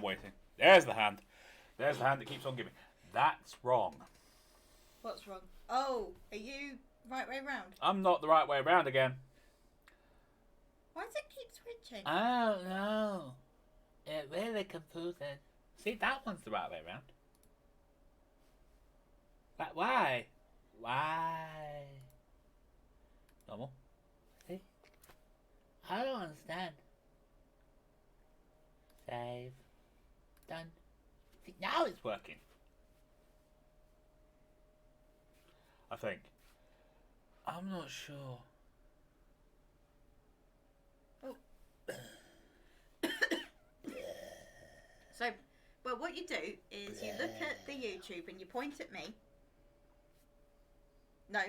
I'm waiting. There's the hand. There's the hand that keeps on giving. That's wrong. What's wrong? Oh, are you right way round? I'm not the right way around again. Why does it keep switching? I don't know. It's really confusing. See, that one's the right way around. But why? Why? Normal. See? I don't understand. Save. Done. See, now it's working. I think. I'm not sure. Oh. So, well, what you do is you look at the YouTube and you point at me. No,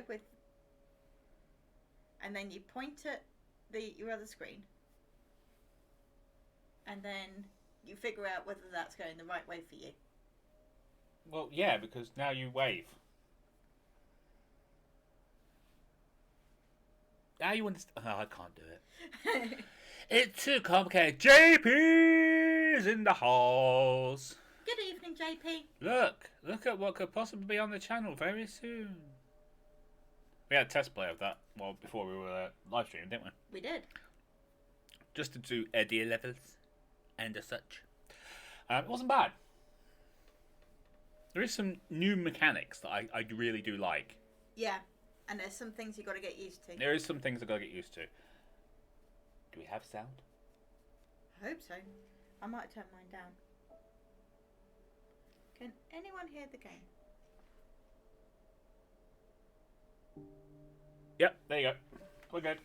and then you point at your other screen. And then you figure out whether that's going the right way for you. Well, yeah, because now you wave. Now you understand. Oh, I can't do it. It's too complicated. JP's in the house. Good evening, JP. Look at what could possibly be on the channel very soon. We had a test play of that before we were live streaming, didn't we? We did. Just to do idea levels and as such. It wasn't bad. There is some new mechanics that I really do like. Yeah, and there's some things you've got to get used to. There is some things I've got to get used to. Do we have sound? I hope so. I might turn mine down. Can anyone hear the game? Yep, there you go. We're good.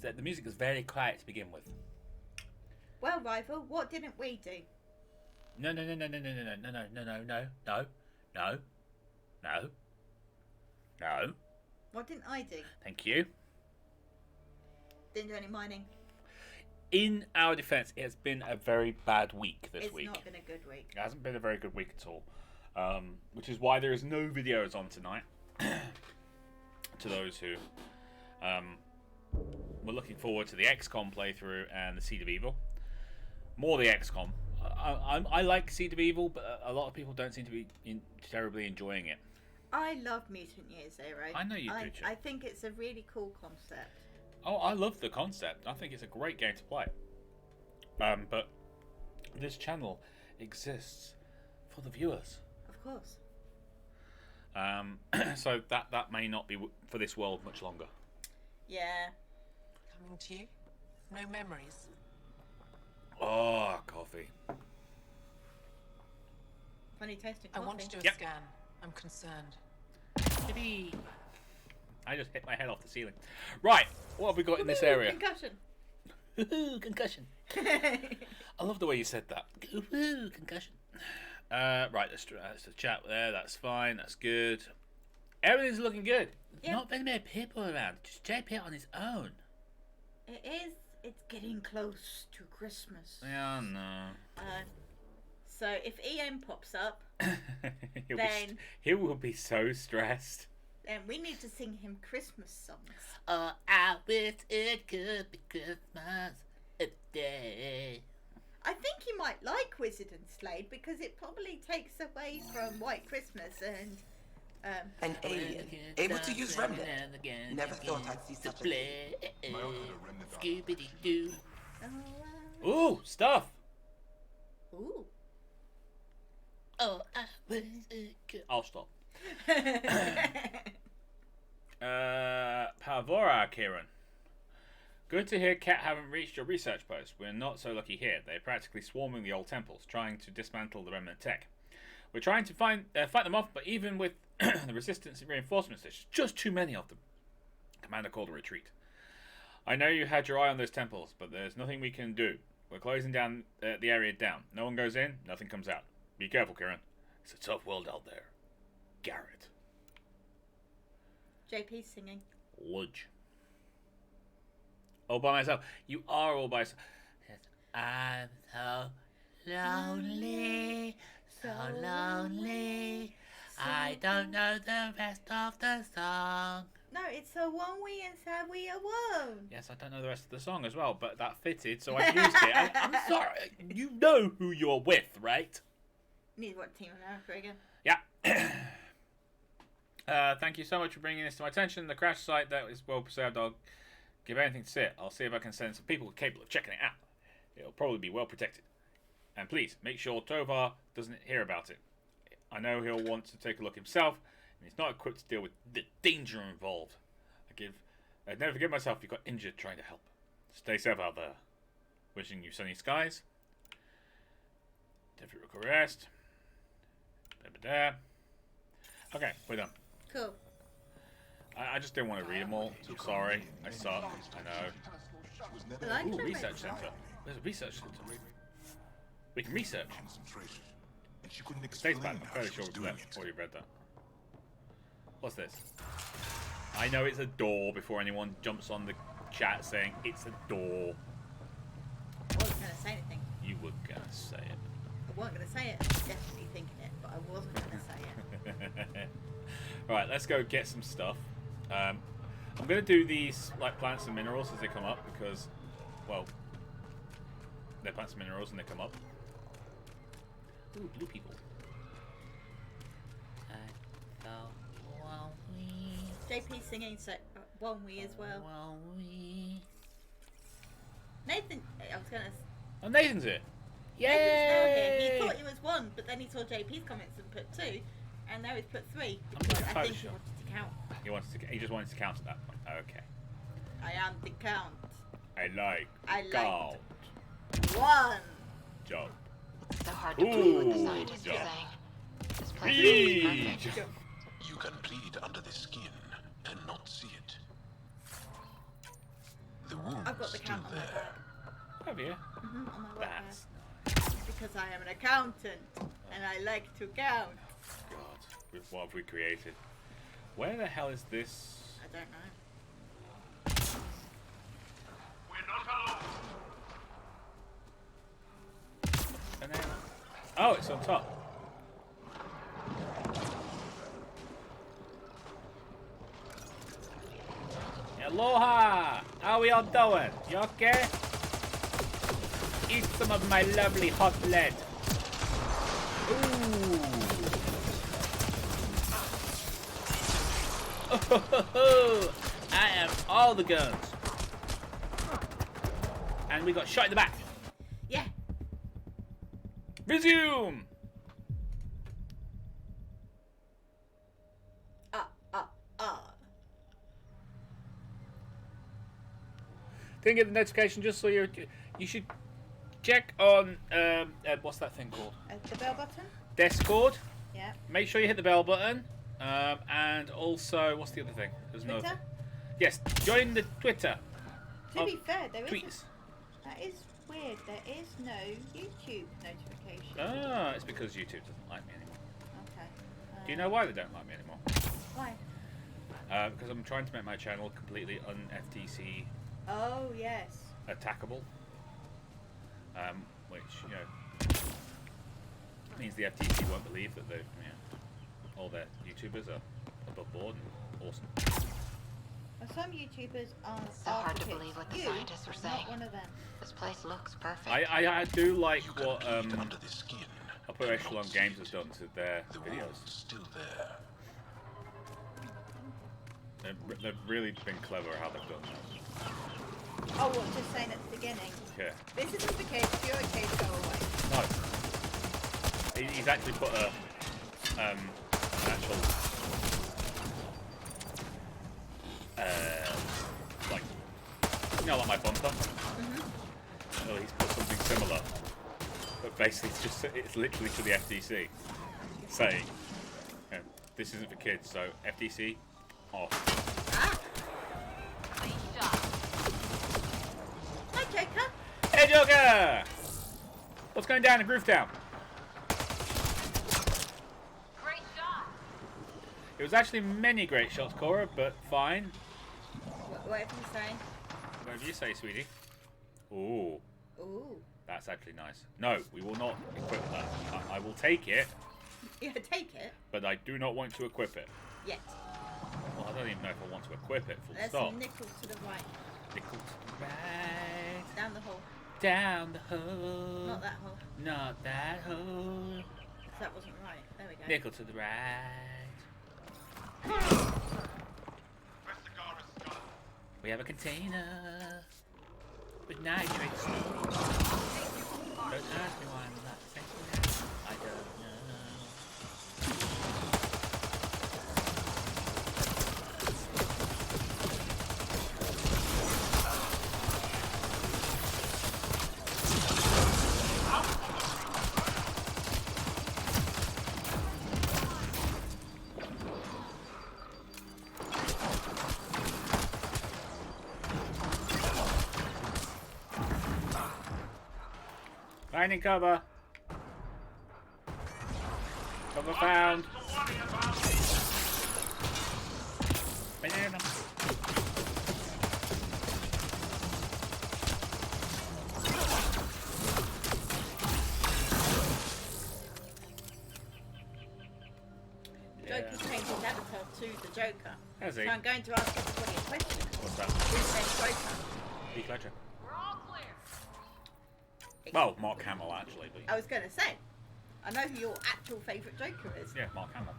So the music is very quiet to begin with. Well, rival, what didn't we do? No. What didn't I do? Thank you. Didn't do any mining. In our defence, it has been a very bad week this week. It's not been a good week. It hasn't been a very good week at all. Which is why there is no videos on tonight. To those who were looking forward to the XCOM playthrough and the Seed of Evil. More the XCOM. I like Seed of Evil, but a lot of people don't seem to be terribly enjoying it. I love Mutant Year Zero. I know you do, Chip. I think it's a really cool concept. Oh, I love the concept. I think it's a great game to play. But this channel exists for the viewers. Of course. So that may not be for this world much longer. Yeah. Coming to you? No memories. Oh, coffee. Funny tasting I coffee. want to do a Yep. scan. I'm concerned. Yippee. I just hit my head off the ceiling. Right, what have we got in this area? Concussion. Concussion. I love the way you said that. Concussion. Right, let's chat there. That's fine. That's good. Everything's looking good. Yeah. Not very many people around. Just JP on his own. It is. It's getting close to Christmas. Yeah, no. So if Ian pops up, Then he will be so stressed. then we need to sing him Christmas songs. I wish it could be Christmas day. I think he might like Wizard and Slade because it probably takes away from White Christmas and An alien, able to use Remnant. Never thought I'd see such a thing. Scooby-Doo. oh, Ooh, stuff. ooh. Oh, I wish it could. I'll stop. Pavora, Kieran. Good to hear Kett haven't reached your research post. We're not so lucky here. They're practically swarming the old temples, trying to dismantle the remnant tech. We're trying to fight them off, but even with the resistance and reinforcements, there's just too many of them. Commander called a retreat. I know you had your eye on those temples, but there's nothing we can do. We're closing down the area down. No one goes in, nothing comes out. Be careful, Kieran. It's a tough world out there. Garrett. JP's singing. Ludge. All by myself. You are all by yourself. I'm so lonely, so lonely. I don't know the rest of the song. No, it's so one we and so we are one. Yes, I don't know the rest of the song as well, but that fitted, so I've used it. I'm sorry. You know who you're with, right? Need what Team America again? Yeah. Thank you so much for bringing this to my attention. The crash site that is well preserved. I'll give anything to see it. I'll see if I can send some people capable of checking it out. It'll probably be well protected. And please, make sure Tovar doesn't hear about it. I know he'll want to take a look himself, and he's not equipped to deal with the danger involved. I'd never forget myself if you got injured trying to help. Stay safe out there. Wishing you sunny skies. Definitely rest. There. Okay, we're done. Cool. I just didn't want to read them all. I'm sorry. I suck. I know. Ooh, research center. There's a research center. We can research. Stays back. I'm fairly sure we've already read that. What's this? I know it's a door before anyone jumps on the chat saying it's a door. I wasn't going to say anything. You were going to say it. I wasn't going to say it. I was definitely thinking it, but I wasn't going to say it. Alright, let's go get some stuff. I'm going to do these like plants and minerals as they come up because, well, they're plants and minerals and they come up. Ooh, blue people. JP singing so one we as well. Nathan, I was going to... Oh, Nathan's here. Nathan's now here. He Yay! thought it was 1, but then he saw JP's comments and put 2, and now he's put 3. I'm Because not I entirely think he sure. wanted to count. He just wanted to count at that point. Okay. I am the count. I like liked count. 1. Job. So hard to believe what the Ooh, scientists are yeah. saying. This place is Read. perfect. You can bleed under the skin and not see it. The wound's I've got the still count on my there. bag. Have you? On my work That's bag. Because I am an accountant, and I like to count. God. What have we created? Where the hell is this? I don't know. Banana. Oh, it's on top. Aloha! How we all doing? You okay? Eat some of my lovely hot lead. Ooh. Oh, I am all the guns. And we got shot in the back. Yeah. Resume! Didn't get the notification just so you should check on what's that thing called? The bell button? Discord. Yeah. Make sure you hit the bell button. And also, what's the other thing? There's another Twitter? thing. Yes, join the Twitter. To be fair, there Tweets. is. That is weird. There is no YouTube notification. Ah, it's because YouTube doesn't like me anymore. Okay. Do you know why they don't like me anymore? Why? Because I'm trying to make my channel completely un-FTC Oh yes. attackable. Which, you know, means the FTC won't believe that they've, all their YouTubers are above board and awesome. Well, some YouTubers aren't. So hard to architects. believe what the You scientists are are saying. Not one of them. This place looks perfect. I do like You can what bleed under the skin Upper and Echelon not see Games it. has done to their The videos. wound's still there. They've really been clever how they've done that. Oh, what? Just saying at the beginning. Yeah. This isn't the case. If you're okay, go away. No. He's actually put an actual like, you know, like my bumper. So he's put something similar, but basically it's literally to the FTC saying, this isn't for kids, so FTC off. Hi, Joker. Hey Joker! What's going down in Groovetown? Great shot. It was actually many great shots, Cora, but fine. Whatever you say. Whatever you say, sweetie. Ooh, Ooh. that's actually nice. No, we will not equip that. I will take it, Yeah, take it. but I do not want to equip it. Yet. We'll I don't even know if I want to equip it full There's stop. some nickel to the right. Nickel to the right. Down the hole. Down the hole. Not that hole. Not that hole. 'Cause that wasn't right. There we go. Nickel to the right. We have a container with nitrates. Don't ask me why I'm not thinking that. I don't know. Finding cover. Cover found. Banana. Joker's changed his avatar to the Joker. Has So he? I'm going to ask everybody a question. What's that? Who's their Joker? Heath Ledger. We're all clear. Well, Mark Hamill actually, but I was going to say, I know who your actual favourite Joker is. yeah, Mark Hamill.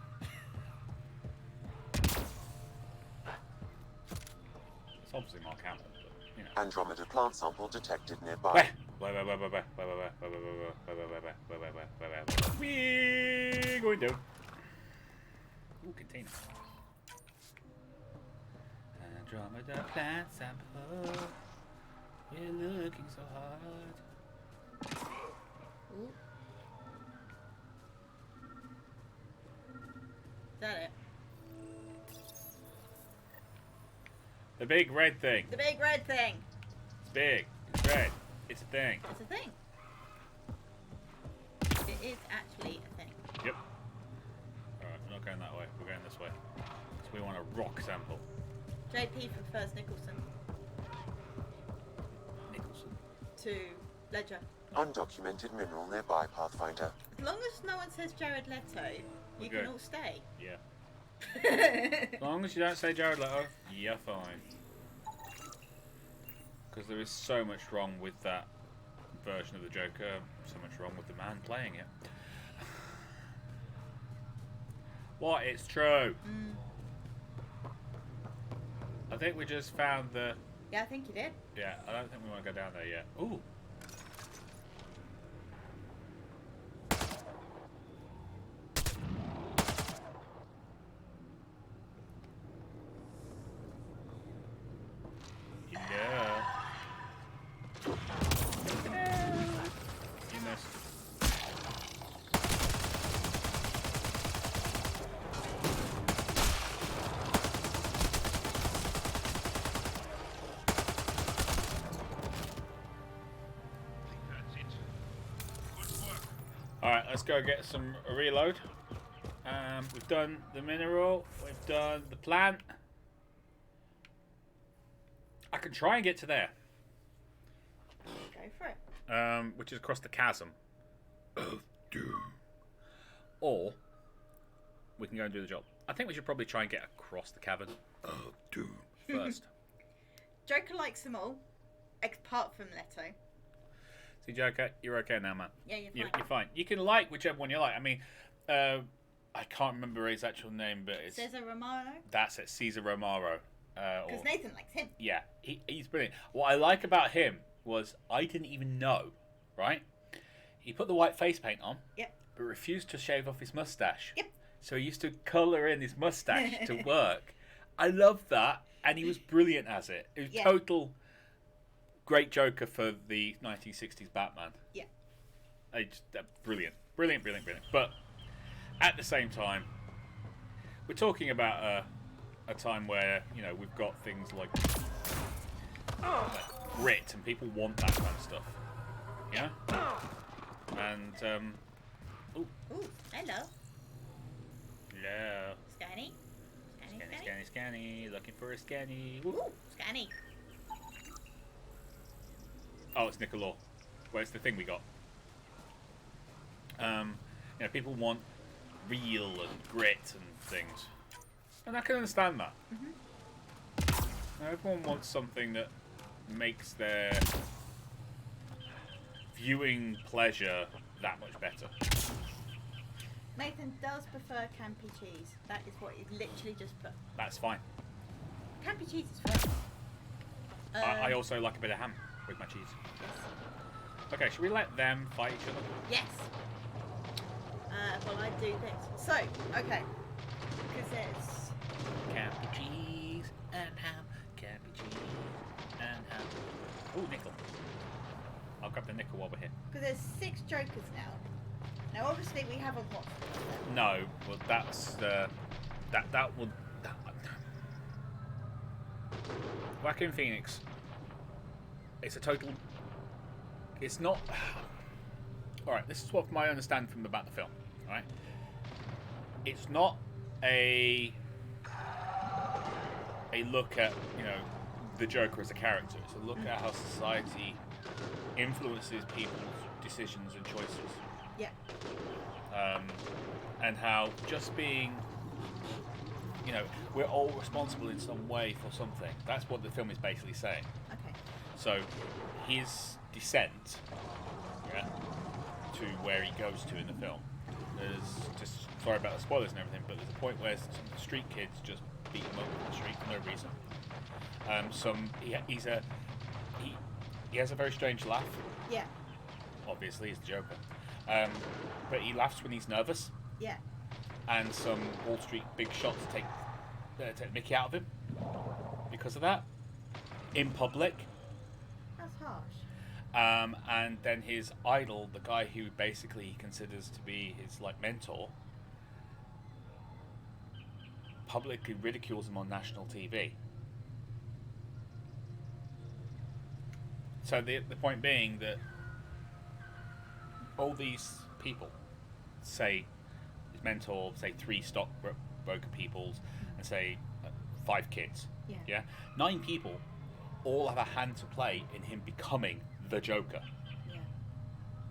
It's obviously Mark Hamill, but you know. Andromeda plant sample detected nearby. Where? We're going down. Ooh, container. Andromeda plant sample. We're looking so hard. Ooh. Is that it? The big red thing. The big red thing. It's big. It's red. It's a thing. It's a thing. It is actually a thing. Yep. Alright, we're not going that way. We're going this way. So we want a rock sample. JP for first Nicholson Nicholson. to Ledger. Undocumented mineral nearby, Pathfinder. As long as no one says Jared Leto, you Okay. can all stay. Yeah. As long as you don't say Jared Leto, you're fine. Because there is so much wrong with that version of the Joker, so much wrong with the man playing it. What? It's true. I think we just found the... Yeah, I think you did. Yeah, I don't think we want to go down there yet. Ooh. Yeah. You missed. Alright, let's go get some reload. We've done the mineral, we've done the plant. I can try and get to there, Go for it. which is across the chasm of doom. Or we can go and do the job. I think we should probably try and get across the cavern of doom first. Joker likes them all, apart from Leto. See, Joker, you're okay now, man. Yeah, you're fine. You're fine. You can like whichever one you like. I mean, I can't remember his actual name, but it's Cesar Romano, that's it, Caesar Romero. because Nathan likes him. Yeah, he's brilliant. What I like about him was I didn't even know, right? He put the white face paint on, Yep. but refused to shave off his mustache. Yep. So he used to colour in his mustache to work. I loved that, and he was brilliant as it. It was Yeah. total great Joker for the 1960s Batman. Yeah. Brilliant. Brilliant. But at the same time, we're talking about a time where, you know, we've got things like grit, and people want that kind of stuff. Yeah? And, Ooh, hello. yeah. Scanny. Scanny. Looking for a scanny. Whoop. Ooh, Scanny. Oh, it's Nicolor. Well, it's the thing we got. You know, people want real and grit and things. And I can understand that. Now, everyone wants something that makes their viewing pleasure that much better. Nathan does prefer campy cheese. That is what he literally just put. That's fine. Campy cheese is fine. I also like a bit of ham with my cheese. Yes. Okay, should we let them fight each other? Yes. Well, I do this. So, okay. Because there's... Campy cheese and ham. Campy cheese and ham. Ooh, nickel. I'll grab the nickel while we're here. Because there's 6 Jokers now. Now, obviously, we haven't watched them. No, well, that's the... That would... Joaquin Phoenix. It's a total... It's not... Alright, this is what my understanding from about the film. Right? It's not a look at, you know, the Joker as a character. It's a look at how society influences people's decisions and choices. Yeah. And how just being, you know, we're all responsible in some way for something. That's what the film is basically saying. Okay. So, his descent, yeah, to where he goes to in the film. There's just, sorry about the spoilers and everything, but there's a point where some street kids just beat him up on the street for no reason. He has a very strange laugh. Yeah. Obviously, he's the Joker. But he laughs when he's nervous. Yeah. And some Wall Street big shots take the mickey out of him because of that. In public. That's harsh. And then his idol, the guy who basically he considers to be his like mentor, publicly ridicules him on national TV. So the point being that all these people, say his mentor, say 3 stockbroker peoples, and say 5 kids, Yeah. 9 people all have a hand to play in him becoming the Joker. Yeah.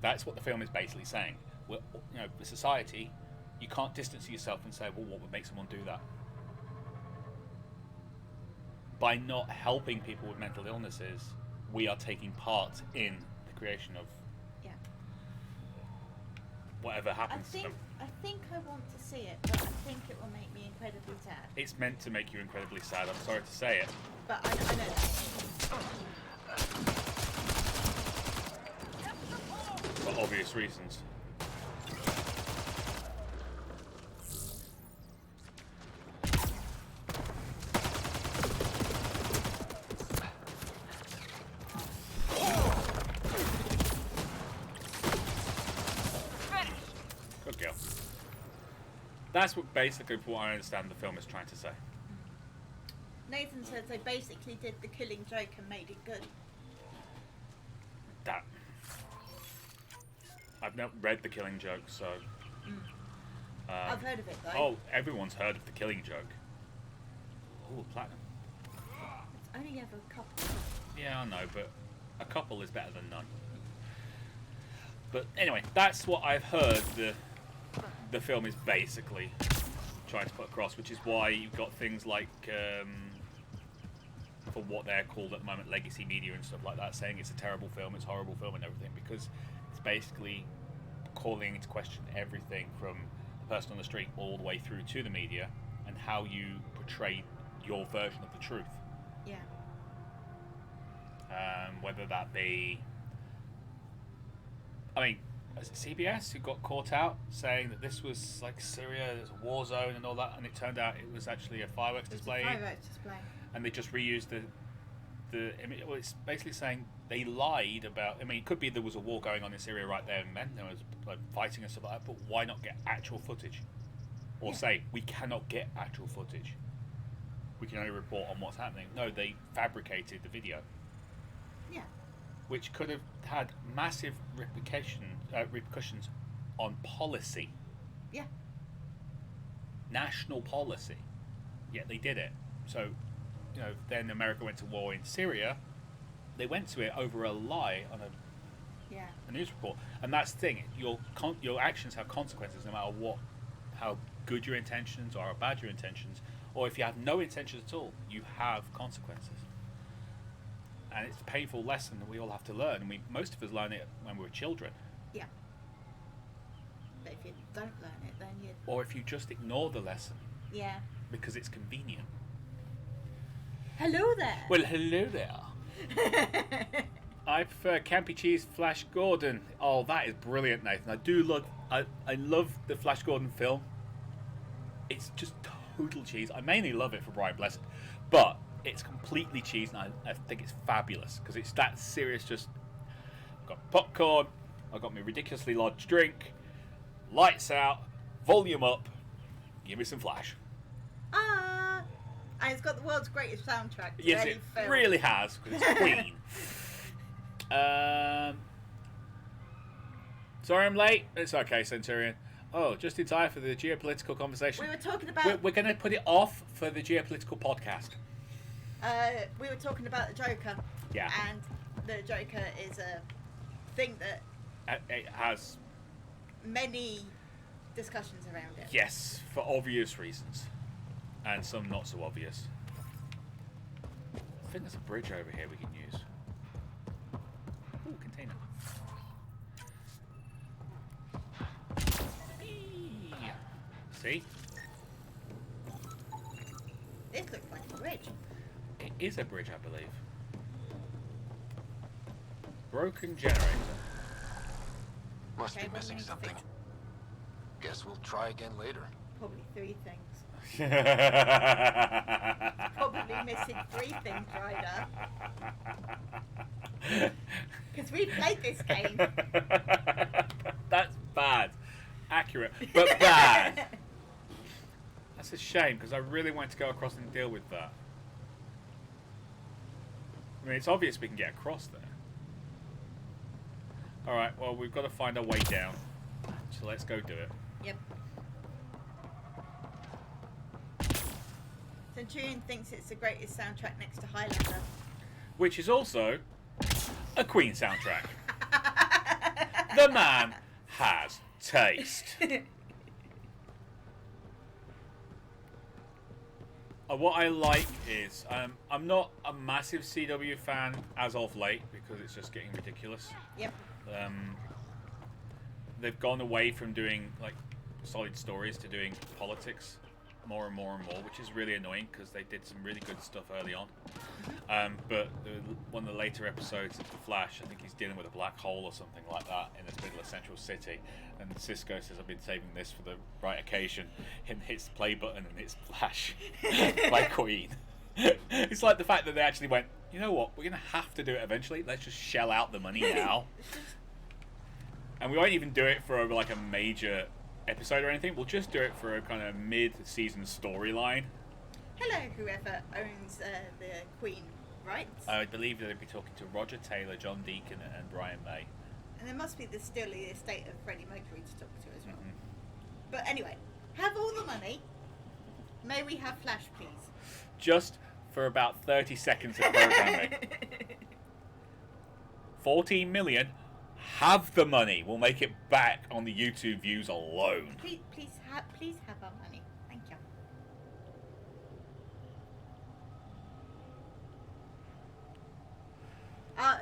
That's what the film is basically saying. Well, you know, the society, you can't distance yourself and say, well, what would make someone do that? By not helping people with mental illnesses, we are taking part in the creation of whatever happens to them. I think I want to see it, but I think it will make me incredibly sad. It's meant to make you incredibly sad. I'm sorry to say it. But I know that. For obvious reasons. Good girl. That's what basically what I understand the film is trying to say. Nathan says they basically did the Killing Joke and made it good. That. I've not read The Killing Joke, so... I've heard of it though. Oh, everyone's heard of The Killing Joke. Oh, platinum. It's only ever a couple. Yeah, I know, but a couple is better than none. But anyway, that's what I've heard the film is basically trying to put across, which is why you've got things like, for what they're called at the moment, legacy media and stuff like that, saying it's a terrible film, it's a horrible film and everything, because it's basically calling into question everything from the person on the street all the way through to the media and how you portray your version of the truth. Yeah. Whether that be, I mean, was it CBS who got caught out saying that this was like Syria, there's a war zone and all that, and it turned out it was actually a fireworks display. Fireworks display. And they just reused the image. Well, it's basically saying they lied about. I mean, it could be there was a war going on in Syria right there and then. There was like fighting and stuff like that. But why not get actual footage? Or say we cannot get actual footage. We can only report on what's happening. No, they fabricated the video. Yeah. Which could have had massive repercussions on policy. Yeah. National policy. Yet they did it. So, you know, then America went to war in Syria. They went to it over a lie on a news report. And that's the thing. Your actions have consequences no matter how good your intentions or how bad your intentions, Or if you have no intentions at all, you have consequences. And it's a painful lesson that we all have to learn. And most of us learn it when we were children. Yeah. But if you don't learn it, then you... Or if you just ignore the lesson. Yeah. Because it's convenient. Hello there. Well, hello there. I prefer Campy Cheese Flash Gordon. Oh, that is brilliant, Nathan. I love the Flash Gordon film. It's just total cheese. I mainly love it for Brian Blessed, but it's completely cheese, and I think it's fabulous because it's that serious. Just I've got popcorn, I've got my ridiculously large drink, lights out, volume up. Give me some Flash. And it's got the world's greatest soundtrack. To Yes, any it film. really has because it's Queen. Sorry I'm late. It's okay, Centurion. Oh, just in time for the geopolitical conversation. We were talking about... We're going to put it off for the geopolitical podcast. we were talking about the Joker. Yeah. And the Joker is a thing that... It has... many discussions around it. Yes, for obvious reasons. And some not so obvious. I think there's a bridge over here we can use. Ooh, container. See? This looks like a bridge. It is a bridge, I believe. Broken generator. Must Okay, be what do missing we need to something. fix? Guess we'll try again later. Probably 3 things. Probably missing 3 things, Ryder. Because we played this game. That's bad. Accurate, but bad. That's a shame, because I really wanted to go across and deal with that. I mean, it's obvious we can get across there. Alright, well, we've got to find our way down. So let's go do it. Yep. Centurion thinks it's the greatest soundtrack next to Highlander. Which is also a Queen soundtrack. The man has taste. What I like is, I'm not a massive CW fan as of late because it's just getting ridiculous. Yep. They've gone away from doing like solid stories to doing politics more and more and more, which is really annoying because they did some really good stuff early on. But one of the later episodes of The Flash, I think he's dealing with a black hole or something like that in the middle of Central City. And Cisco says, I've been saving this for the right occasion. And hits the play button and hits Flash by Queen. It's like the fact that they actually went, you know what, we're going to have to do it eventually. Let's just shell out the money now. And we won't even do it for like a major episode or anything. We'll just do it for a kind of mid-season storyline. Hello, whoever owns the Queen rights. I believe that they'd be talking to Roger Taylor, John Deacon, and Brian May. And there must be still the estate of Freddie Mercury to talk to as well. Mm-hmm. But anyway, have all the money. May we have Flash, please? Just for about 30 seconds of programming. 14 million. Have the money. We'll make it back on the YouTube views alone. Please have our money. Thank you.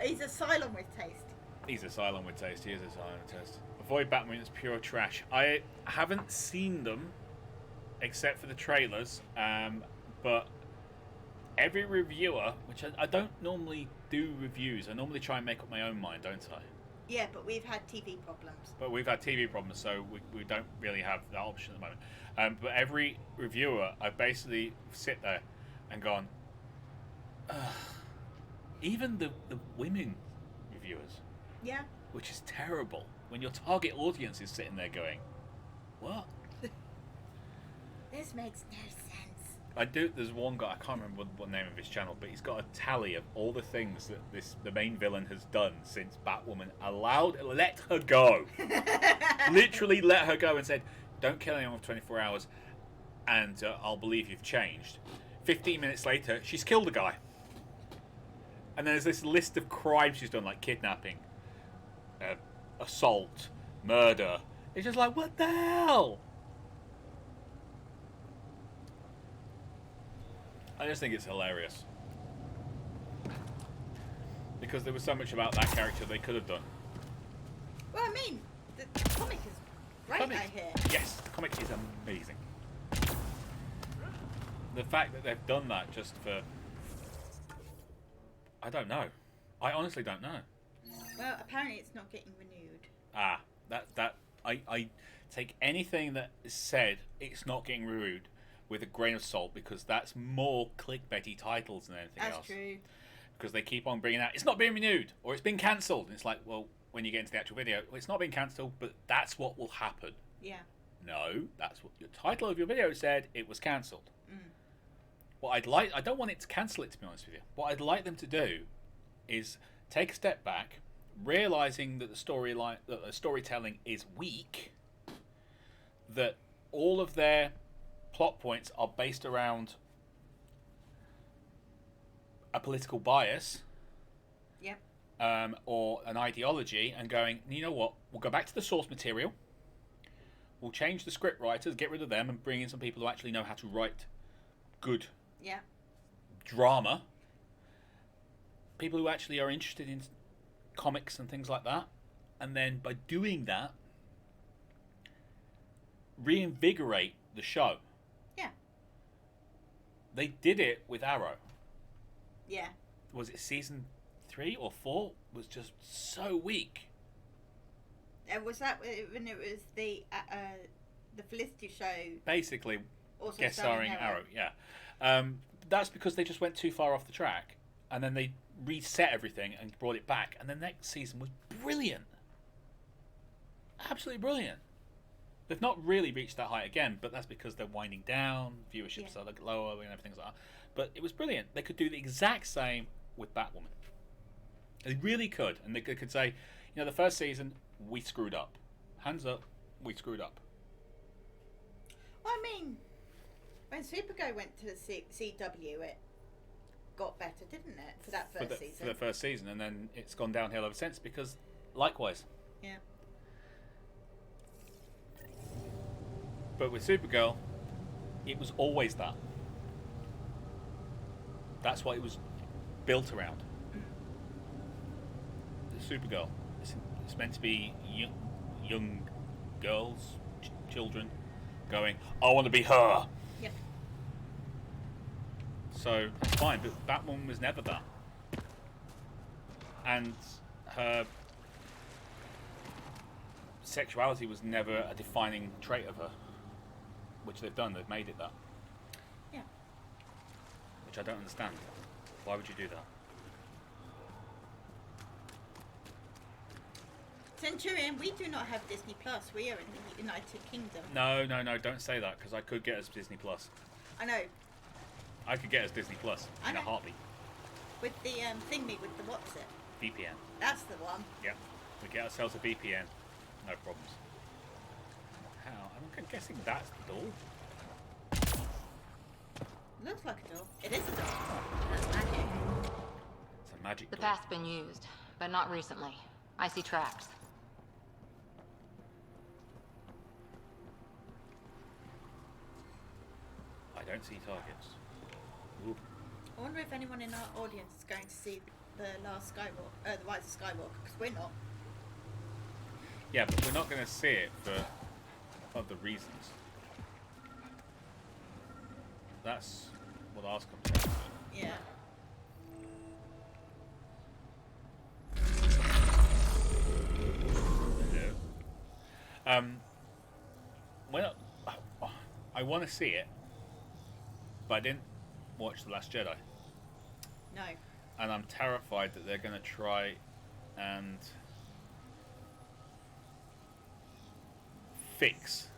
He's a Cylon with taste. He's a Cylon with taste. He is a Cylon with taste. Avoid Batman is pure trash. I haven't seen them except for the trailers, but every reviewer, which I don't normally do reviews, I normally try and make up my own mind, don't I? Yeah, but we've had TV problems. But we've had TV problems, so we don't really have that option at the moment. But every reviewer, I basically sit there and gone, ugh. Even the women reviewers, Yeah. which is terrible, when your target audience is sitting there going, what? This makes no sense. There's one guy, I can't remember what name of his channel, but he's got a tally of all the things that the main villain has done since Batwoman let her go. Literally let her go and said, don't kill anyone for 24 hours and I'll believe you've changed. 15 minutes later, she's killed a guy. And there's this list of crimes she's done, like kidnapping, assault, murder. It's just like, what the hell? I just think it's hilarious. Because there was so much about that character they could have done. Well, I mean, the comic is great, I hear. Yes, the comic is amazing. The fact that they've done that just for... I don't know. I honestly don't know. Well, apparently it's not getting renewed. Ah, I take anything that is said, it's not getting renewed, with a grain of salt, because that's more clickbaity titles than anything else. That's true. Because they keep on bringing out, it's not being renewed, or it's been cancelled. And it's like, well, when you get into the actual video, well, it's not being cancelled, but that's what will happen. Yeah. No, that's what your title of your video said, it was cancelled. What I'd like, I don't want it to cancel it, to be honest with you. What I'd like them to do is take a step back, realizing that the storytelling is weak, that all of their plot points are based around a political bias, Yep. or an ideology, and going, you know what, we'll go back to the source material, we'll change the script writers, get rid of them, and bring in some people who actually know how to write good Yeah. drama, people who actually are interested in comics and things like that, and then by doing that, reinvigorate the show. Yeah. They did it with Arrow. Yeah. Was it season 3 or 4? Was just so weak. Was that when it was the Felicity show? Basically, Also guest starring Arrow. Yeah. That's because they just went too far off the track, and then they reset everything and brought it back, and the next season was brilliant. Absolutely brilliant. They've not really reached that height again, but that's because they're winding down, viewerships are lower, and everything like that. But it was brilliant. They could do the exact same with Batwoman. They really could, and they could say, you know, the first season we screwed up. Hands up, we screwed up. Well, I mean, when Supergirl went to the CW, it got better, didn't it, for that first season? For the first season, and then it's gone downhill ever since, because likewise. Yeah. But with Supergirl, it was always that. That's what it was built around. The Supergirl. It's meant to be young girls, children, going, I want to be her. Yep. So that's fine, but Batwoman was never that. And her sexuality was never a defining trait of her. Which they've done, they've made it that. Yeah. Which I don't understand. Why would you do that? Centurion, we do not have Disney Plus. We are in the United Kingdom. No, don't say that, because I could get us Disney Plus. I know. I could get us Disney Plus in a heartbeat. With the thingy, with the what's it? VPN. That's the one. Yeah. We get ourselves a VPN. No problems. How? I'm guessing that's the door. Looks like a door. It is a door. That's magic. It's a magic The door. path's been used, but not recently. I see tracks. I don't see targets. Ooh. I wonder if anyone in our audience is going to see the last Skywalker, the Rise of Skywalker, because we're not. Yeah, but we're not going to see it for other reasons. That's what ours comes down to. Yeah. Hello. Well, I want to see it, but I didn't watch The Last Jedi. No. And I'm terrified that they're going to try and fix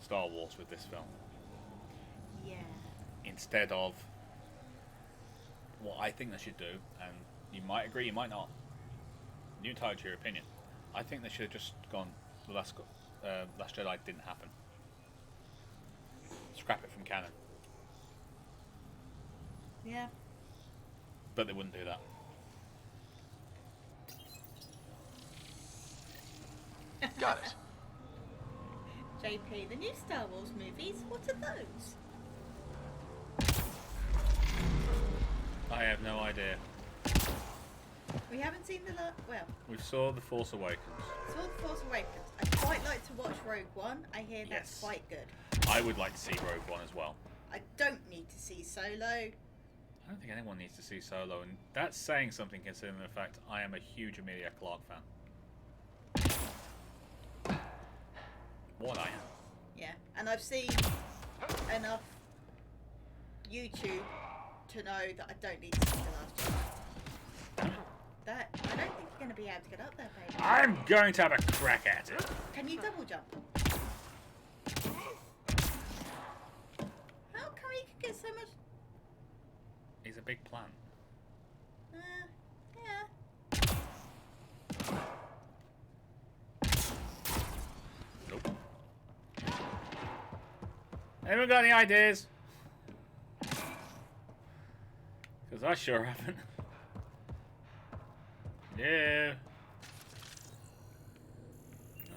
Star Wars with this film. Yeah. Instead of what I think they should do, and you might agree, you might not. You're entitled to your opinion. I think they should have just gone, The Last Jedi didn't happen. Scrap it from canon. Yeah. But they wouldn't do that. Got it. JP, the new Star Wars movies, what are those? I have no idea. We haven't seen the well. We saw The Force Awakens. Saw The Force Awakens. I'd quite like to watch Rogue One. I hear that's Yes. quite good. I would like to see Rogue One as well. I don't need to see Solo. I don't think anyone needs to see Solo, and that's saying something considering the fact I am a huge Emilia Clarke fan. What I am. Yeah, and I've seen enough YouTube to know that I don't need to see The Last Jedi. That I don't think you're going to be able to get up there, baby. I'm going to have a crack at it. Can you double jump? How come you can get so much? He's a big plant. Yeah. Nope. Anyone got any ideas? Because I sure haven't. Yeah. No.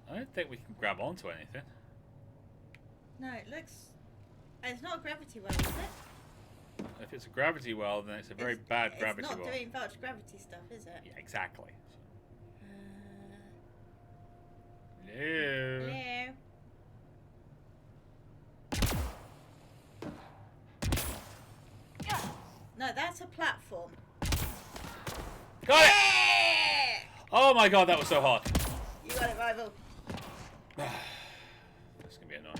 I don't think we can grab onto anything. No, it looks. It's not a gravity well, is it? If it's a gravity well, then it's a very bad gravity well. It's not doing much gravity stuff, is it? Yeah, exactly. No. Hello. No, that's a platform. Got it! Yeah! Oh my god, that was so hard. You got it, rival. That's gonna be annoying.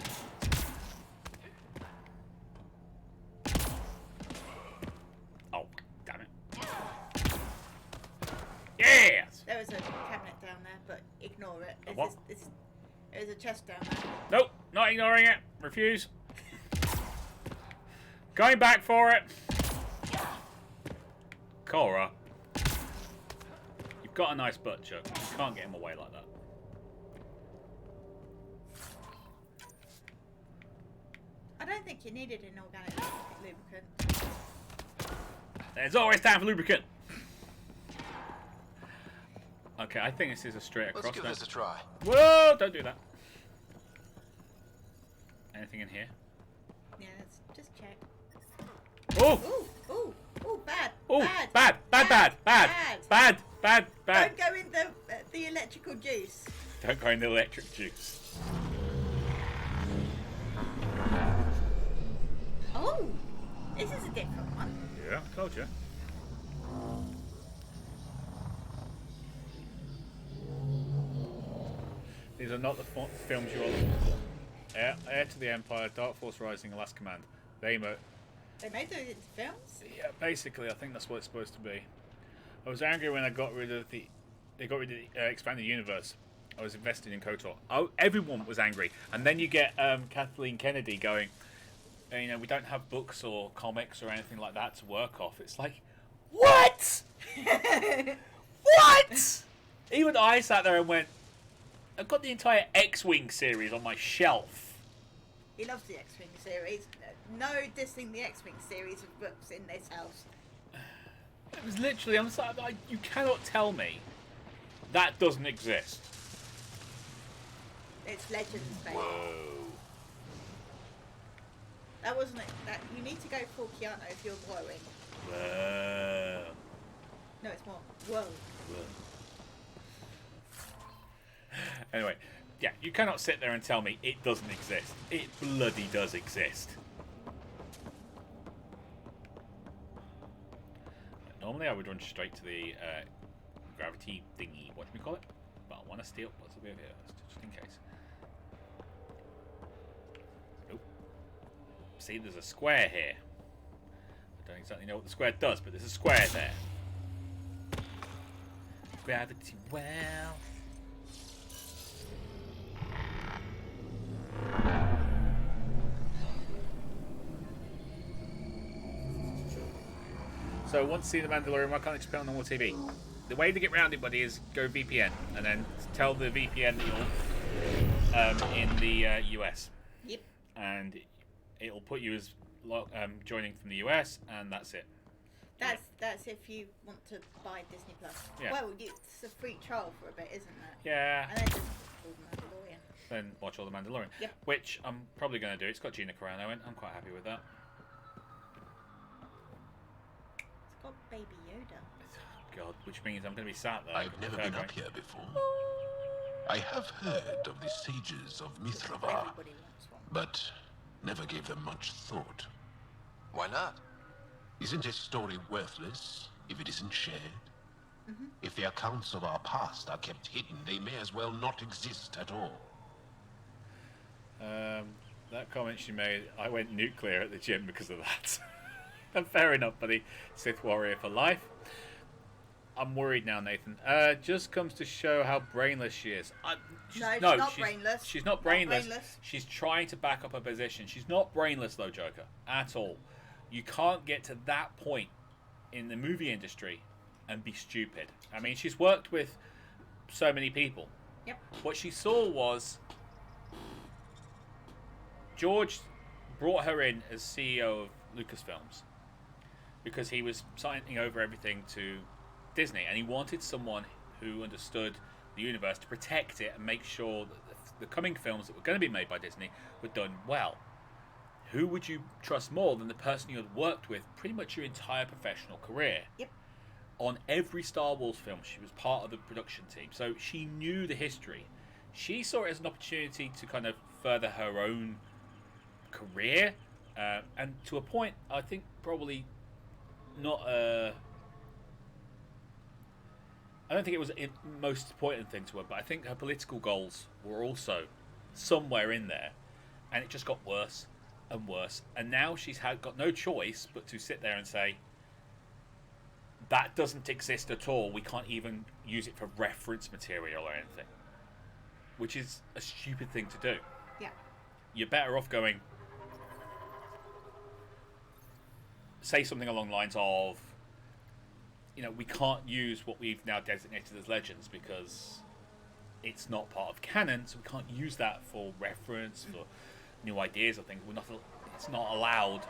Oh, damn it. Yes! There was a cabinet down there, but ignore it. A what? There's a chest down there. Nope, not ignoring it. Refuse. Going back for it. Cora. You've got a nice butt, Chuck. You can't get him away like that. I don't think you needed an organic lubricant. There's always time for lubricant. Okay, I think this is a straight across. Let's give this a try. Whoa! Don't do that. Anything in here? Yeah, let's just check. Oh! Ooh, bad. Oh! Bad. Bad! Don't go in the electrical juice. Don't go in the electric juice. Oh, this is a different one. Yeah, I told you. These are not the films you are looking for. Heir to the Empire, Dark Force Rising, The Last Command. They made those into films? Yeah, basically, I think that's what it's supposed to be. I was angry when they got rid of the expanded universe. I was invested in KOTOR. Oh, everyone was angry, and then you get Kathleen Kennedy going, you know, we don't have books or comics or anything like that to work off. It's like, what? What? Even I sat there and went, I've got the entire X-Wing series on my shelf. He loves the X-Wing series. No dissing the X-Wing series of books in this house. It was literally, I'm sorry, you cannot tell me that doesn't exist. It's Legends, baby. Whoa. That wasn't it. That you need to go full Keanu if you're glowing. Whoa. No, it's more. Whoa. Anyway, yeah, you cannot sit there and tell me it doesn't exist. It bloody does exist. Normally I would run straight to the gravity thingy, what do we call it? But I want to steal what's a bit of it first, just in case. Nope. See, there's a square here. I don't exactly know what the square does, but there's a square there. Gravity well. So once you see The Mandalorian, why can't it just play on normal TV? The way to get around it, buddy, is go VPN and then tell the VPN that you're in the US. Yep. And it'll put you as joining from the US, and that's it. That's if you want to buy Disney Plus. Yeah. Well, it's a free trial for a bit, isn't it? Yeah. And then just call the Mandalorian. Then watch all the Mandalorian. Yep. Which I'm probably going to do. It's got Gina Carano in. I'm quite happy with that. It's got Baby Yoda. God, which means I'm going to be sat there. I've never been up here before. I have heard of the sages of Mithravar, Everybody wants one. but never gave them much thought. Why not? Isn't a story worthless if it isn't shared? If the accounts of our past are kept hidden, they may as well not exist at all. That comment she made, I went nuclear at the gym because of that. And fair enough, buddy. Sith warrior for life. I'm worried now, Nathan. Just comes to show how brainless she is. She's not brainless. She's not brainless. Not brainless. She's trying to back up her position. She's not brainless, though, Joker, at all. You can't get to that point in the movie industry and be stupid. I mean, she's worked with so many people. Yep. What she saw was George brought her in as CEO of Lucasfilms because he was signing over everything to Disney, and he wanted someone who understood the universe to protect it and make sure that the coming films that were going to be made by Disney were done well. Who would you trust more than the person you had worked with pretty much your entire professional career? Yep. On every Star Wars film, she was part of the production team, so she knew the history. She saw it as an opportunity to kind of further her own career, and to a point, I think probably not. I don't think it was the most important thing to her, but I think her political goals were also somewhere in there, and it just got worse and worse. And now she's got no choice but to sit there and say, that doesn't exist at all. We can't even use it for reference material or anything. Which is a stupid thing to do. Yeah. You're better off going, say something along the lines of, we can't use what we've now designated as legends because it's not part of canon, so we can't use that for reference, for new ideas or things. It's not allowed,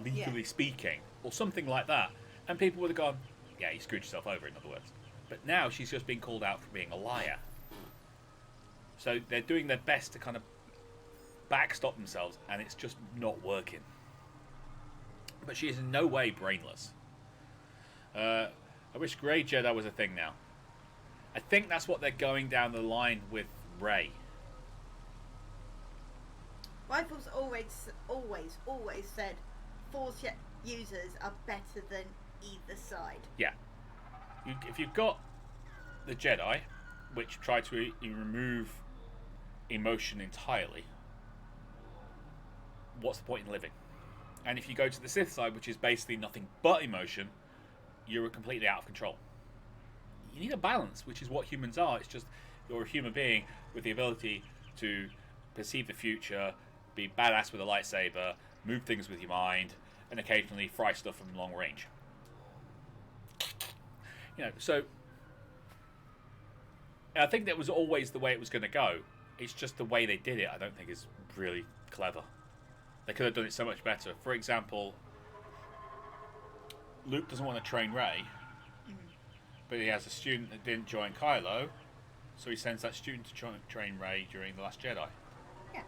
legally speaking, or something like that. And people would have gone, yeah, you screwed yourself over, in other words. But now she's just being called out for being a liar. So they're doing their best to kind of backstop themselves, and it's just not working. But she is in no way brainless. I wish Grey Jedi was a thing now. I think that's what they're going down the line with Rey. Rifles always said Force users are better than either side. Yeah. If you've got the Jedi, which try to remove emotion entirely, what's the point in living? And if you go to the Sith side, which is basically nothing but emotion, you're completely out of control. You need a balance, which is what humans are. It's just you're a human being with the ability to perceive the future, be badass with a lightsaber, move things with your mind, and occasionally fry stuff from long range. So I think that was always the way it was going to go. It's just the way they did it, I don't think is really clever. They could have done it so much better. For example, Luke doesn't want to train Rey, but he has a student that didn't join Kylo, so he sends that student to train Rey during The Last Jedi. Yeah.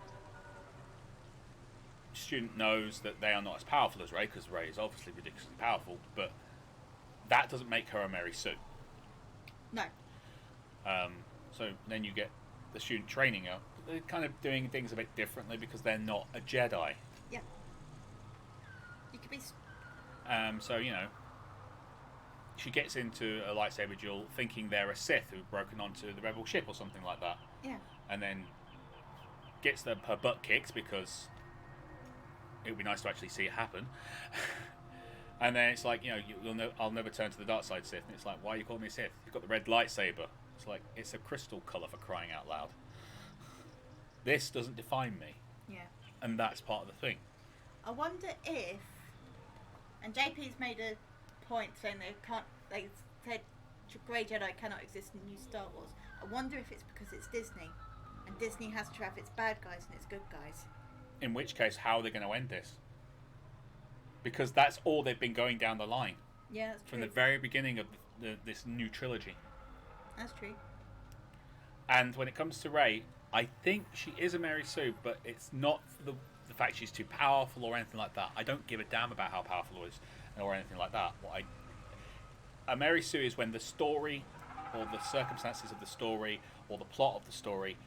The student knows that they are not as powerful as Rey, because Rey is obviously ridiculously powerful, but that doesn't make her a Mary Sue. No. So then you get the student training her. They're kind of doing things a bit differently because they're not a Jedi. Yeah. You could be. So, she gets into a lightsaber duel thinking they're a Sith who've broken onto the Rebel ship or something like that. Yeah. And then gets her butt kicked because it would be nice to actually see it happen. And then it's like, I'll never turn to the dark side, Sith. And it's like, why are you calling me a Sith? You've got the red lightsaber. It's like, it's a crystal colour, for crying out loud. This doesn't define me. Yeah. And that's part of the thing. I wonder if, and JP's made a point saying they said Grey Jedi cannot exist in new Star Wars. I wonder if it's because it's Disney, and Disney has to have its bad guys and its good guys. In which case, how are they going to end this? Because that's all they've been going down the line. Yeah, that's from true. the very beginning of this new trilogy. That's true. And when it comes to Rey, I think she is a Mary Sue, but it's not the fact she's too powerful or anything like that. I don't give a damn about how powerful she is or anything like that. A Mary Sue is when the story or the circumstances of the story or the plot of the story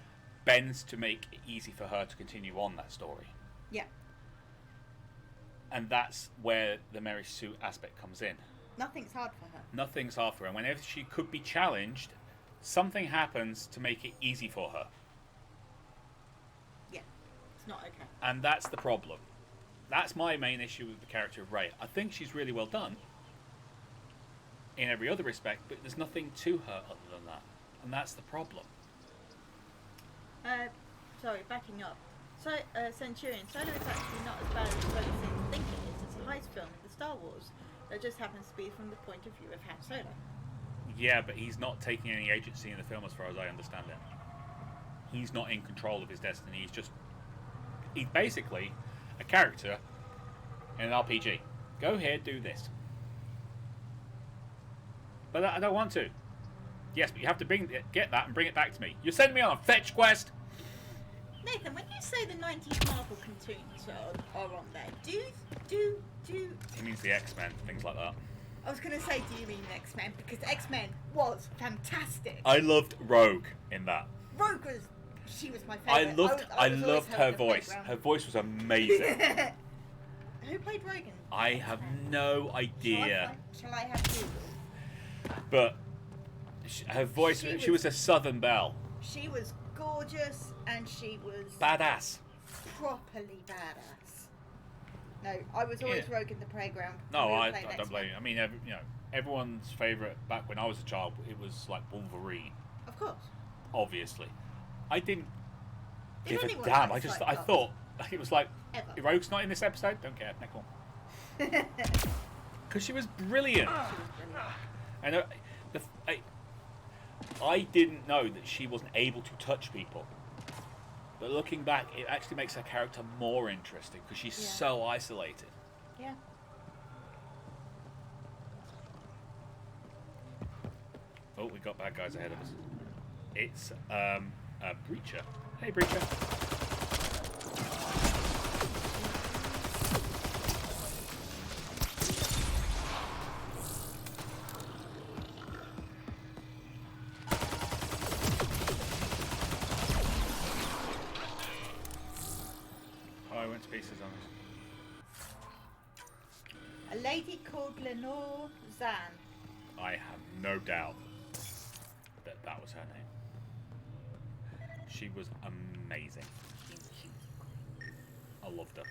bends to make it easy for her to continue on that story. Yeah. And that's where the Mary Sue aspect comes in. Nothing's hard for her. Nothing's hard for her. And whenever she could be challenged, something happens to make it easy for her. Yeah. It's not okay. And that's the problem. That's my main issue with the character of Rey. I think she's really well done in every other respect, but there's nothing to her other than that. And that's the problem. Sorry, backing up. So, Centurion, Solo is actually not as bad as Solo seems to think it is. It's a heist film in the Star Wars that just happens to be from the point of view of Han Solo. Yeah, but he's not taking any agency in the film as far as I understand it. He's not in control of his destiny. He's basically a character in an RPG. Go here, do this. But I don't want to. Yes, but you have to get that and bring it back to me. You're sending me on a fetch quest? Nathan, when you say the 90s Marvel cartoons are on there, do... He means the X-Men, things like that. I was going to say, do you mean X-Men? Because X-Men was fantastic. I loved Rogue in that. Rogue was... She was my favourite. I loved her voice. Her voice was amazing. Who played Rogue? I have no idea. Shall I have Google? But her voice, she was a Southern belle. She was gorgeous and she was... Badass. Properly badass. No, I was always Rogue in the playground. No, I don't blame you. I mean, everyone's favourite back when I was a child, it was like Wolverine. Of course. Obviously. I didn't give a anyone damn. like I thought it was like, Ever. Rogue's not in this episode? Don't care. Next one. Because she was brilliant. And I didn't know that she wasn't able to touch people. But looking back, it actually makes her character more interesting because she's so isolated. Yeah. Oh, we got bad guys ahead of us. It's a Breacher. Hey, Breacher. Oh, I went to pieces on this. A lady called Lenore Zan. I have no doubt that was her name. She was amazing. I loved her.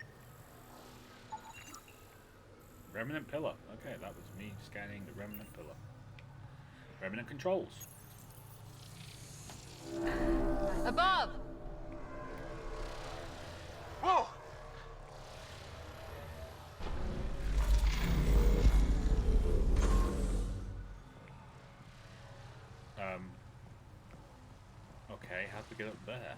Remnant pillar. Okay, that was me scanning the Remnant pillar. Remnant controls. Above! Whoa! Okay, how do we get up there?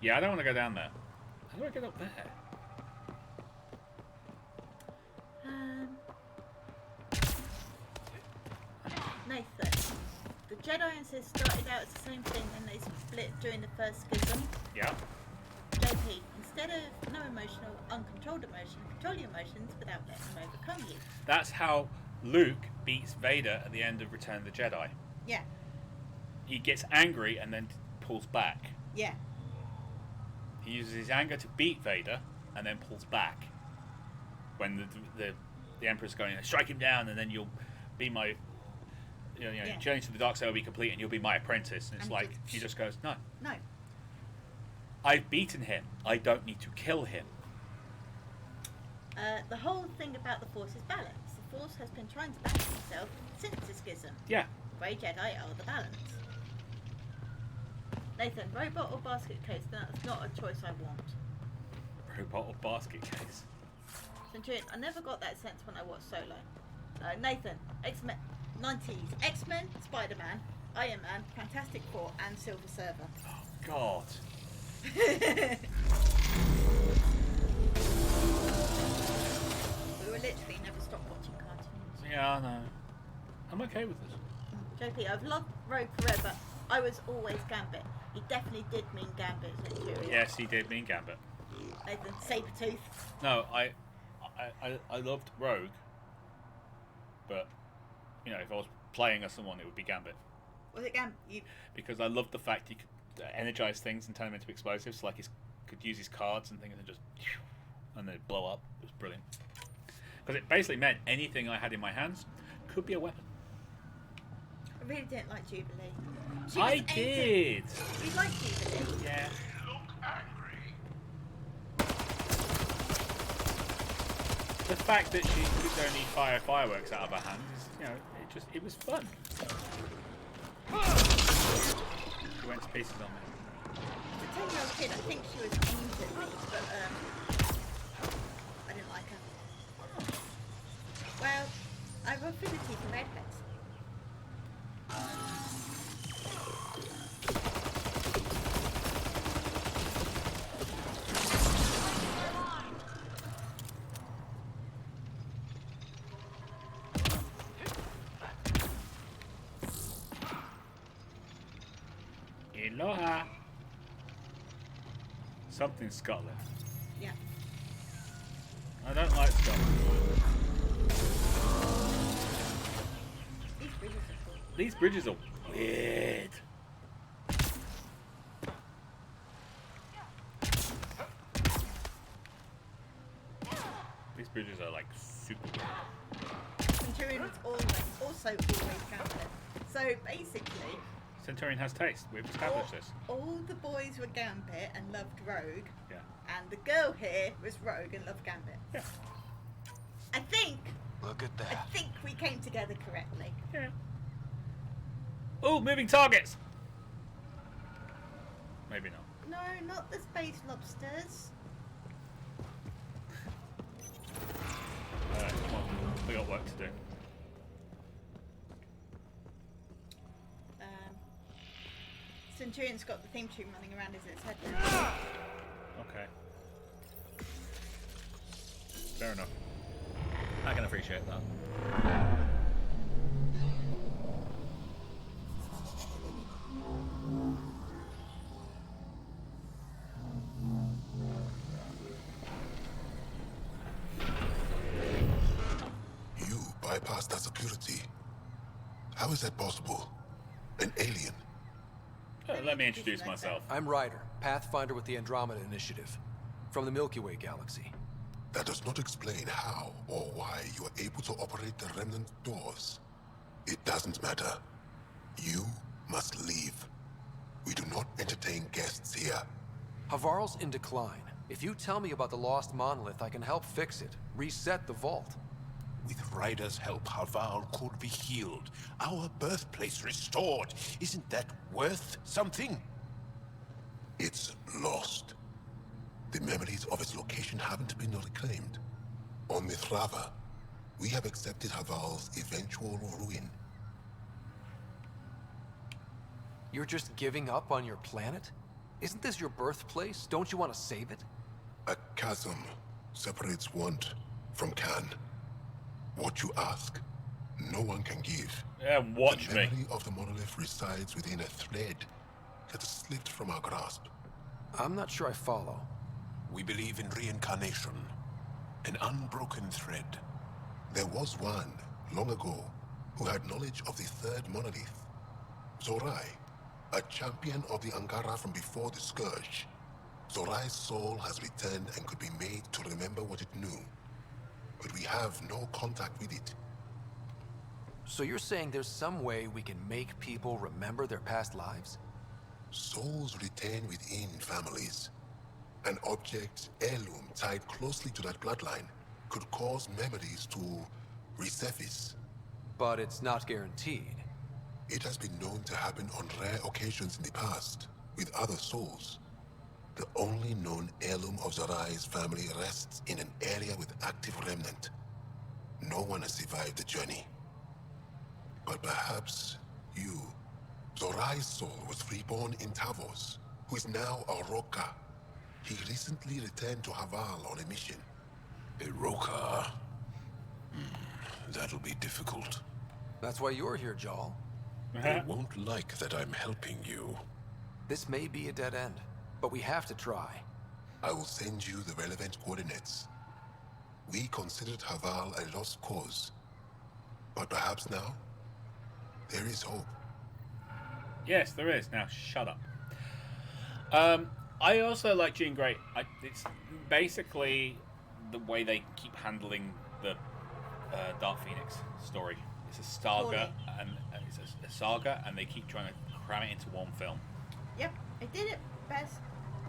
Yeah, I don't want to go down there. How do I get up there? Nathan. The Jedi and Sith started out as the same thing and they split during the first schism. Yeah. JP, instead of no emotional, uncontrolled emotion, control your emotions without letting them overcome you. That's how Luke beats Vader at the end of Return of the Jedi. Yeah. He gets angry and then pulls back. Yeah. He uses his anger to beat Vader and then pulls back. When the Emperor's going, strike him down and then you'll be my... journey to the dark side will be complete and you'll be my apprentice. And it's like, he just goes, no. No. I've beaten him. I don't need to kill him. The whole thing about the Force is balance. The Force has been trying to balance itself since the schism. Yeah. Grey Jedi are the balance. Nathan, robot or basket case? That's not a choice I want. Robot or basket case? Centurion, I never got that sense when I watched Solo. Nathan, X-Men, 90s, X-Men, Spider-Man, Iron Man, Fantastic Four, and Silver Surfer. Oh, God. We were literally never stopped watching cartoons. Yeah, I know. I'm okay with this. JP, I've loved Rogue forever. I was always Gambit. He definitely did mean Gambit Centurion. Yes, he did mean Gambit. As in Sabretooth. No, I loved Rogue, but you know, if I was playing as someone, it would be Gambit. Was it Gambit? Because I loved the fact he could energize things and turn them into explosives. Like he could use his cards and things and just and they'd blow up. It was brilliant. Because it basically meant anything I had in my hands could be a weapon. I really didn't like Jubilee. I did. You liked Jubilee? Yeah. Look angry. The fact that she could only fire fireworks out of her hands, is, you know, it was fun. She went to pieces on me. As a 10-year-old kid, I think she was aimed at me, but I didn't like her. Well, I have affinity for redheads. Aloha. Something Scotland. Yeah. I don't like Scotland. These bridges are cool. These bridges are weird. These bridges are like super weird. Centurion was also always Gambit. So basically, Centurion has taste. We've established this. all the boys were Gambit and loved Rogue, Yeah. and the girl here was Rogue and loved Gambit. Yeah. I think Look at I that. think we came together correctly. Yeah. Oh, moving targets. Maybe not. No, not the space lobsters. Alright, come on. We got work to do. Centurion's got the theme tune running around his head now. Okay. Fair enough. I can appreciate that. You bypassed that security. How is that possible? An alien? Let me introduce myself. I'm Ryder, Pathfinder with the Andromeda Initiative, from the Milky Way Galaxy. That does not explain how or why you are able to operate the Remnant doors. It doesn't matter. You must leave. We do not entertain guests here. Havarl's in decline. If you tell me about the lost monolith, I can help fix it, reset the vault. With Ryder's help, Haval could be healed. Our birthplace restored. Isn't that worth something? It's lost. The memories of its location haven't been reclaimed. On Mithrava, we have accepted Haval's eventual ruin. You're just giving up on your planet? Isn't this your birthplace? Don't you want to save it? A chasm separates want from can. What you ask, no one can give. Yeah, watch The me. memory of the monolith resides within a thread that slipped from our grasp. I'm not sure I follow. We believe in reincarnation, an unbroken thread. There was one, long ago, who had knowledge of the third monolith. Zorai, a champion of the Angara from before the Scourge. Zorai's soul has returned and could be made to remember what it knew. But we have no contact with it. So you're saying there's some way we can make people remember their past lives? Souls retain within families. An object, heirloom, tied closely to that bloodline could cause memories to resurface. But it's not guaranteed. It has been known to happen on rare occasions in the past, with other souls. The only known heirloom of Zorai's family rests in an area with active remnant. No one has survived the journey. But perhaps you. Zorai's soul was reborn in Tavos, who is now a Roka. He recently returned to Haval on a mission. A Roka? That'll be difficult. That's why you're here, Jarl. They won't like that I'm helping you. This may be a dead end, but we have to try. I will send you the relevant coordinates. We considered Haval a lost cause. But perhaps now, there is hope. Yes, there is. Now, shut up. I also like Jean Grey. It's basically the way they keep handling the Dark Phoenix story. It's a saga, and it's a saga, and they keep trying to cram it into one film. Yep, it did it best.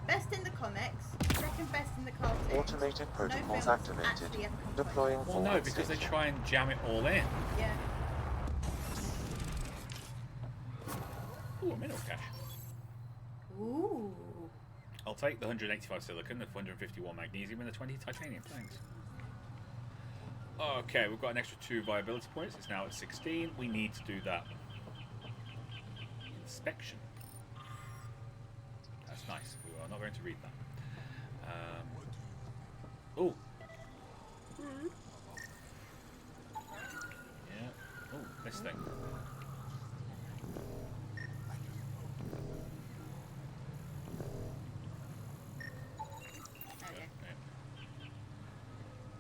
Best in the comics, second best in the cartoons. Automated protocols no activated. Deploying Well, forward no, because they station. try and jam it all in. Yeah. Ooh, a mineral cache. Ooh. I'll take the 185 silicon, the 151 magnesium, and the 20 titanium. Thanks. Okay, we've got an extra 2 viability points. It's now at 16. We need to do that. Inspection. That's nice. We are not going to read that. Oh. Yeah. Oh, this thing.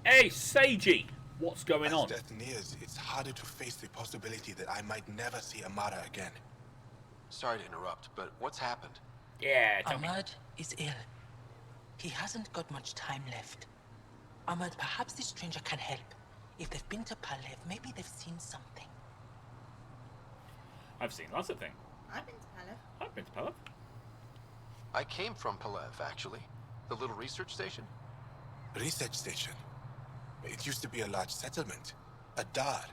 Hey, Seiji! What's going on? As death nears, it's harder to face the possibility that I might never see Amara again. Sorry to interrupt, but what's happened? Yeah, tell me. Ahmad is ill. He hasn't got much time left. Ahmad, perhaps this stranger can help. If they've been to Palev, maybe they've seen something. I've seen lots of things. I've been to Palace. I've been to Palav. I came from Palev, actually. The little research station. Research station. It used to be a large settlement. A dar.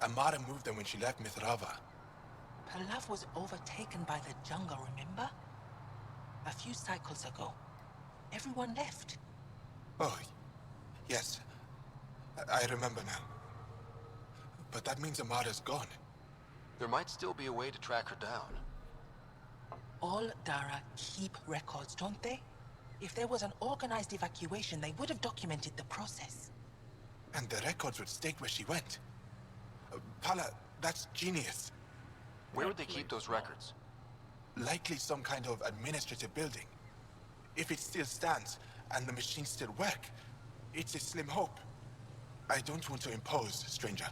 Amara moved there when she left Mithrava. Palev was overtaken by the jungle, remember? A few cycles ago. Everyone left. Oh, yes. I remember now. But that means Amara's gone. There might still be a way to track her down. All Dara keep records, don't they? If there was an organized evacuation, they would have documented the process. And the records would state where she went. Pala, that's genius. Where would they keep those records? Likely some kind of administrative building. If it still stands, and the machines still work, it's a slim hope. I don't want to impose, stranger,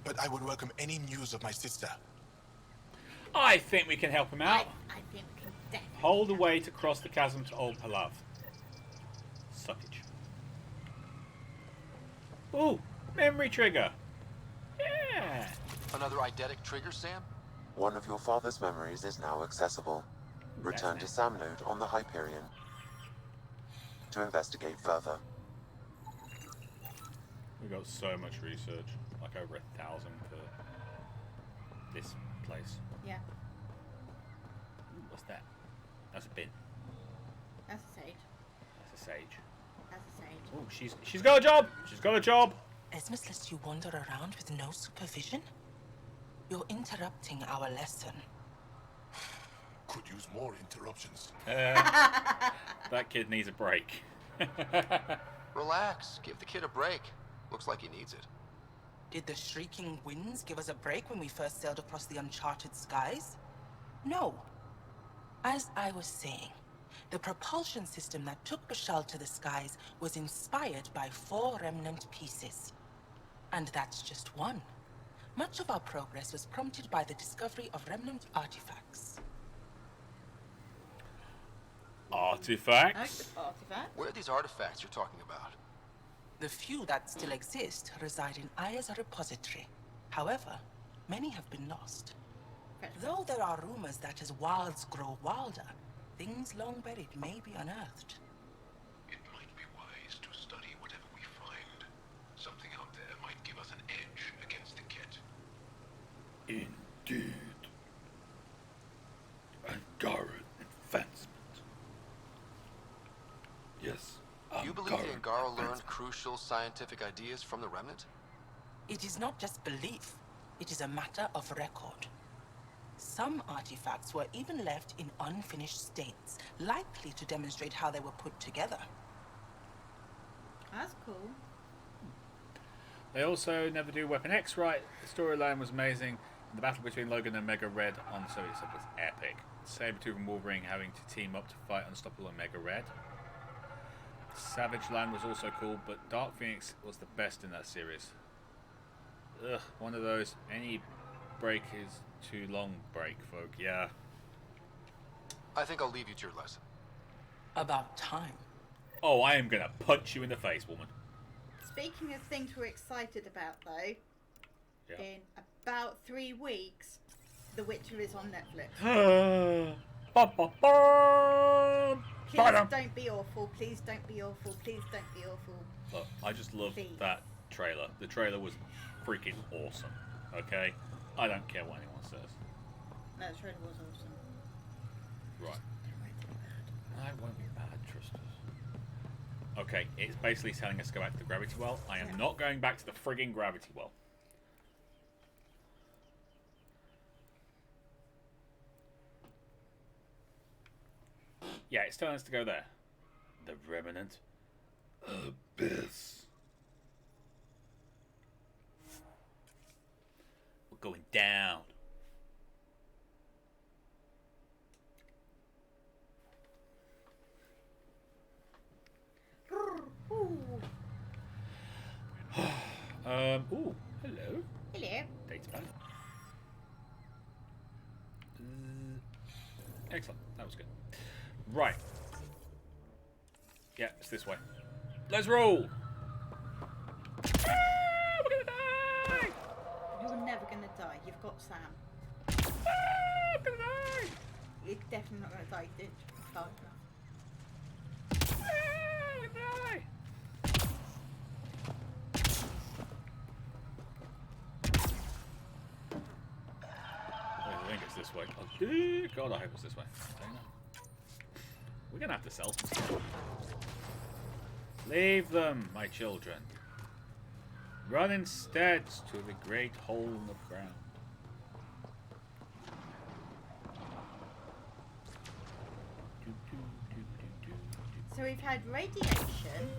but I would welcome any news of my sister. I think we can help him out. I think we can definitely. Hold the way to cross the chasm to Old Palav. Suckage. Ooh, memory trigger. Yeah. Another eidetic trigger, Sam? One of your father's memories is now accessible. Return to Sam node on the Hyperion to investigate further. We got so much research, like over 1,000 for this place. Yeah, Ooh, what's that? That's a bin. that's a sage. That's a sage. That's a sage. Ooh, she's got a job. She's got a job. Esmus lets you wander around with no supervision? You're interrupting our lesson. Could use more interruptions. That kid needs a break. Relax. Give the kid a break. Looks like he needs it. Did the shrieking winds give us a break when we first sailed across the uncharted skies? No. As I was saying, the propulsion system that took Bashal to the skies was inspired by 4 Remnant pieces. And that's just one. Much of our progress was prompted by the discovery of Remnant artifacts. Artifacts? Artifact. Where are these artifacts you're talking about? The few that still exist reside in Aya's repository. However, many have been lost. Though there are rumors that as wilds grow wilder, things long buried may be unearthed. It might be wise to study whatever we find. Something out there might give us an edge against the kett. Indeed. Angara advancement. Yes. You believe the Angara learned crucial scientific ideas from the Remnant? It is not just belief, it is a matter of record. Some artifacts were even left in unfinished states, likely to demonstrate how they were put together. That's cool. They also never do Weapon X right. The storyline was amazing. The battle between Logan and Mega Red on Soviet Sub was epic. Sabretooth and Wolverine having to team up to fight Unstoppable and Mega Red. Savage Land was also cool, but Dark Phoenix was the best in that series. Ugh, one of those. Any break is too long break, folk. Yeah. I think I'll leave you to your lesson. About time. Oh, I am gonna punch you in the face, woman. Speaking of things we're excited about, though, in about 3 weeks, The Witcher is on Netflix. Please don't be awful. Please don't be awful. Please don't be awful. Look, I just love Please. that trailer. The trailer was freaking awesome. Okay? I don't care what anyone says. No, the trailer was awesome. Right. I won't be bad, trust us. Okay, it's basically telling us to go back to the gravity well. I am not going back to the frigging gravity well. Yeah, it's telling us to go there. The Remnant Abyss. We're going down. Ooh, hello. Hello. Data pad. Excellent, that was good. Right. Yeah, it's this way. Let's roll! Ah, we're gonna die! You're never gonna die. You've got Sam. Ah, I'm gonna die! You're definitely not gonna die. You didn't fast enough. Ah, I'm gonna die! I think it's this way. Oh, dear God, I hope it's this way. We're gonna have to sell some stuff. Leave them, my children. Run instead to the great hole in the ground. So we've had radiation.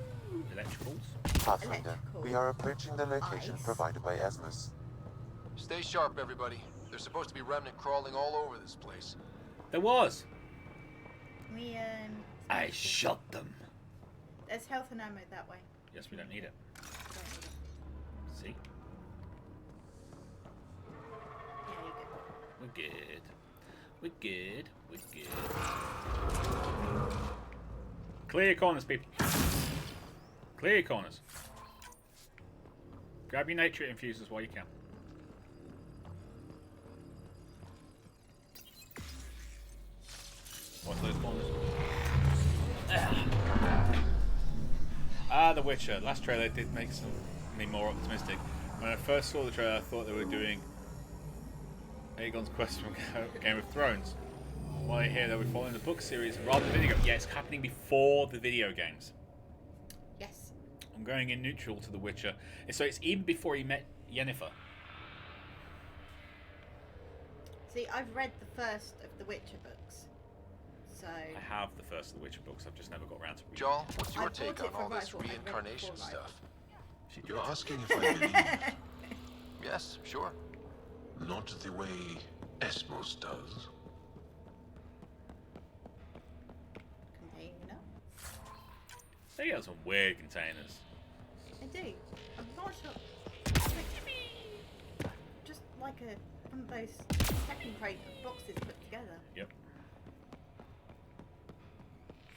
Electricals. Pathfinder, we are approaching the location Ice. provided by Esmus. Stay sharp, everybody. There's supposed to be Remnant crawling all over this place. There was. We I shot them. There's health and ammo that way. Yes, we don't need it. Don't need it. See? Yeah, you go. We're good. We're good. We're good. Clear your corners, people. Clear your corners. Grab your nature infusers while you can. Watch those corners. The Witcher. Last trailer did make me more optimistic. When I first saw the trailer, I thought they were doing Aegon's quest from Game of Thrones. While I hear they'll be following the book series rather than video games. Yeah, it's happening before the video games. Yes. I'm going in neutral to The Witcher. So it's even before he met Yennefer. See, I've read the first of the Witcher books. So I have the first of the Witcher books, I've just never got around to reading. Joel, what's I your bought take it on for all this Rifle. I read it reincarnation before stuff? You're asking if I believe, Yes, sure. not the way Esmos does. Container. They got some weird containers. I do. I'm not sure. Just like one of those second crate boxes put together. Yep.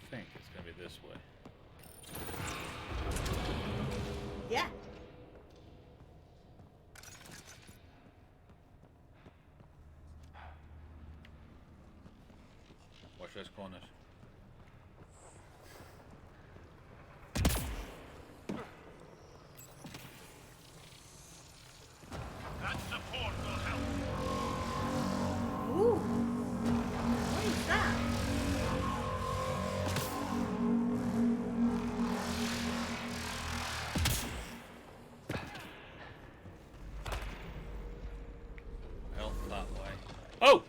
I think it's going to be this way. Yeah. Watch those corners. Ooh. What is that? Well, that way. Oh!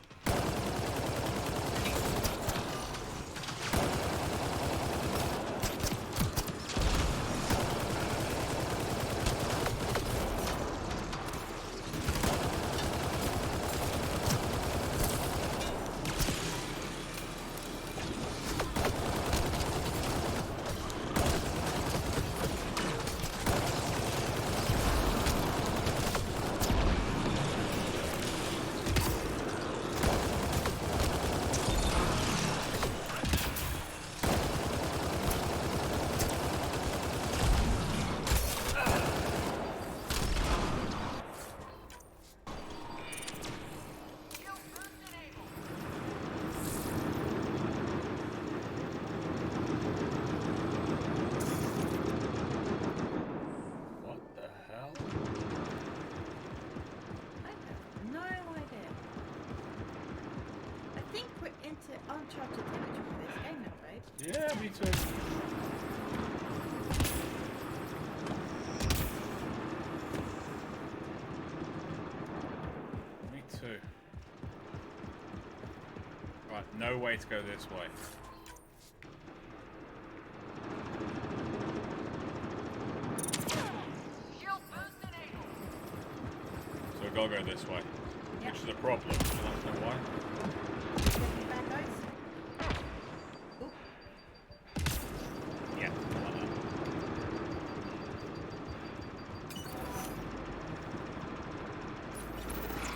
Yeah, me too. Me too. Right, no way to go this way. So we gotta go this way. Yep. Which is a problem. I don't know why. Bad guys. Ooh. Yeah, I like that.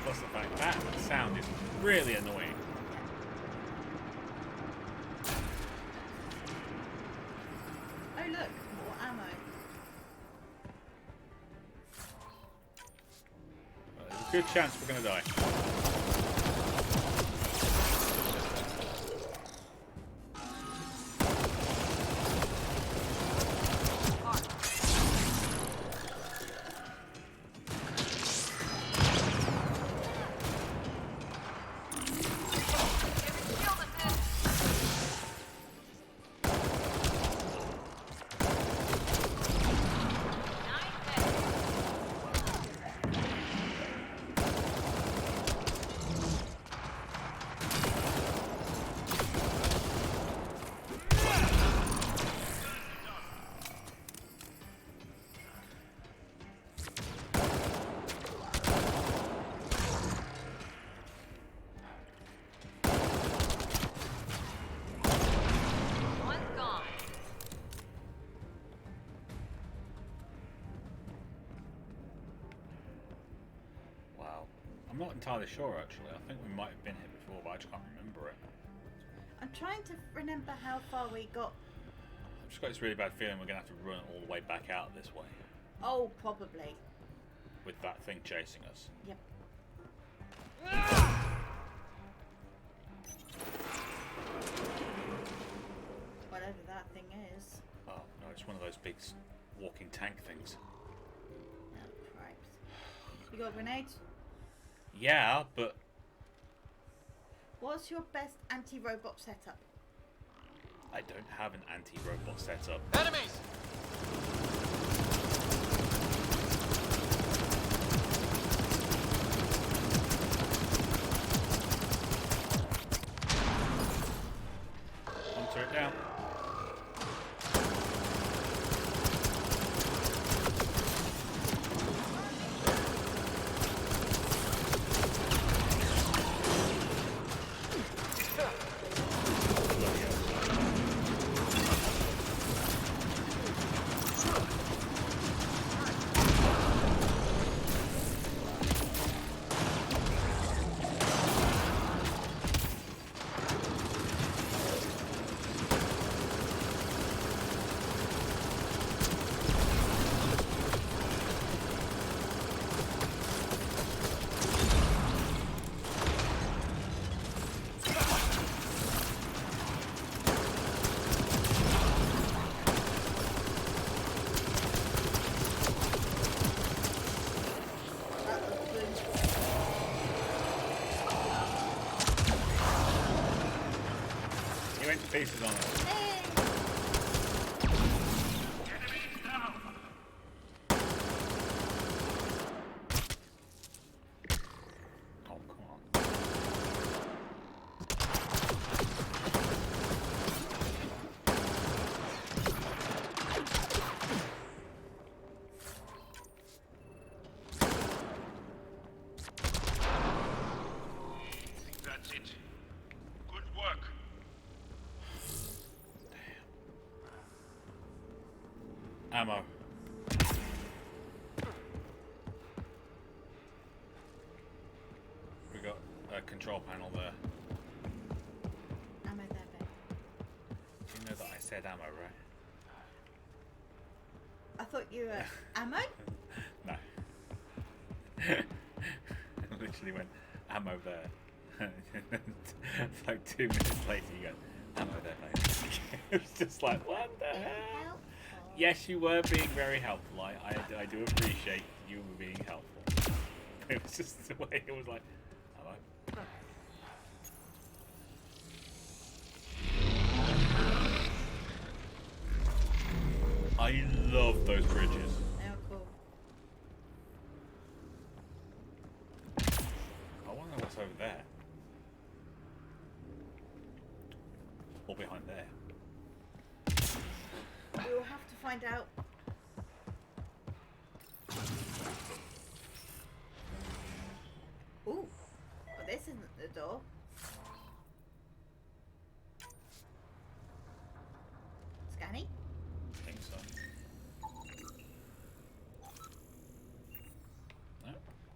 Plus the fact that sound is really annoying. Oh look, more ammo. There's a good chance we're gonna die. I'm not entirely sure actually. I think we might have been here before, but I just can't remember it. I'm trying to remember how far we got. I've just got this really bad feeling we're going to have to run all the way back out this way. Oh, probably. With that thing chasing us. Yep. Whatever that thing is. Oh, no, it's one of those big walking tank things. Oh, right. You got grenades? Yeah, but... What's your best anti-robot setup? I don't have an anti-robot setup. Enemies! Hunter it down. He went to pieces on us. Oh, come on. That's it. Good work. Ammo. We got a control panel there. Ammo there, babe. Do you know that I said ammo, right? I thought you were ammo? No. I literally went, ammo there. Like 2 minutes later you go, ammo there, mate. It was just like, what the hell? Helpful. Yes, you were being very helpful. I do appreciate you being helpful. It was just the way it was like, hello. I love those bridges. They are cool. I wonder what's over there. Or behind there. We will have to find out. Ooh. Well, this isn't the door. Scanny? I think so. No,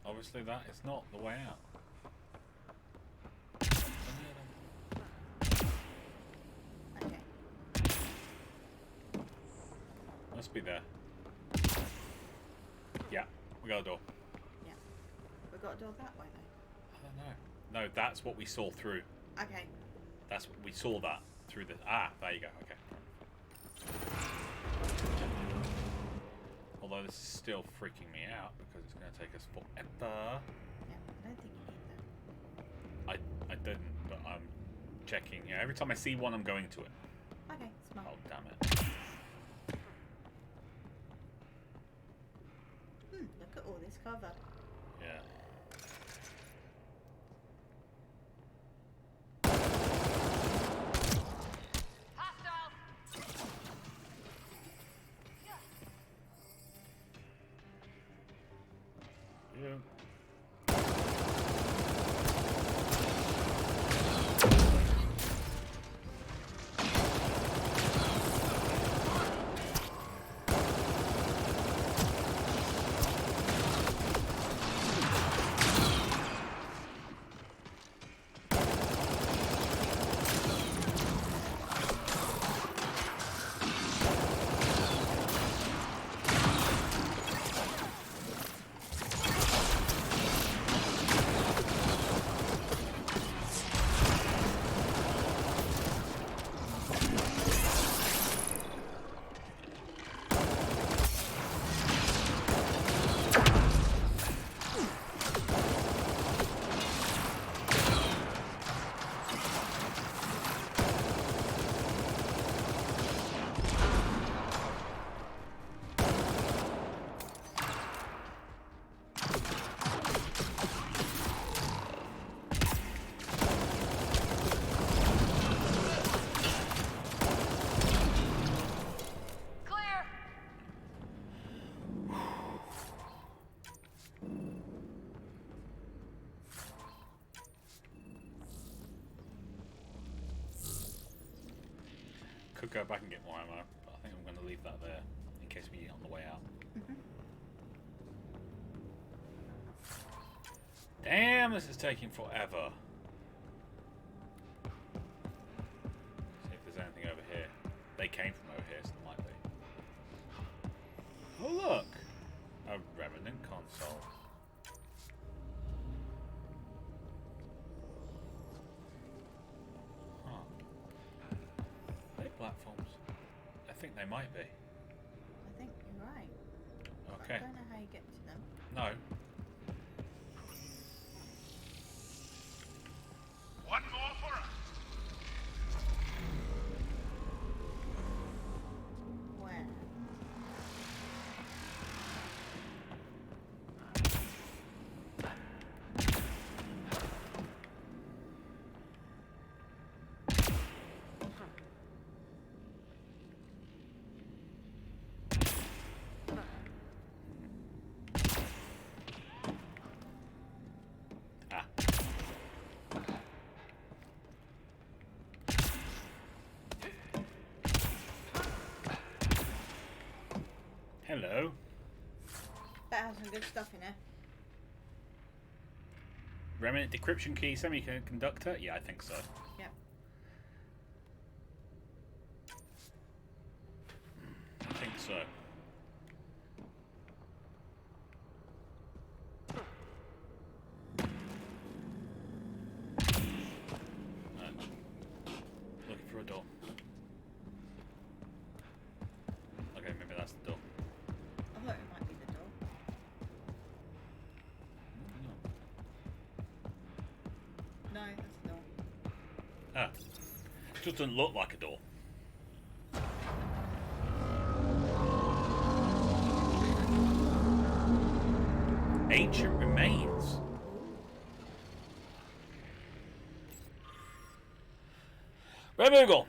obviously that is not the way out. Okay. Must be there. Yeah, we got a door. Yeah. We've got a door that way though. I don't know. No, that's what we saw through. Okay. That's what we saw that through the. Ah, there you go. Okay. Although this is still freaking me out because it's going to take us forever. Yeah, I don't think you need that. I didn't, but I'm checking. Yeah, every time I see one, I'm going to it. Okay, smart. Oh, damn it. Look at all this cover. Yeah. Hostile. Yeah. Clear. Could go back and get more ammo, but I think I'm going to leave that there in case we eat on the way out. Damn, this is taking forever. See if there's anything over here. They came from over here, so there might be. Oh look! A Remnant console. Huh. Are they platforms? I think they might be. I think you're right. Okay. I don't know how you get to them. No. One more for us. Where? Ah. Hello. That has some good stuff in there. Remnant decryption key semiconductor? Yeah, I think so. Yeah. I think so. Looking for a door. Okay, maybe that's the door. I thought it might be the door. No, that's the door. Ah. It just doesn't look like a door. Ancient remains. Removal.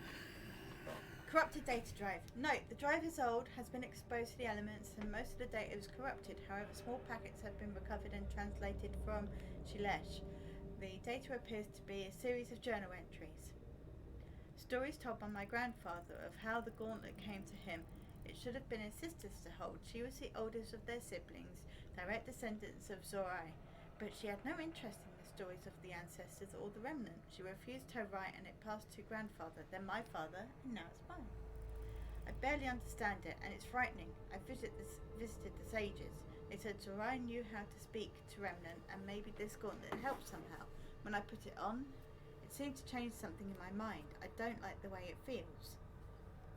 Corrupted data drive. Note, the drive is old, has been exposed to the elements, and most of the data is corrupted. However, small packets have been recovered and translated from Shilesh. The data appears to be a series of journal entries. Stories told by my grandfather of how the gauntlet came to him. It should have been his sister's to hold. She was the oldest of their siblings, direct descendants of Zorai, but she had no interest in the stories of the ancestors or the Remnant. She refused her right and it passed to grandfather, then my father, and now it's mine. I barely understand it and it's frightening. I visited the sages. They said Zorai knew how to speak to Remnant and maybe this gauntlet helped somehow. When I put it on, it seemed to change something in my mind. I don't like the way it feels.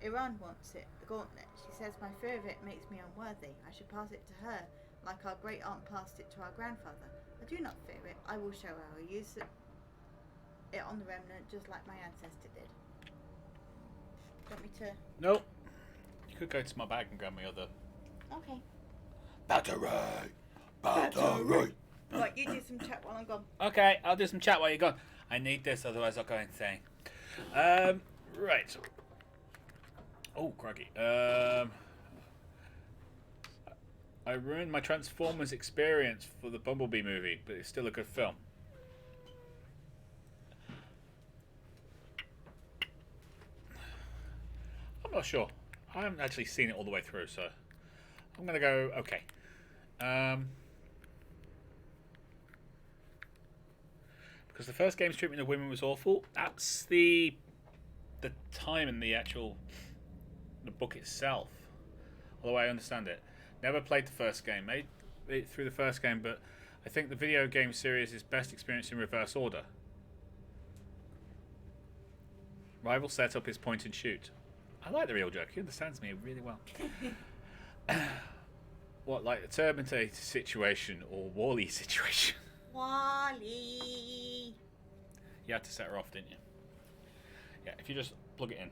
Iran wants it, the gauntlet. She says my fear of it makes me unworthy. I should pass it to her, like our great aunt passed it to our grandfather. I do not fear it. I will show her. I will use it on the Remnant just like my ancestor did. Want me to? Nope. You could go to my bag and grab my other. Okay. Battery! Right, you do some chat while I'm gone. Okay, I'll do some chat while you're gone. I need this, otherwise I'll go insane. Right. Oh, crikey. I ruined my Transformers experience for the Bumblebee movie, but it's still a good film. I'm not sure. I haven't actually seen it all the way through, so I'm going to go okay. Because the first game's treatment of women was awful. That's the time in the book itself. Although I understand it. Never played the first game. Made it through the first game, but I think the video game series is best experienced in reverse order. Rival setup is point and shoot. I like the real joke. He understands me really well. What, like a Terminator situation or Wall-E situation? Wall-E. You had to set her off, didn't you? Yeah, if you just plug it in.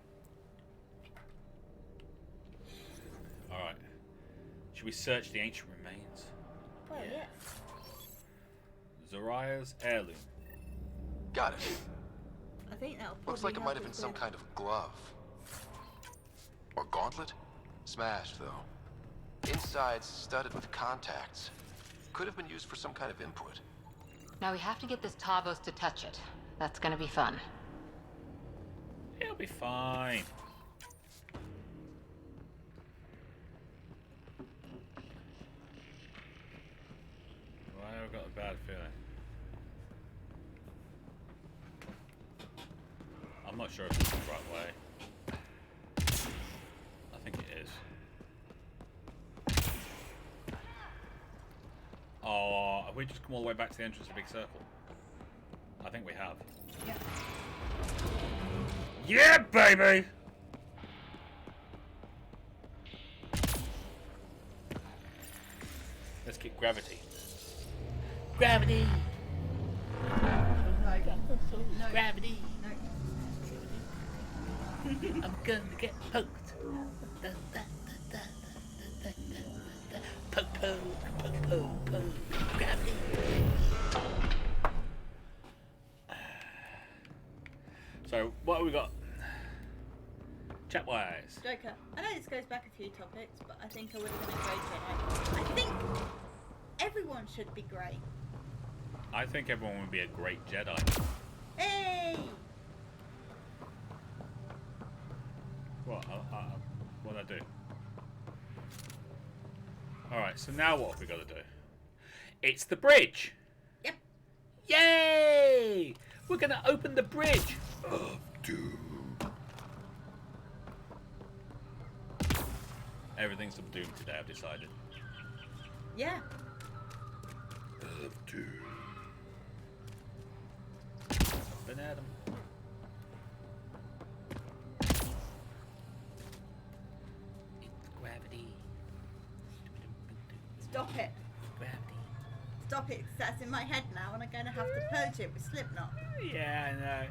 Alright. Should we search the ancient remains? Well, yes. Zorai's heirloom. Got it. I think that'll Looks like it might have been some kind of glove. Or gauntlet? Smashed, though. Inside's studded with contacts. Could have been used for some kind of input. Now we have to get this Tavos to touch it. That's gonna be fun. It'll be fine. Why have I got a bad feeling? I'm not sure if it's the right way. I think it is. Oh, have we just come all the way back to the entrance of the big circle? I think we have. Yeah. Yeah, baby! Let's get gravity. Gravity! No. Gravity! No. I'm gonna get poked. Poke, poke, poke, poke. Gravity! So, what have we got? Chat-wise. Joker. I know this goes back a few topics, but I think I would have been a great Jedi. I think everyone should be great. I think everyone would be a great Jedi. Hey! What? What'd I do? Alright, so now what have we got to do? It's the bridge! Yep. Yay! We're going to open the bridge of doom. Everything's of doom today, I've decided. Yeah. Of doom. Open Adam. It's gravity. Stop it. Gravity. Stop it, 'cause that's in my head now and I'm going to have to purge it with Slipknot. Yeah, I know.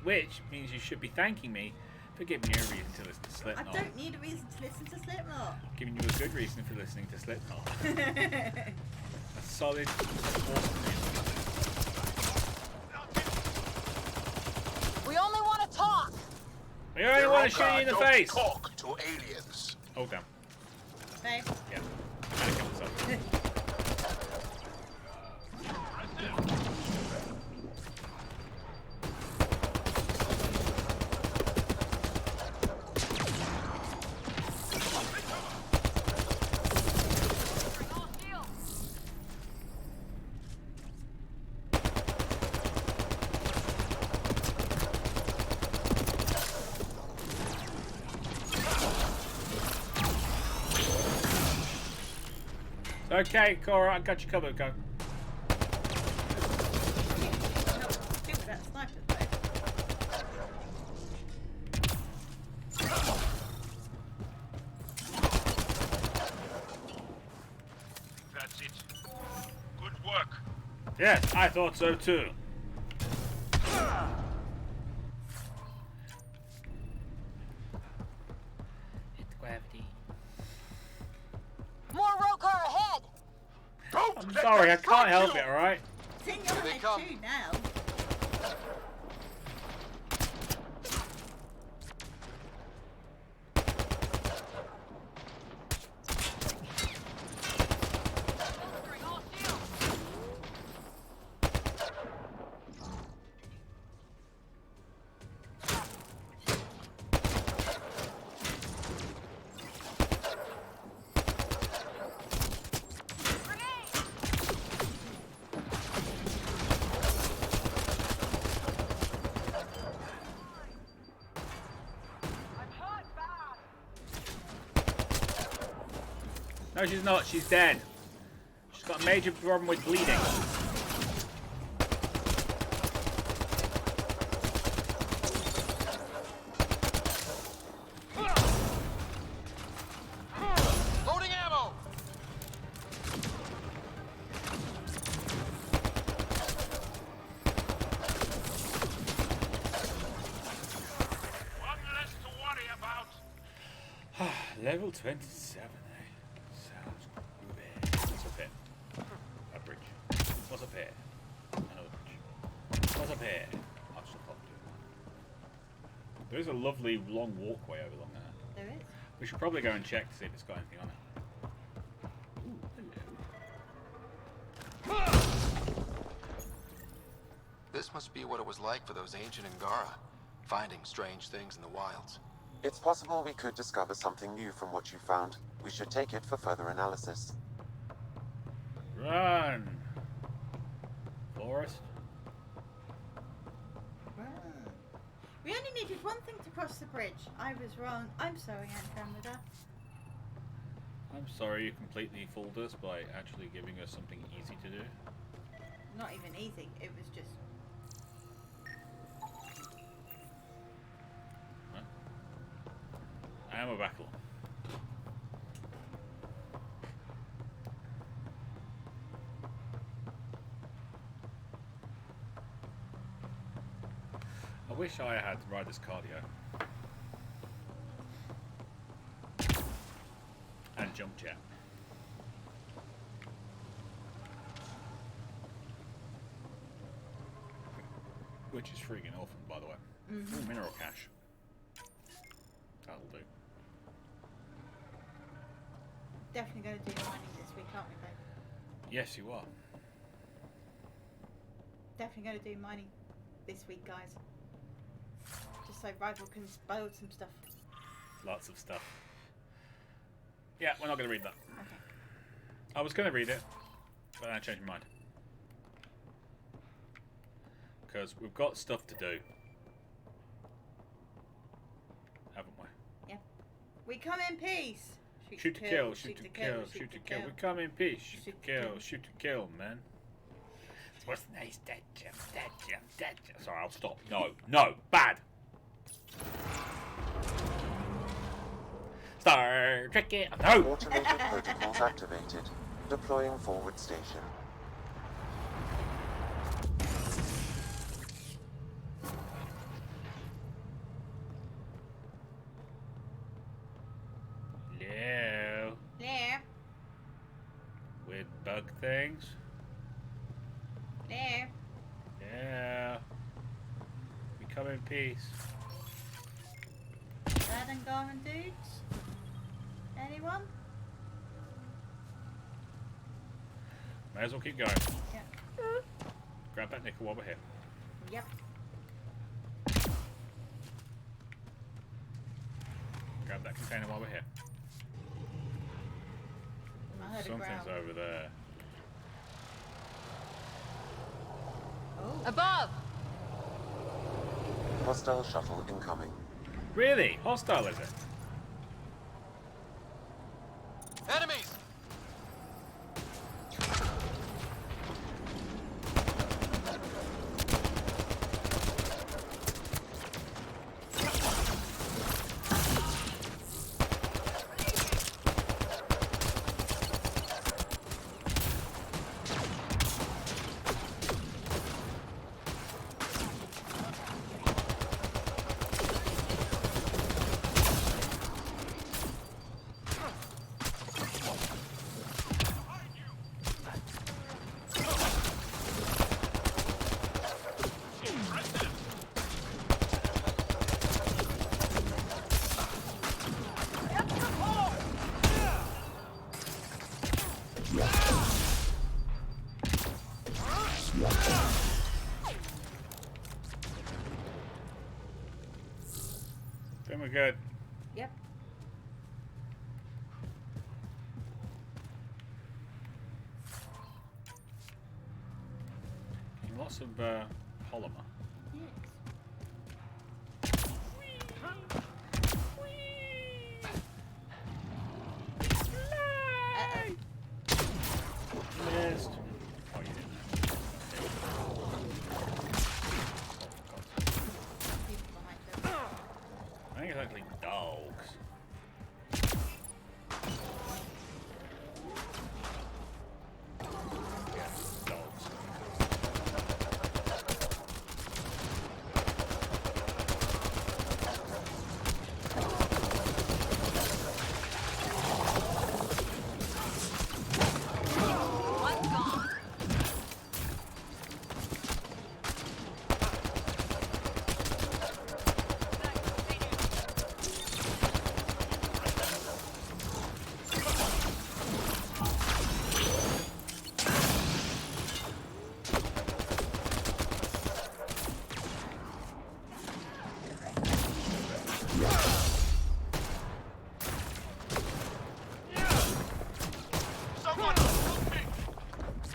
Which means you should be thanking me for giving you a reason to listen to Slipknot. I don't need a reason to listen to Slipknot. Giving you a good reason for listening to Slipknot. A solid, awesome reason. We only want to talk. We only want to shoot you in the Don't face. talk to aliens. Oh damn. Babe. Yeah. Gotta kill myself. Okay, Cora, I got you covered. Go. Do with that sniper, babe. That's it. Good work. Yes, I thought so too. Hit the gravity. More Rokar ahead. Don't I'm let sorry, I them can't fight help you. it, alright? It's in your They head come. too now. No, she's not. She's dead. She's got a major problem with bleeding. Loading ammo! One less to worry about. Level 27, eh? Sounds good. What's up here? A bridge. What's up here? Another bridge. What's up here? I'll just up to it. There is a lovely long walkway over along there. There is. We should probably go and check to see if it's got anything on it. Ooh, hello. This must be what it was like for those ancient Angara, finding strange things in the wilds. It's possible we could discover something new from what you found. We should take it for further analysis. Run! Forest? We only needed one thing to cross the bridge. I was wrong. I'm sorry, Andromeda. I'm sorry you completely fooled us by actually giving us something easy to do. Not even easy. It was just... Ammo battle. I wish I had Ryder's cardio. And jump jet. Which is freaking awesome, by the way. Ooh, mineral cache. That'll do. Definitely going to do mining this week, aren't we, babe? Yes, you are. Definitely going to do mining this week, guys. Just so Rival can build some stuff. Lots of stuff. Yeah, we're not going to read that. Okay. I was going to read it, but then I changed my mind. Because we've got stuff to do. Haven't we? Yeah. We come in peace. Shoot to kill, shoot to kill, shoot to kill. We come in peace. Shoot to kill, shoot to kill, man. What's nice? That jump, that jump, that jump. Sorry, I'll stop. No, no, bad. Star Trekking. No. Automated protocols activated. Deploying forward station. Hello. There. With bug things. There. Yeah. We come in peace. Dad and Garmin dudes? Anyone? May as well keep going. Yeah. Grab that nickel while we're here. Yep. Grab that container while we're here. I heard a Something's growl. over there. Oh. Above! Hostile shuttle incoming. Really? Hostile, is it? Enemies! Then we're good. Yep. Lots of polymer. Yes. Missed. Oh, you didn't. People behind them. I think it's actually dogs. Yeah, dogs. One's gone.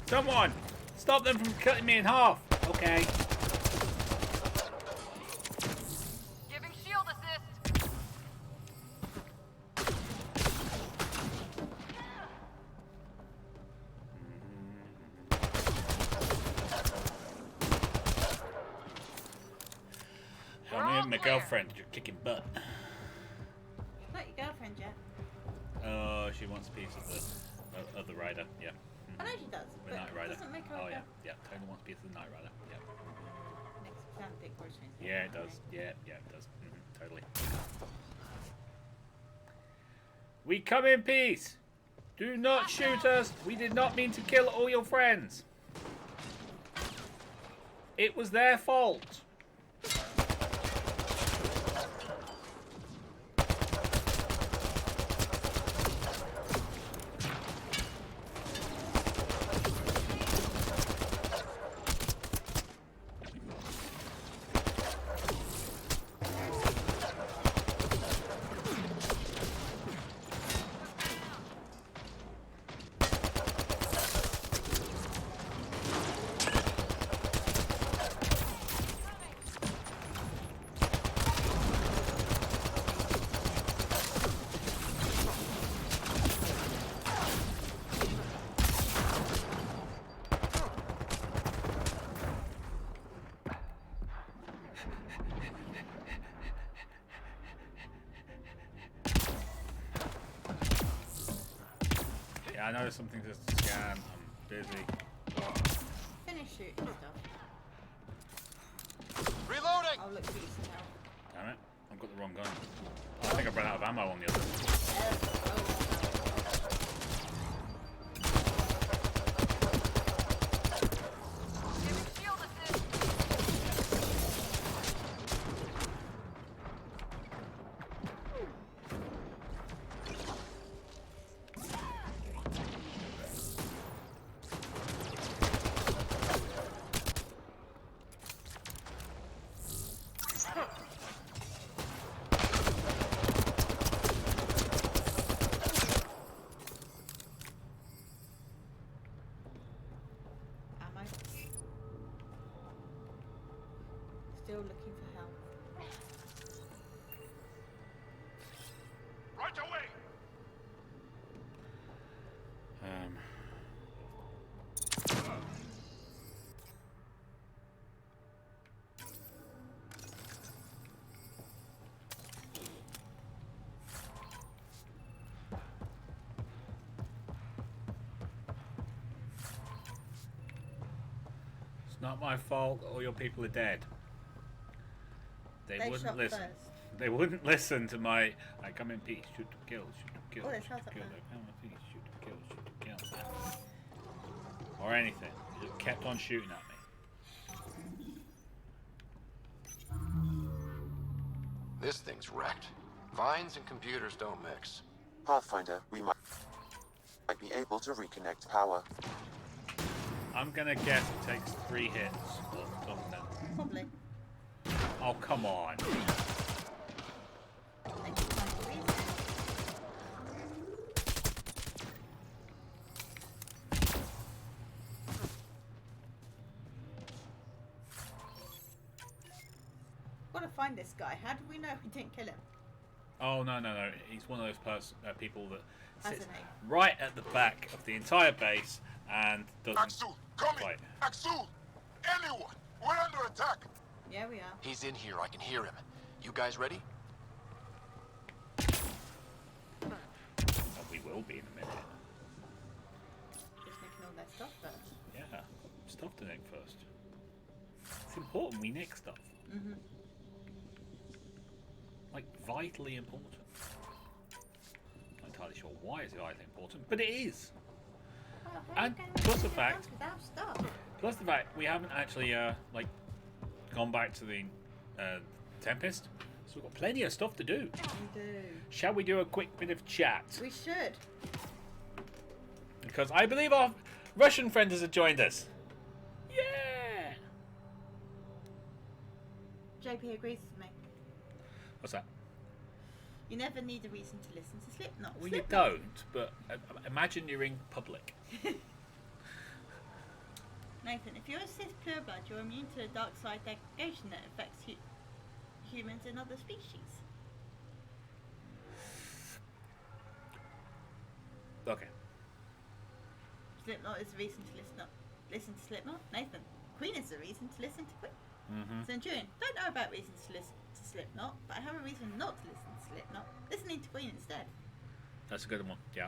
Someone! Stop them from cutting me in half! Okay. Giving shield assist. I'm here with my girlfriend. You're kicking butt. Not your girlfriend yet. Oh, she wants a piece of the Ryder. Yeah. I know she does, The but Knight Rider. doesn't make her Oh a yeah, girl- yeah. Totally wants a piece of the Knight Rider. Yeah. Makes it sound big worse when you say Yeah, it that, does. okay. Yeah, it does. Totally. We come in peace. Do not shoot us. We did not mean to kill all your friends. It was their fault. Yeah, I know there's something just to scan. I'm busy. Finish shooting stuff. Reloading! I'll look for you some help. Damn it. I've got the wrong gun. Oh, I think I've run out of ammo on the other. Still looking for help. Right away! It's not my fault. All your people are dead. They wouldn't shot listen. first. They wouldn't listen to my. I come in peace, shoot to kill, shoot to kill, Oh, they shoot shot to up kill. there. I come in peace, shoot to kill, shoot to kill. Or anything. They just kept on shooting at me. This thing's wrecked. Vines and computers don't mix. Pathfinder, we might be able to reconnect power. I'm gonna guess it takes 3 hits or something. Probably. Oh, come on. Gotta find this guy. How do we know we didn't kill him? Oh, no. He's one of those people that Has sits an aim. right at the back of the entire base and doesn't Axel, come in! fight. Axel! Anyone! We're under attack! Yeah, we are. He's in here, I can hear him. You guys ready? Oh, we will be in a minute. Just nicking all their stuff first. Yeah, stuff to nick first. It's important we nick stuff. Mm-hmm. Like, vitally important. Not entirely sure why it's vitally important, but it is. Well, And how can plus we the get fact- around without stuff? Plus the fact we haven't actually, like, gone back to the Tempest, so we've got plenty of stuff to do. We do. Shall we do a quick bit of chat? We should. Because I believe our Russian friend has joined us. Yeah! JP agrees with me. What's that? You never need a reason to listen to Slipknot. Well, you Slipknot. don't, but imagine you're in public. Nathan, if you're a Sith pureblood, you're immune to the dark side degradation that affects humans and other species. Okay. Slipknot is a reason to listen to Slipknot. Nathan, Queen is a reason to listen to Queen. Mm-hmm. Centurion, don't know about reasons to listen to Slipknot, but I have a reason not to listen to Slipknot. Listening to Queen instead. That's a good one. Yeah.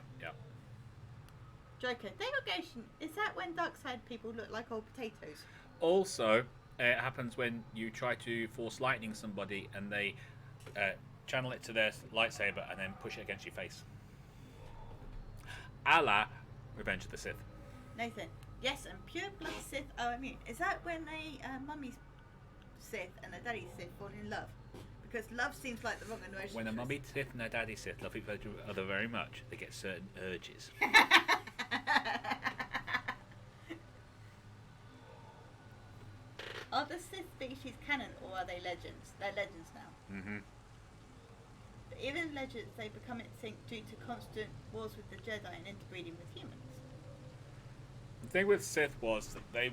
Joker, degradation, is that when dark side people look like old potatoes? Also, it happens when you try to force lightning somebody and they channel it to their lightsaber and then push it against your face. A la Revenge of the Sith. Nathan, yes, and pure blood Sith are immune. Is that when a mummy's Sith and a daddy Sith fall in love? Because love seems like the wrong emotion. When a mummy Sith and a daddy Sith love each other very much, they get certain urges. Are the Sith species canon or are they legends? They're legends now. Mm-hmm. But even legends, they become extinct due to constant wars with the Jedi and interbreeding with humans. The thing with Sith was that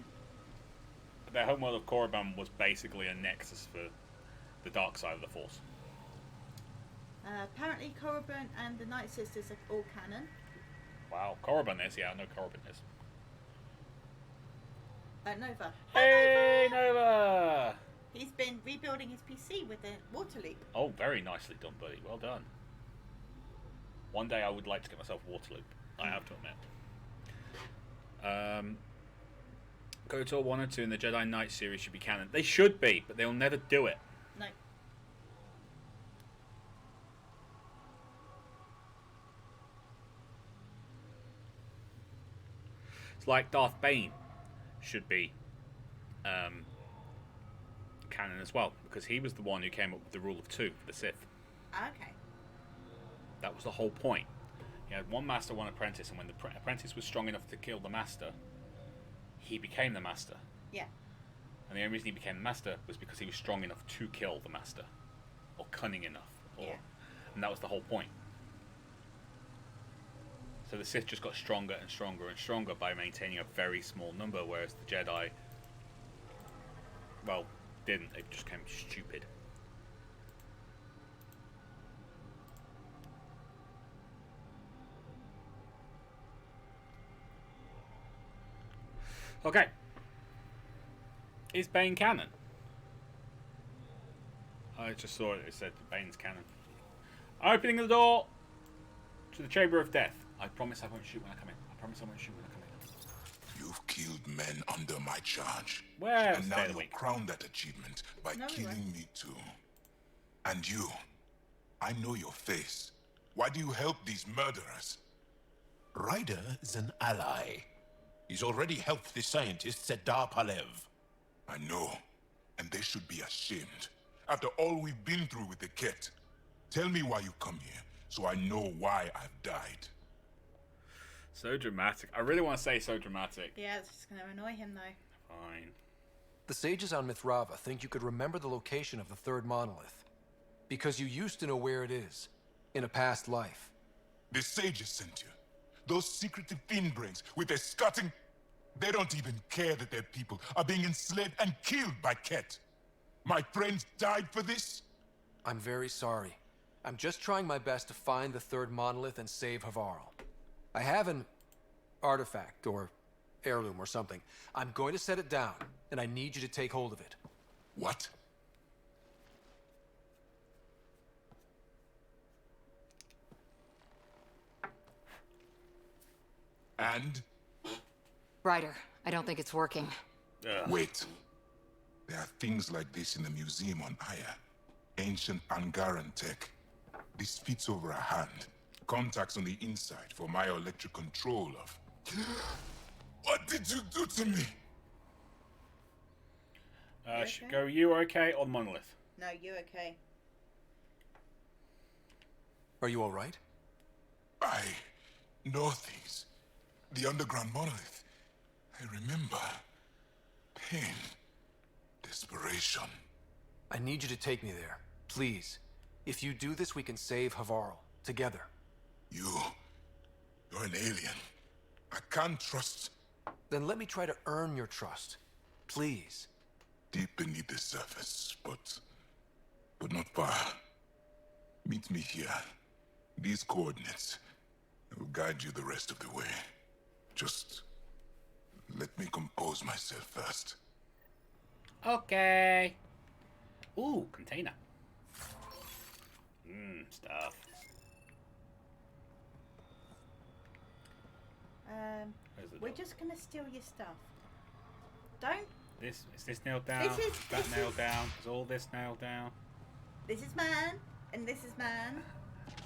their homeworld of Korriban was basically a nexus for the dark side of the Force. Apparently, Korriban and the Night Sisters are all canon. Wow, Korriban is, yeah, I know Korriban is. Nova. Hey, Nova! He's been rebuilding his PC with a water leap. Oh, very nicely done, buddy. Well done. One day I would like to get myself a water loop. I have to admit. KOTOR 1 and 2 in the Jedi Knight series should be canon. They should be, but they'll never do it. No. It's like Darth Bane should be canon as well, because he was the one who came up with the rule of 2 for the Sith. Okay. That was the whole point. He had one master, one apprentice, and when the apprentice was strong enough to kill the master, he became the master. Yeah. And the only reason he became the master was because he was strong enough to kill the master, or cunning enough, and that was the whole point. So the Sith just got stronger and stronger and stronger by maintaining a very small number, whereas the Jedi, well, didn't. They just came stupid. Okay. Is Bane canon? I just saw it. It said Bane's canon. Opening the door to the Chamber of Death. I promise I won't shoot when I come in. I promise I won't shoot when I come in. You've killed men under my charge. Well, and now stay you awake. crown that achievement by killing me too. And you, I know your face. Why do you help these murderers? Ryder is an ally. He's already helped the scientists at Dar Palev. I know, and they should be ashamed. After all we've been through with the kett. Tell me why you come here, so I know why I've died. So dramatic. I really want to say so dramatic. Yeah, it's just going to annoy him, though. Fine. The sages on Mithrava think you could remember the location of the third monolith. Because you used to know where it is, in a past life. The sages sent you. Those secretive fiend brains with their scutting... They don't even care that their people are being enslaved and killed by kett. My friends died for this? I'm very sorry. I'm just trying my best to find the third monolith and save Havarl. I have an artifact, or heirloom, or something. I'm going to set it down, and I need you to take hold of it. What? And? Ryder, I don't think it's working. Wait. There are things like this in the museum on Aya. Ancient Angaran tech. This fits over a hand. Contacts on the inside for my electric control of... What did you do to me? Go you okay or monolith? No, you okay. Are you all right? I know things. The underground monolith. I remember. Pain. Desperation. I need you to take me there, please. If you do this, we can save Havarl, together. You're an alien. I can't trust... Then let me try to earn your trust. Please. Deep beneath the surface, but not far. Meet me here. These coordinates. I will guide you the rest of the way. Just let me compose myself first. Okay. Ooh, container. Stuff. We're just gonna steal your stuff. Don't. Is this nailed down? This is nailed down? Is all this nailed down? This is man, and this is man.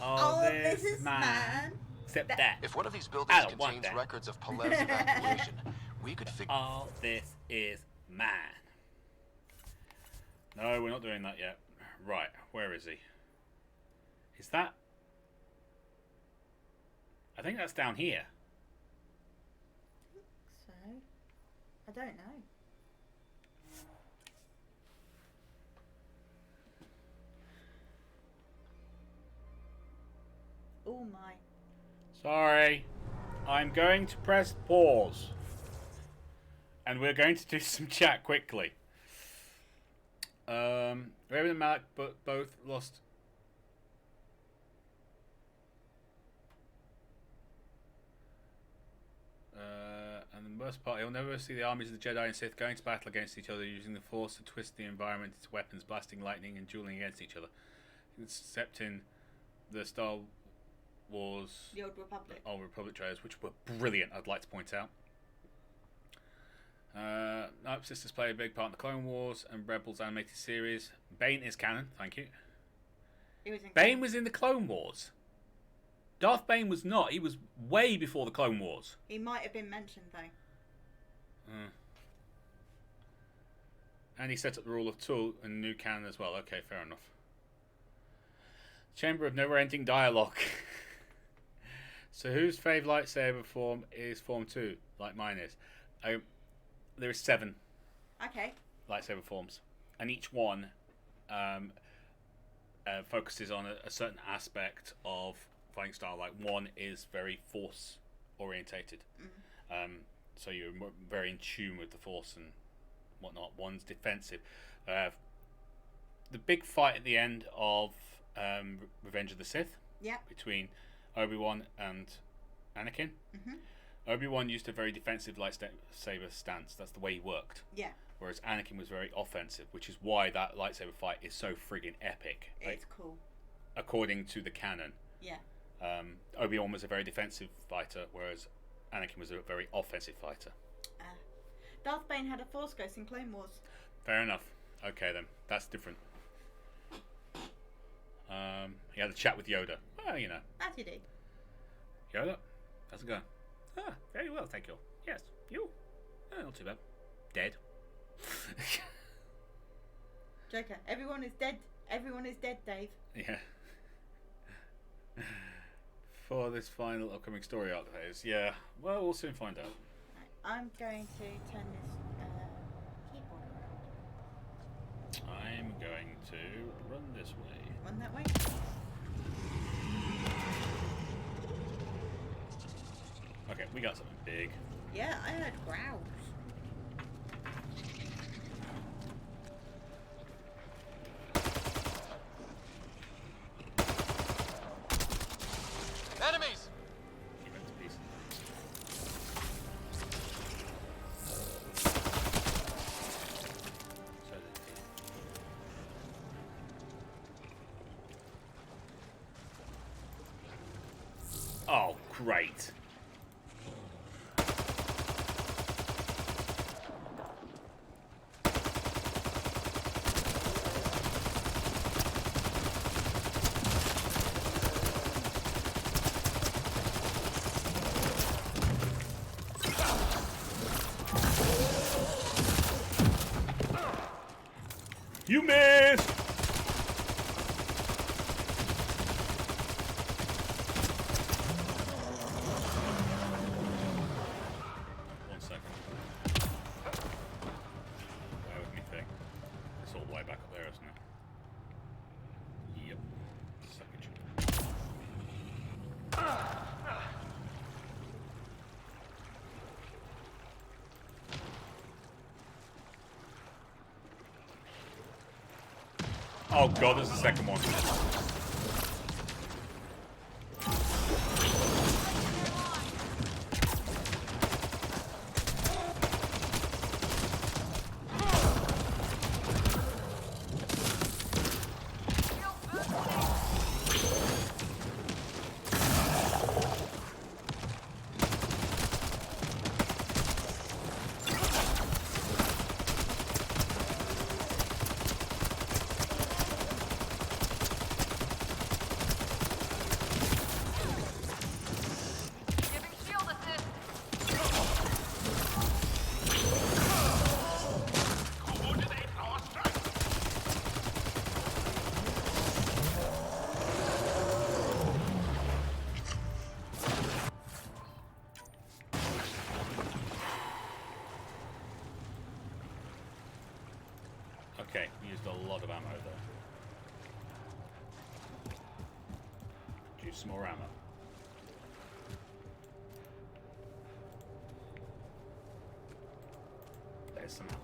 Oh, this is man. Except that. If one of these buildings contains records of Palev's evacuation, we could figure... All this is man. No, we're not doing that yet. Right, where is he? Is that... I think that's down here. So, I don't know. Oh my. Sorry. I'm going to press pause. And we're going to do some chat quickly. Remnant and Alec both lost... and the most part, you'll never see the armies of the Jedi and Sith going to battle against each other, using the Force to twist the environment into weapons, blasting lightning and dueling against each other. Except in the Star Wars... The Old Republic. Old Republic trailers, which were brilliant, I'd like to point out. Nope, sisters play a big part in the Clone Wars and Rebels animated series. Bane is canon, thank you. Bane was in the Clone Wars. Darth Bane was not. He was way before the Clone Wars. He might have been mentioned, though. And he set up the rule of two and new canon as well. Okay, fair enough. Chamber of Never-Ending Dialogue. So whose favourite lightsaber form is Form 2, like mine is? There is 7 lightsaber forms. And each one focuses on a certain aspect of fighting style. Like one is very force orientated, so you're very in tune with the force and whatnot. One's defensive. The big fight at the end of Revenge of the Sith. Yeah. Between Obi-Wan and Anakin. Mhm. Obi-Wan used a very defensive lightsaber stance. That's the way he worked. Yeah. Whereas Anakin was very offensive, which is why that lightsaber fight is so friggin' epic. It's cool. According to the canon. Yeah. Obi-Wan was a very defensive fighter, whereas Anakin was a very offensive fighter. Darth Bane had a Force Ghost in Clone Wars. Fair enough. Okay then, that's different. He had a chat with Yoda. Well, you know. How did he? Yoda, how's it going? Ah, very well, thank you. Yes, you? Not too bad. Dead. Joker. Everyone is dead. Everyone is dead, Dave. Yeah. For this final upcoming story arc phase, yeah. Well, we'll soon find out. Right, I'm going to turn this keyboard around. I'm going to run this way. Run that way? Okay, we got something big. Yeah, I heard growls. Enemies! He went to pieces. So did he. Oh, great. You missed! One second. Bear with me, thing. It's all the way back up there, isn't it? Yep. Second. Oh god, there's the second one. Okay, we used a lot of ammo there. Use some more ammo. There's some ammo.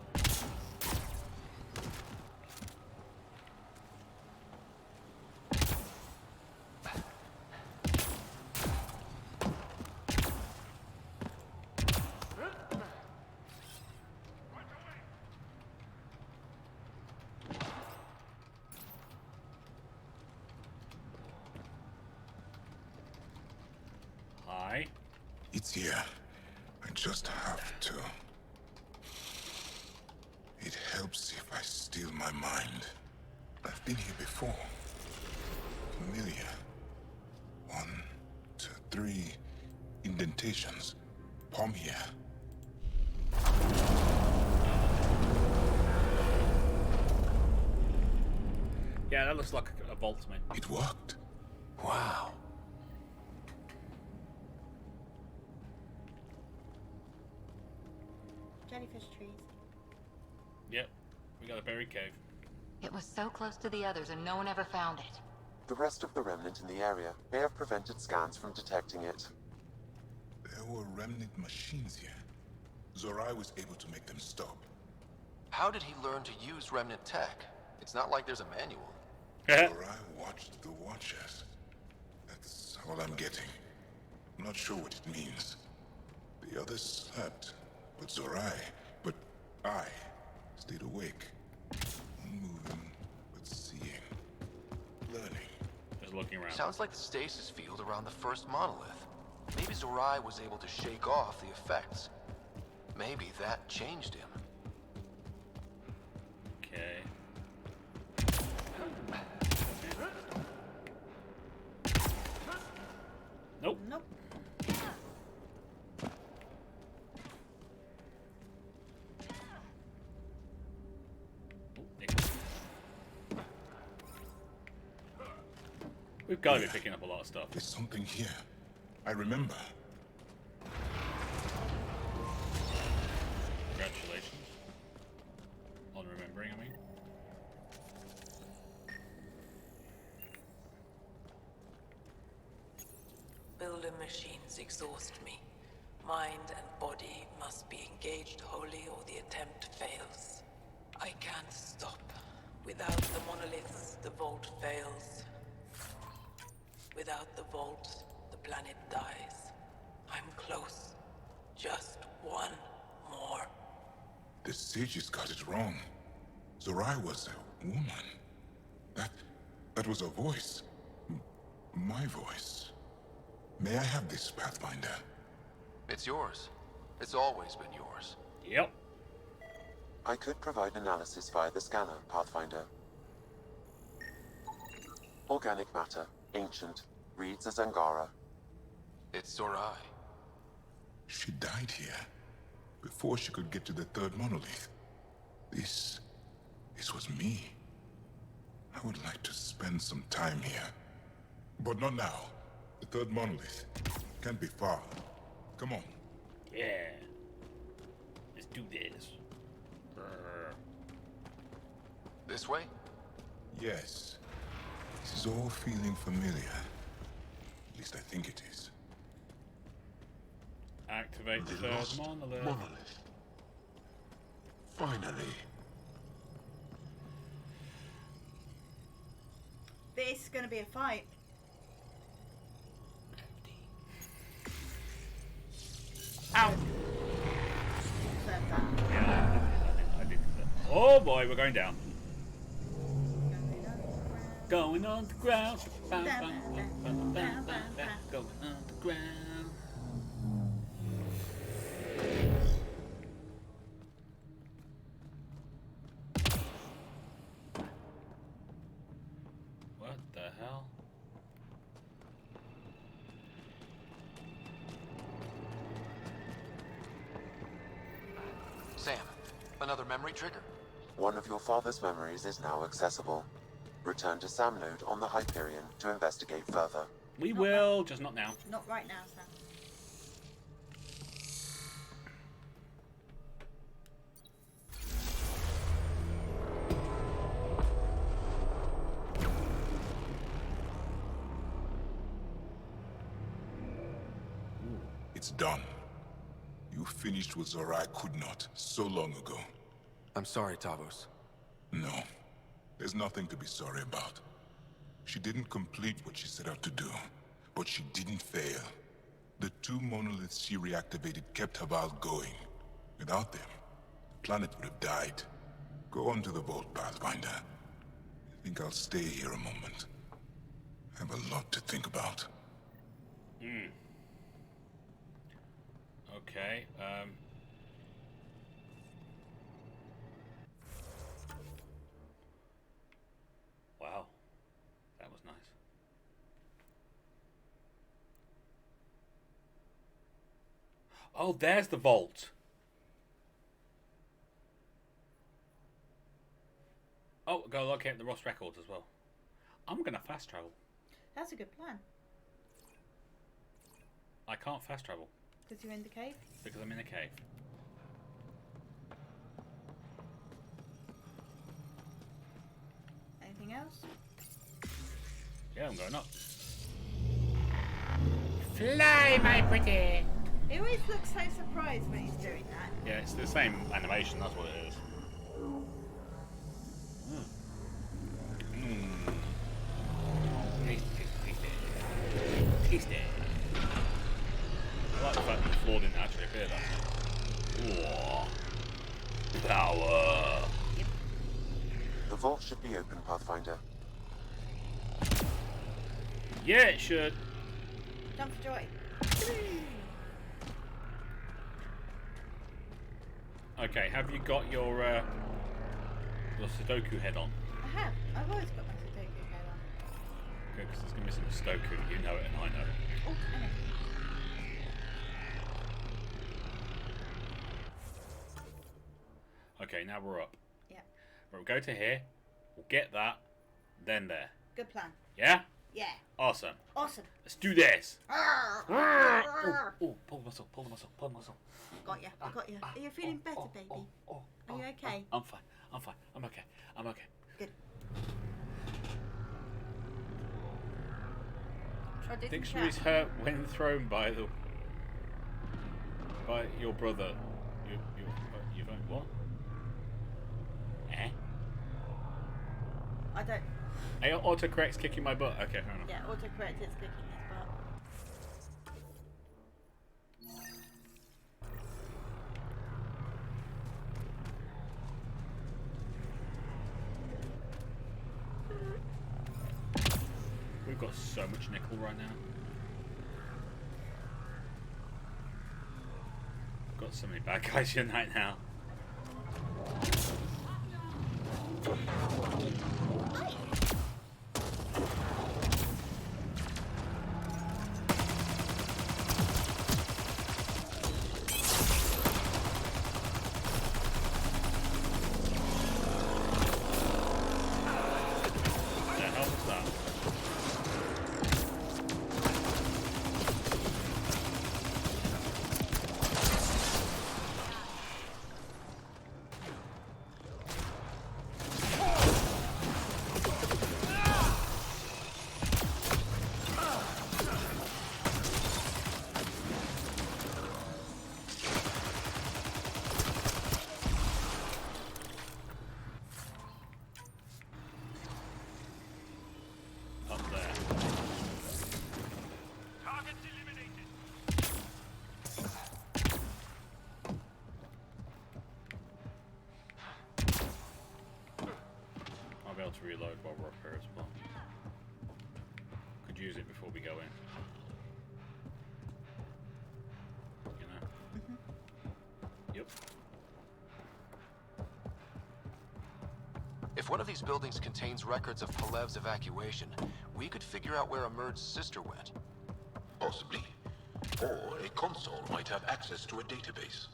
Hi. It's here. I just have to. It helps if I steal my mind. I've been here before. Familiar. 1, 2, 3 indentations. Palm here. Yeah, that looks like a vault to me. It worked. Wow. Jellyfish trees. Yep, we got a buried cave. It was so close to the others and no one ever found it. The rest of the Remnant in the area may have prevented scans from detecting it. There were Remnant machines here. Zorai was able to make them stop. How did he learn to use Remnant tech? It's not like there's a manual. Zorai watched the Watchers. That's all I'm getting. I'm not sure what it means. The others slept, but I stayed awake. Moving, but seeing. Learning. Just looking around. Sounds like the stasis field around the first monolith. Maybe Zorai was able to shake off the effects. Maybe that changed him. Okay. Nope. Nope. We've got to be picking up a lot of stuff. There's something here. I remember. Congratulations on remembering, I mean. Builder machines exhaust me. Mind and body must be engaged wholly or the attempt fails. I can't stop. Without the monoliths, the vault fails. Without the vault, the planet dies. I'm close. Just one more. The sages got it wrong. Zorai was a woman. That was a voice. My voice. May I have this, Pathfinder? It's yours. It's always been yours. Yep. I could provide analysis via the scanner, Pathfinder. Organic matter, ancient, reads as Angara. It's Zorai. She died here, before she could get to the third monolith. This was me. I would like to spend some time here. But not now. The third monolith can't be far. Come on. Yeah. Let's do this. Brr. This way? Yes. This is all feeling familiar. At least I think it is. Activate the The third lost monolith. monolith. Finally. This is going to be a fight. Ow! Confirm that. Yeah, I did that. Oh boy, we're going down. Going on the ground. Bam, bam, bam, bam, bam, bam, bam. Going on the ground. What the hell? Sam, another memory trigger. One of your father's memories is now accessible. Return to Sam Node on the Hyperion to investigate further. We will, just not now. Not right now, Sam. It's done. You finished what Zorai could not so long ago. I'm sorry, Tavos. No. There's nothing to be sorry about. She didn't complete what she set out to do, but she didn't fail. The two monoliths she reactivated kept Haval going. Without them, the planet would have died. Go on to the vault, Pathfinder. I think I'll stay here a moment. I have a lot to think about. Okay, wow. That was nice. Oh, there's the vault. Oh, go locate the Ross records as well. I'm gonna fast travel. That's a good plan. I can't fast travel Because you're in the cave. because I'm in a cave. Anything else? Yeah, I'm going up. Fly, my pretty. He always looks so surprised when he's doing that. Yeah, it's the same animation. That's what it is. Tasty. I like the fact that the floor didn't actually appear that time. Power. The vault should be open, Pathfinder. Yeah, it should. Jump for joy. Okay, have you got your Sudoku head on? I have. I've always got my Sudoku head on. Good, because there's going to be some Sudoku. You know it and I know it. Oh, I know. Okay, now we're up. Yeah. We'll go to here. We'll get that. Then there. Good plan. Yeah? Yeah. Awesome. Awesome. Let's do this. Arr, Oh, arr. pull the muscle, pull the muscle, pull the muscle. Got you. I got you. Are you feeling better, baby? Are you okay? I'm fine. I'm fine. I'm okay. I'm okay. Good. Try to do some Dictionary's chat. hurt when thrown by your brother. You what? Eh? I don't. Autocorrect's kicking my butt. Okay, fair enough. Yeah, autocorrect is kicking his butt. We've got so much nickel right now. We've got so many bad guys here right now. To reload while we're up here as well. Could use it before we go in. You know? Yep. If one of these buildings contains records of Halev's evacuation, we could figure out where Emerge's sister went. Possibly. Or a console might have access to a database.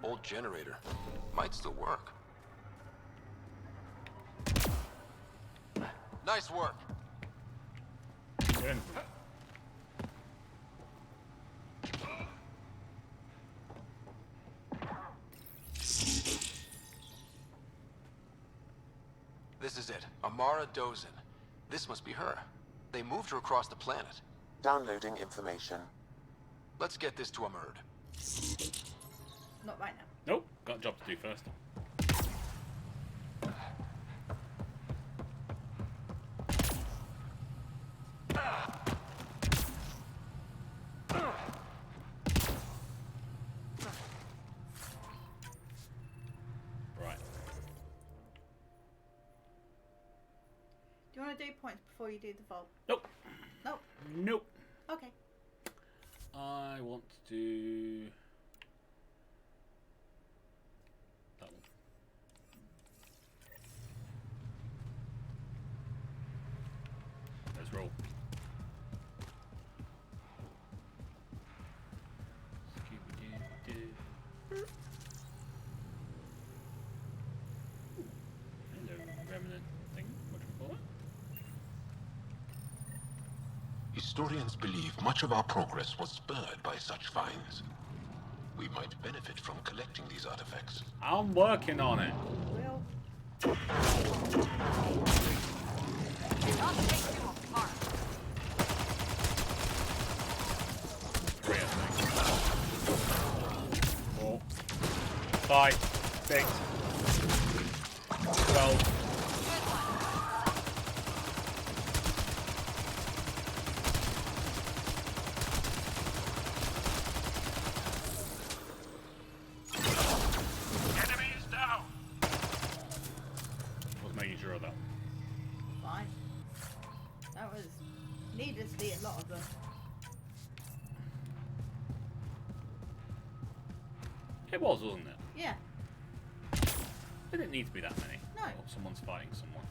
Old generator. Might still work. Nice work. Good. This is it. Amara Dozin. This must be her. They moved her across the planet. Downloading information. Let's get this to Emerge. Not right now. Nope. Got a job to do first. Right. Do you want to do points before you do the vault? Nope. Nope. Nope. Okay. I want to do that one. Let's roll. Hello, Remnant thing. What do we call it? Historians believe much of our progress was spurred by such finds. We might benefit from collecting these artifacts. I'm working on it. Well. Not take too long. 5, 6, 12. Fine. That was needlessly a lot of them. It was, wasn't it? Yeah. It didn't need to be that many. No. Oh, someone's fighting someone.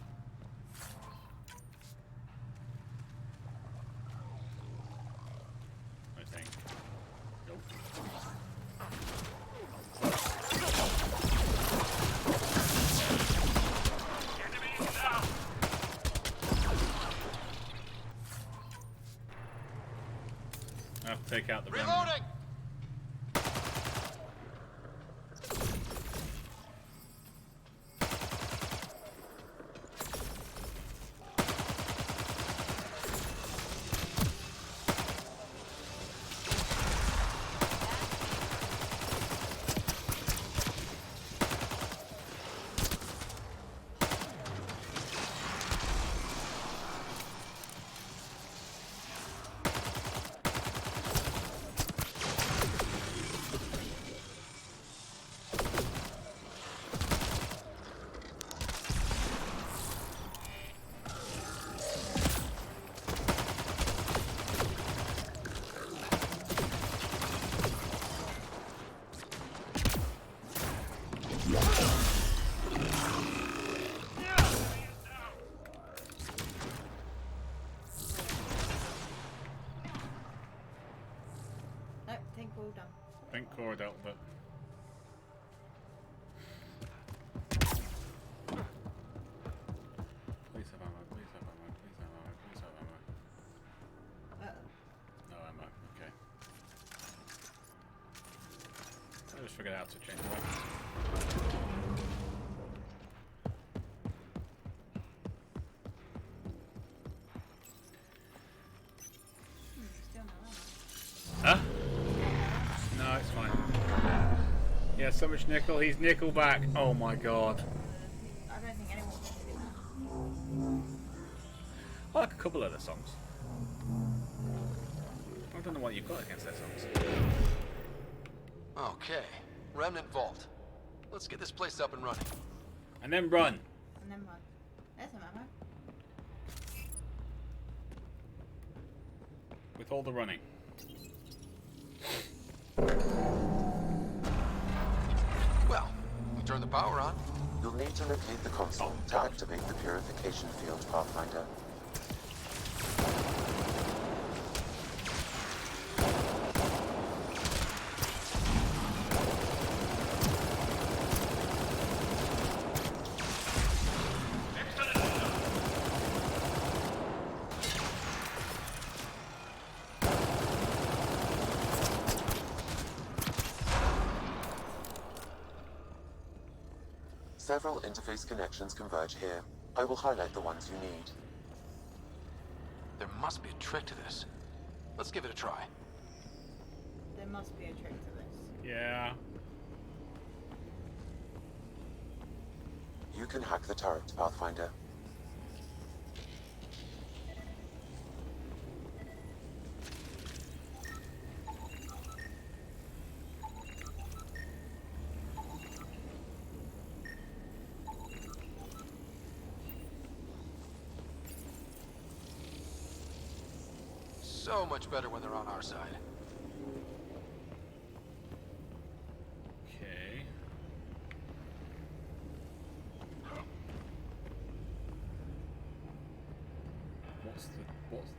I think. Nope. I have to take out the Remnant. I think Cora dealt with it. Please have ammo, please have ammo, please have ammo, please have ammo. No ammo, okay. I just figured out to change the weapons. Huh? No, it's fine. Yeah, so much nickel. He's nickel back. Oh my god. I don't think anyone wants to do that. I like a couple of their songs. I don't know what you've got against their songs. Okay. Remnant Vault. Let's get this place up and running. And then run. And then run. There's some ammo. With all the running. Well, we turn the power on. You'll need to locate the console to activate the purification field, Pathfinder. Several interface connections converge here. I will highlight the ones you need. There must be a trick to this. Let's give it a try. There must be a trick to this. Yeah. You can hack the turret, Pathfinder. So much better when they're on our side. Okay.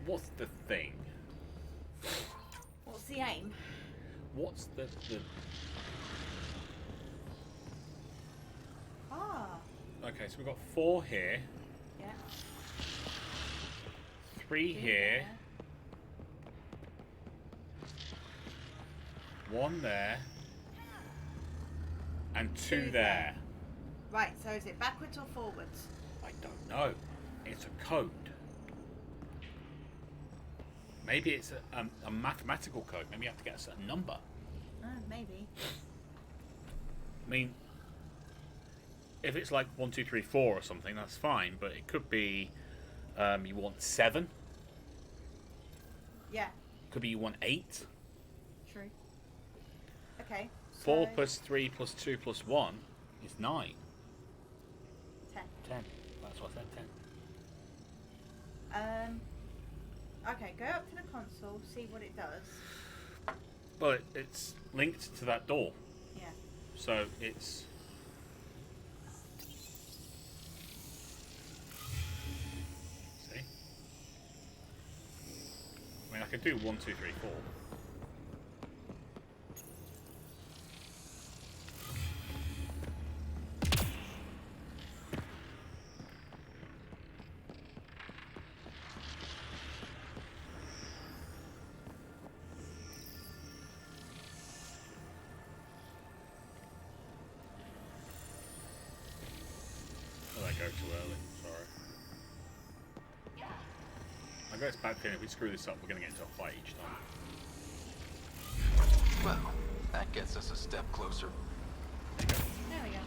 What's the thing? What's the aim? What's the Ah. Okay, so we've got 4 here. Yeah. 3 here. 1 there. And 2 there. Right, so is it backwards or forwards? I don't know. It's a code. Maybe it's a mathematical code. Maybe you have to get a certain number. Maybe. I mean, if it's like 1, 2, 3, 4 or something, that's fine. But it could be you want 7. Yeah. Could be you want 8. True. Okay. 4 plus 3 plus 2 plus 1 is 9. 10. 10. That's what I said. 10. Okay, go up to the console, see what it does. Well, it's linked to that door. Yeah. So it's... See? I mean, I could do 1, 2, 3, 4. Oh, I go too early. Sorry. I got this bad feeling if we screw this up, we're going to get into a fight each time. Well, that gets us a step closer. There we go.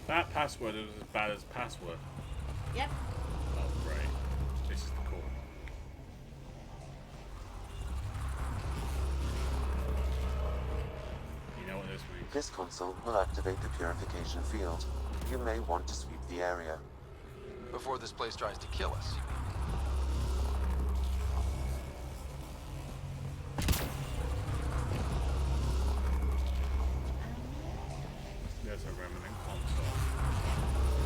That password is as bad as password. Yep. Oh, great. This is the core. You know what this means? This console will activate the purification field. You may want to sweep the area. Before this place tries to kill us. There's a Remnant console.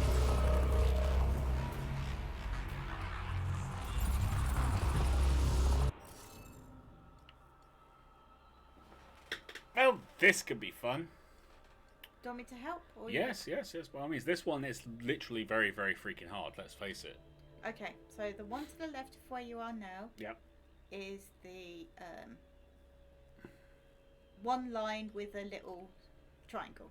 Well, this could be fun. Do you want me to help? Or Yes. Well, I mean, this one is literally very, very freaking hard. Let's face it. Okay, so the one to the left of where you are now Yep. is the one line with a little triangle.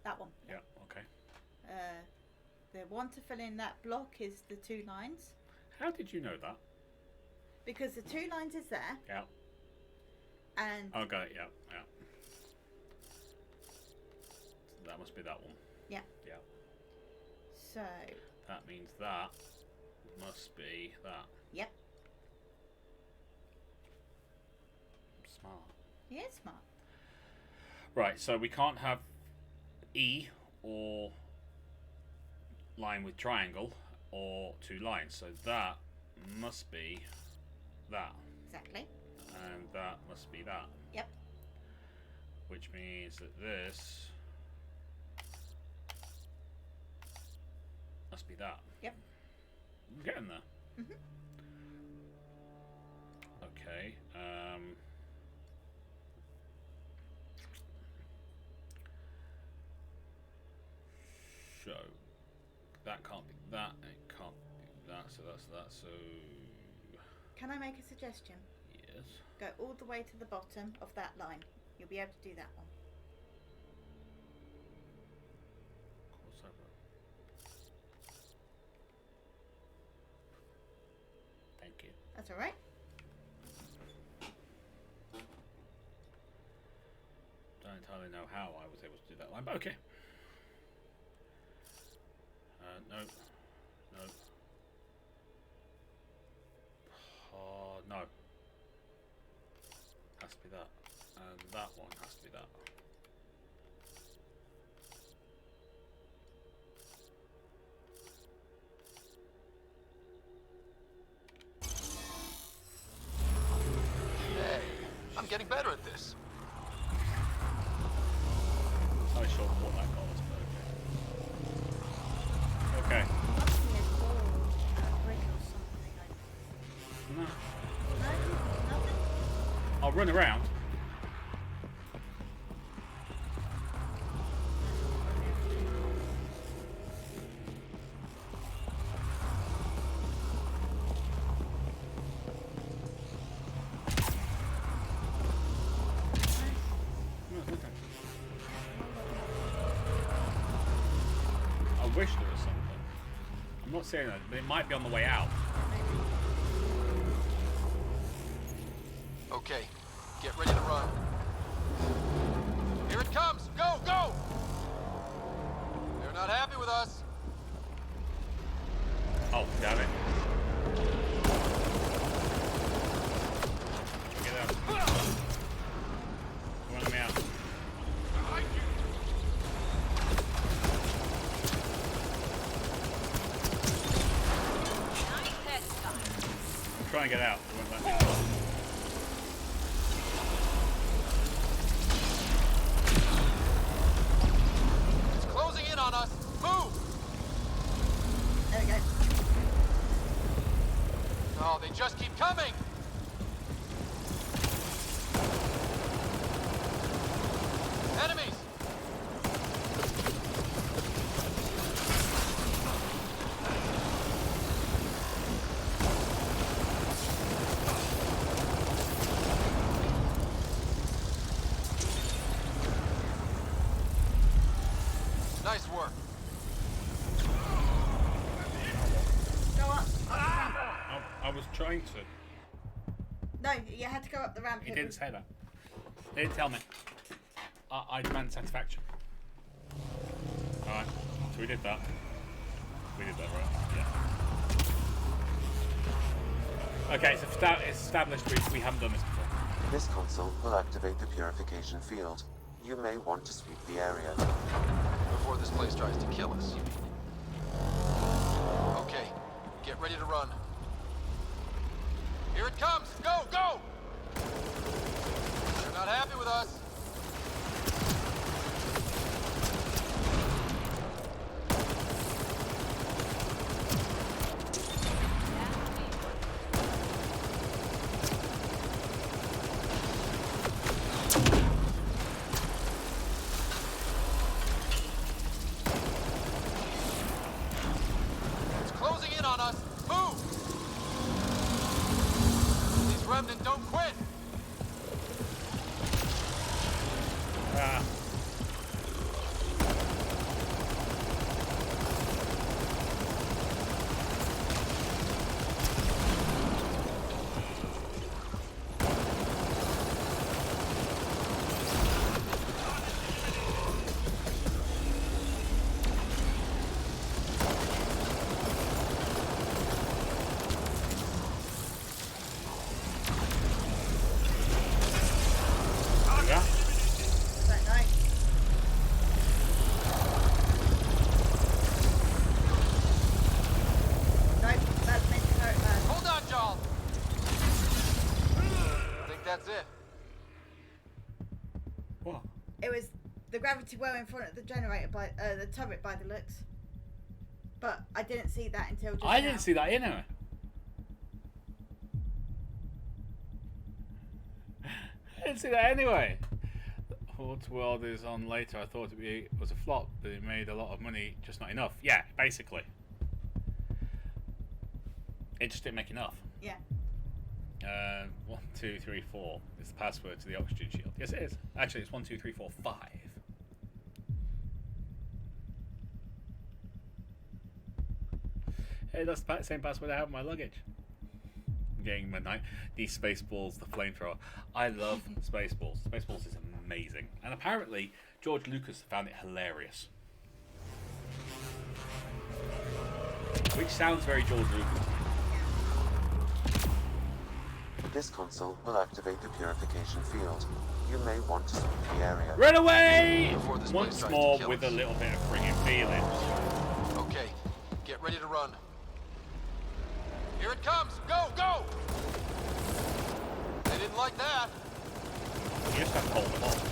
That one. Yeah. Okay. The one to fill in that block is the 2 lines. How did you know that? Because the 2 lines is there. Yeah. And Oh, got it. Yeah. So that must be that one. yeah. Yeah. So That means that must be that. yep. Smart. He is smart. Right. So we can't have E or line with triangle or 2 lines. So that must be that. Exactly. And that must be that. Yep. Which means that this must be that. Yep. I'm getting there. Mhm. Okay. So that can't be that. It can't be that. So that's that. So Can I make a suggestion? yes. Go all the way to the bottom of that line. You'll be able to do that one. Crossover. Thank you. That's all right. Don't entirely know how I was able to do that line, but okay. No. Oh, no. Has to be that. And that one has to be that. Hey, I'm getting better at this. I'm not sure what that got us, but okay. Must be a door, a brick or something. No. No, nothing. I'll run around. No, nothing. I wish there was something. I'm not saying that, but it might be on the way out. Maybe. Okay, get ready to run. Here it comes! Go, go! They're not happy with us. Oh, damn it. Get out. Run me out. I'm trying to get out. It won't let me out. It's closing in on us. Move! There we go. Oh, they just keep coming! Enemies! Nice work. Go up. I was trying to. No, you had to go up the ramp. He didn't say that. They didn't tell me. I demand satisfaction. Alright, so we did that. We did that, right? Yeah. Okay, so it's established we haven't done this before. This console will activate the purification field. You may want to sweep the area. Before this place tries to kill us. Okay, get ready to run. Here it comes! Go, go! They're not happy with us. It's closing in on us. Move! These Remnant don't quit! Ah. Yeah. Is that nice? Nope, that's meant to hurt bad. Hold on, y'all! I think that's it. What? It was the gravity well in front of the generator by the turret by the looks. But I didn't see that until just I now. didn't see that anyway. I didn't see that anyway. Horde World is on later. I thought it was a flop, but it made a lot of money, just not enough. Yeah, basically. It just didn't make enough. Yeah. 1, 2, 3, 4 is the password to the oxygen shield. Yes, it is. Actually, it's 1, 2, 3, 4, 5. Hey, that's the same password I have in my luggage. I'm getting these Spaceballs, the flamethrower. I love Spaceballs. Spaceballs is amazing. And apparently, George Lucas found it hilarious. Which sounds very George Lucas. This console will activate the purification field. You may want to sweep the area. Run away! Before this Once place tries more to kill with us. a little bit of friggin' feeling. Okay, get ready to run. Here it comes! Go, go! They didn't like that. You just have to hold them off.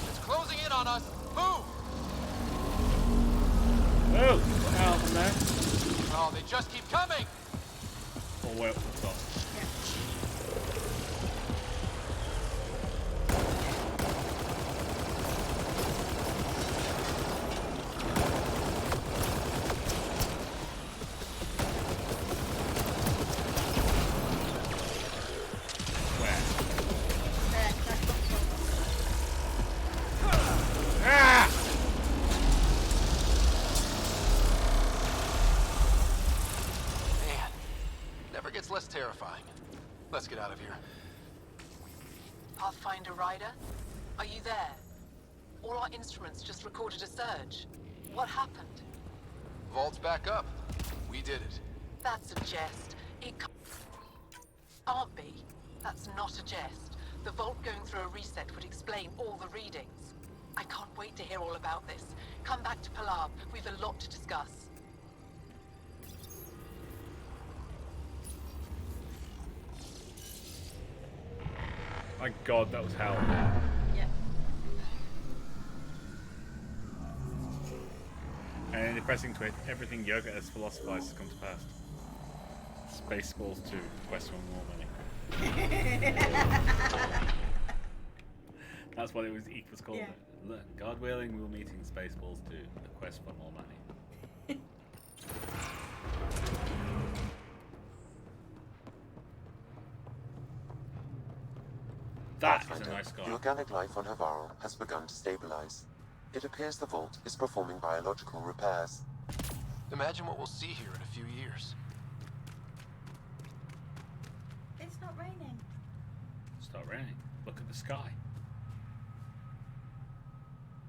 It's closing in on us. Move! Oh, what the hell from there? Oh, they just keep coming! Or wait, what's up? Where? never gets less terrifying. Let's get out of here. Pathfinder Ryder, are you there? All our instruments just recorded a surge. What happened? Vault's back up. We did it. That's a jest. It can't be. That's not a jest. The vault going through a reset would explain all the readings. I can't wait to hear all about this. Come back to Palab. We've a lot to discuss. My god, that was hell. Yeah. And in the pressing twist, everything Yoga has philosophized has come to pass. Spaceballs 2, quest for more money. That's what it was called. Yeah. Look, God willing, we'll meet in Spaceballs 2, the quest for more money. That is a Pathfinder, nice guy. the organic life on Havarl has begun to stabilize. It appears the vault is performing biological repairs. Imagine what we'll see here in a few years. It's not raining. Start raining. Look at the sky.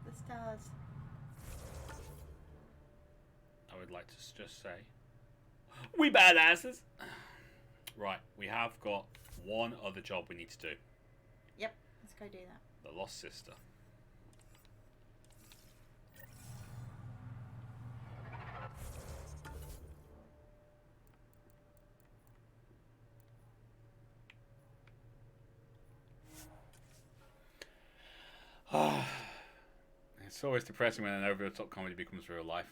The stars. I would like to just say, we badasses. Right, we have got one other job we need to do. Yep, let's go do that. The Lost Sister. It's always depressing when an over-the-top comedy becomes real life.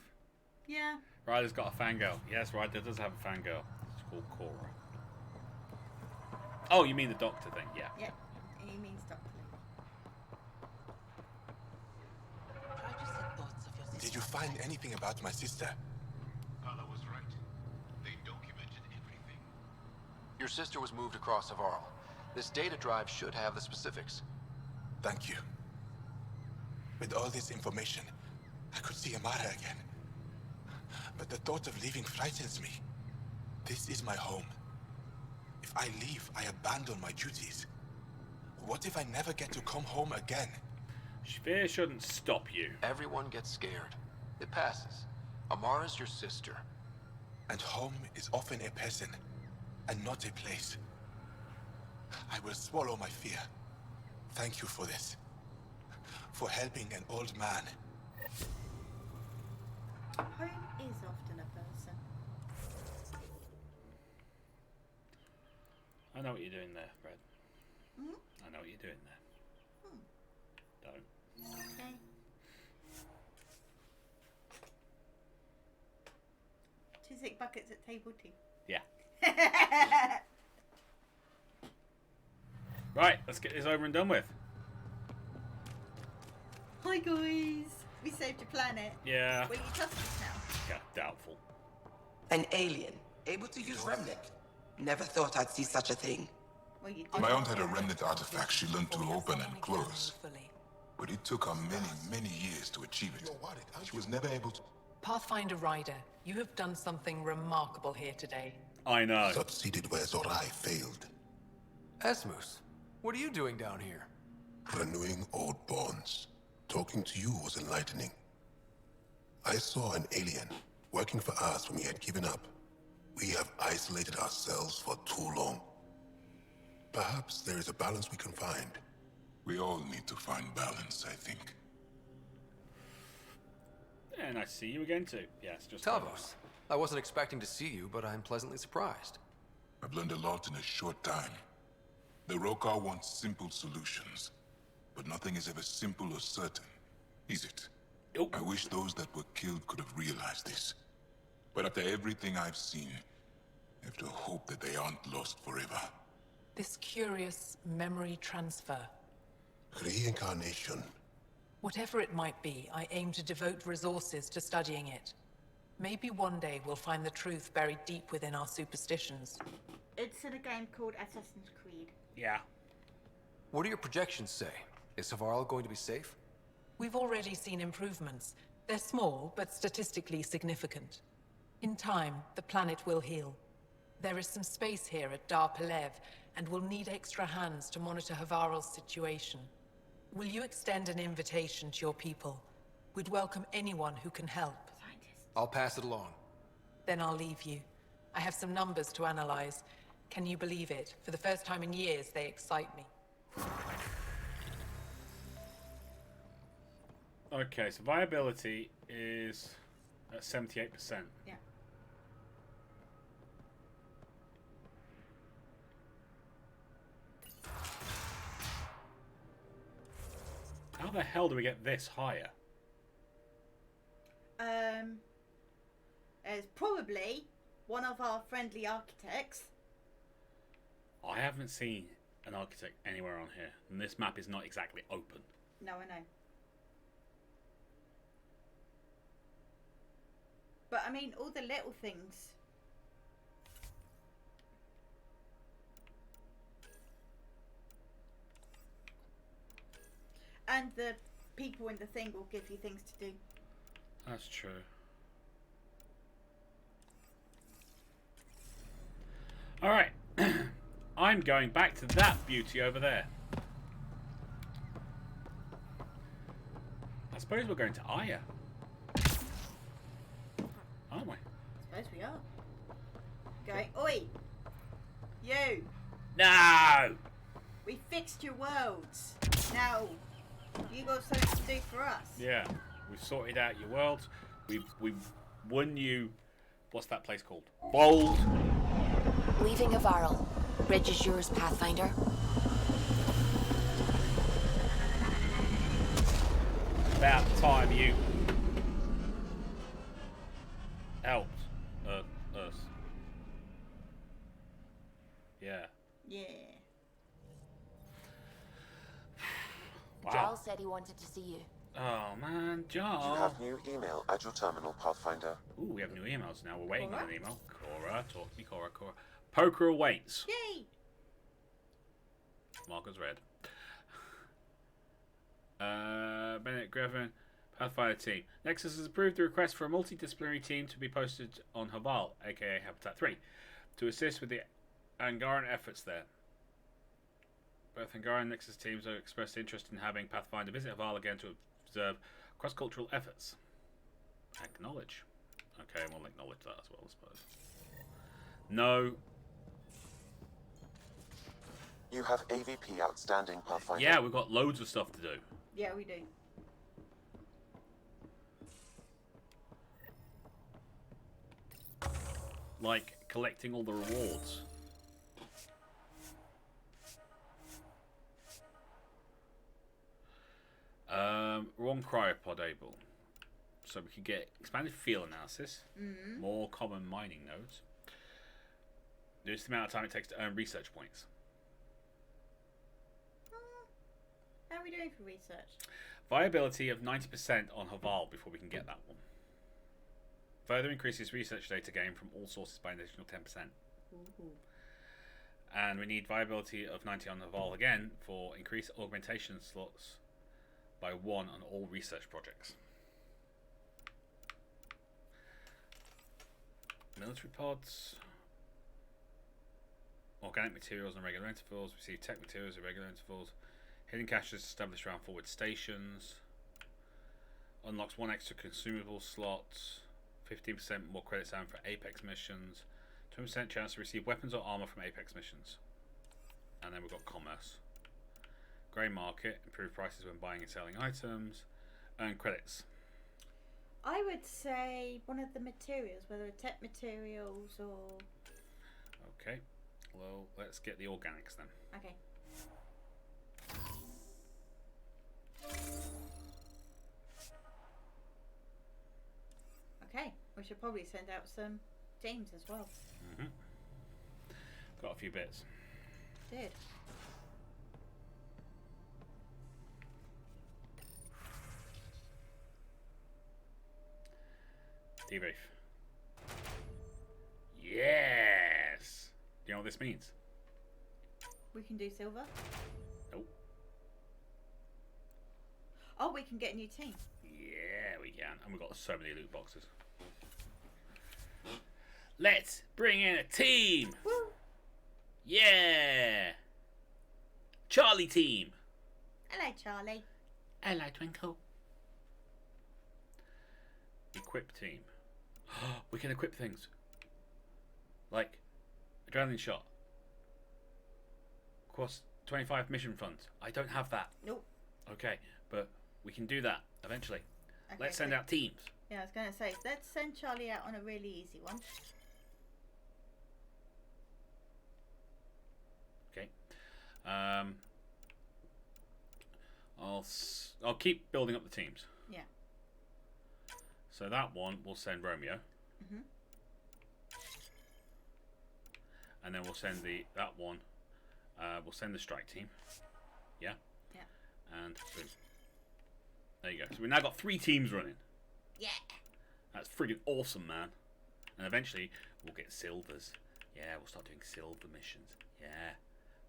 Yeah. Ryder's got a fangirl. Yes, Ryder does have a fangirl. It's called Cora. Oh, you mean the Doctor thing? Yeah. Yeah, he means Dr. Lee. Did you find anything about my sister? Kala was right. They documented everything. Your sister was moved across Havarl. This data drive should have the specifics. Thank you. With all this information, I could see Amara again. But the thought of leaving frightens me. This is my home. If I leave, I abandon my duties. What if I never get to come home again? Fear shouldn't stop you. Everyone gets scared. It passes. Amara's your sister. And home is often a person, and not a place. I will swallow my fear. Thank you for this. For helping an old man. Home is often a person. I know what you're doing there, Fred. Hmm? I know what you're doing there. Don't. Okay. Two sick buckets at table 2. Yeah. Right, let's get this over and done with. Hi guys! We saved your planet. Yeah. Will you trust us now? Yeah, doubtful. An alien, able to use Remnant. Never thought I'd see such a thing. Well, you did. My aunt had a remnant artifact she learned to open and close. But it took her many, many years to achieve it. She was never able to... Pathfinder Ryder, you have done something remarkable here today. I know. Succeeded where Zorai failed. Esmus, what are you doing down here? Renewing old bonds. Talking to you was enlightening. I saw an alien working for us when we had given up. We have isolated ourselves for too long. Perhaps there is a balance we can find. We all need to find balance, I think. Yeah, nice to see you again too. Yes, just Tavos, I wasn't expecting to see you, but I'm pleasantly surprised. I've learned a lot in a short time. The Rokar wants simple solutions, but nothing is ever simple or certain, is it? Nope. I wish those that were killed could have realized this. But after everything I've seen, I have to hope that they aren't lost forever. This curious memory transfer. Reincarnation. Whatever it might be, I aim to devote resources to studying it. Maybe one day we'll find the truth buried deep within our superstitions. It's in a game called Assassin's Creed. Yeah. What do your projections say? Is Havarl going to be safe? We've already seen improvements. They're small, but statistically significant. In time, the planet will heal. There is some space here at Dar Pelev, and we'll need extra hands to monitor Havarl's situation. Will you extend an invitation to your people? We'd welcome anyone who can help. I'll pass it along. Then I'll leave you. I have some numbers to analyze. Can you believe it? For the first time in years, they excite me. Okay, so viability is at 78%. Yeah. How the hell do we get this higher? It's probably one of our friendly architects. I haven't seen an architect anywhere on here, and this map is not exactly open. No, I know. But I mean, all the little things. And the people in the thing will give you things to do. That's true. Alright. I'm going back to that beauty over there. I suppose we're going to Aya. Aren't we? I suppose we are. Going, oi! You! No! We fixed your worlds. Now, you got something to do for us. Yeah. We've sorted out your worlds. We've won you... What's that place called? Bold! Leaving Havarl. Bridge is yours, Pathfinder. About time you helped us. Yeah. Yeah. Wow. Jarl said he wanted to see you. Oh man, Jarl. You have new email at your terminal, Pathfinder. Ooh, we have new emails now. We're waiting on an email. Cora, talk to me, Cora. Poker awaits. Yay! Marker's red. Bennett Griffin, Pathfinder team. Nexus has approved the request for a multidisciplinary team to be posted on Haval, aka Habitat 3, to assist with the Angaran efforts there. Both Angaran and Nexus teams have expressed interest in having Pathfinder visit Haval again to observe cross-cultural efforts. Acknowledge. Okay, we'll acknowledge that as well, I suppose. No. You have AVP outstanding, Pathfinder. Yeah, we've got loads of stuff to do. Yeah, we do. Like collecting all the rewards. Wrong cryopod able. So we could get expanded field analysis, more common mining nodes. Reduce the amount of time it takes to earn research points. How are we doing for research? Viability of 90% on Haval before we can get that one. Further increases research data gain from all sources by an additional 10%. Ooh. And we need viability of 90 on Haval again for increased augmentation slots by 1 on all research projects. Military pods. Organic materials on regular intervals. Receive tech materials at regular intervals. Hidden caches established around forward stations. Unlocks 1 extra consumable slot. 15% more credits earned for Apex missions. 20% chance to receive weapons or armor from Apex missions. And then we've got commerce. Grey market. Improved prices when buying and selling items. Earn credits. I would say one of the materials, whether tech materials or... Okay. Well, let's get the organics then. Okay. Okay, we should probably send out some teams as well. Got a few bits. Did. Debrief. Yes! Do you know what this means? We can do silver. Nope. Oh, we can get a new team. Yeah, we can. And we've got so many loot boxes. Let's bring in a team. Woo. Yeah. Charlie team. Hello, Charlie. Hello, Twinkle. Equip team. We can equip things. Like adrenaline shot. Cost 25 mission funds. I don't have that. Nope. Okay, but we can do that eventually. Okay, Let's send out teams. Yeah, I was going to say, let's send Charlie out on a really easy one. Okay. I'll keep building up the teams. Yeah. So that one we'll send Romeo. Mhm. And then we'll send that one. We'll send the strike team. Yeah. Yeah. And boom. There you go. So we've now got 3 teams running. Yeah. That's freaking awesome, man. And eventually we'll get silvers. Yeah, we'll start doing silver missions. Yeah,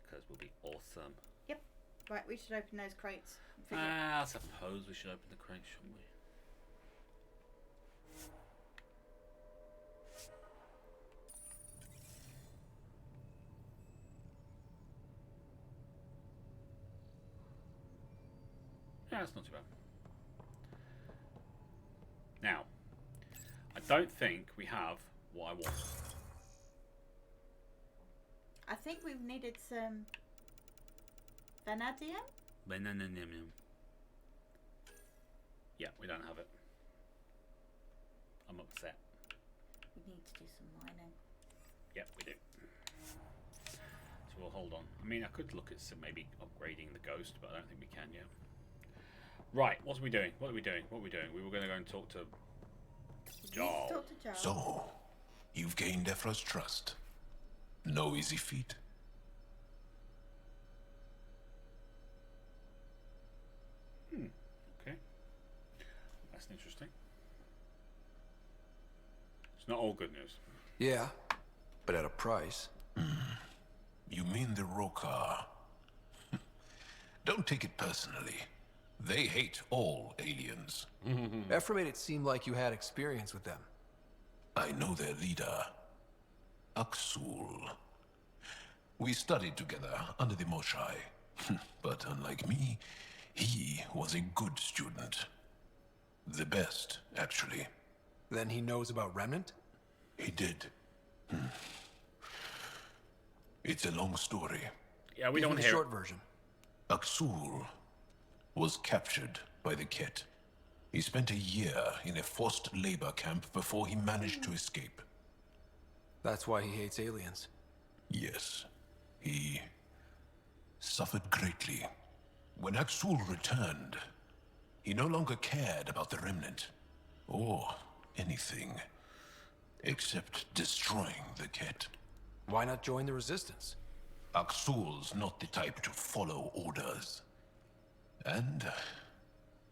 because we'll be awesome. Yep. Right, we should open those crates. I suppose we should open the crate, shouldn't we? Yeah, that's not too bad. Now, I don't think we have what I want. I think we've needed some vanadium. Vanadium. Yeah, we don't have it. I'm upset. We need to do some mining. Yep, we do. So we'll hold on. I mean, I could look at some maybe upgrading the ghost, but I don't think we can yet. Right, what are we doing? What are we doing? What are we doing? We were going to go and talk to Jarl. Talk to Jarl. So, you've gained Ephra's trust. No easy feat. Okay. That's interesting. It's not all good news. Yeah, but at a price. You mean the Rokar? Don't take it personally. They hate all aliens. Ephra made it seem like you had experience with them. I know their leader, Aksul. We studied together under the Moshai. But unlike me, he was a good student. The best, actually. Then he knows about Remnant? He did. It's a long story. Yeah, we don't want to the hear short it. version. Aksul was captured by the Kett. He spent a year in a forced labor camp before he managed to escape. That's why he hates aliens. Yes, he suffered greatly. When Aksul returned, he no longer cared about the Remnant, or anything, except destroying the Kett. Why not join the Resistance? Aksul's not the type to follow orders. And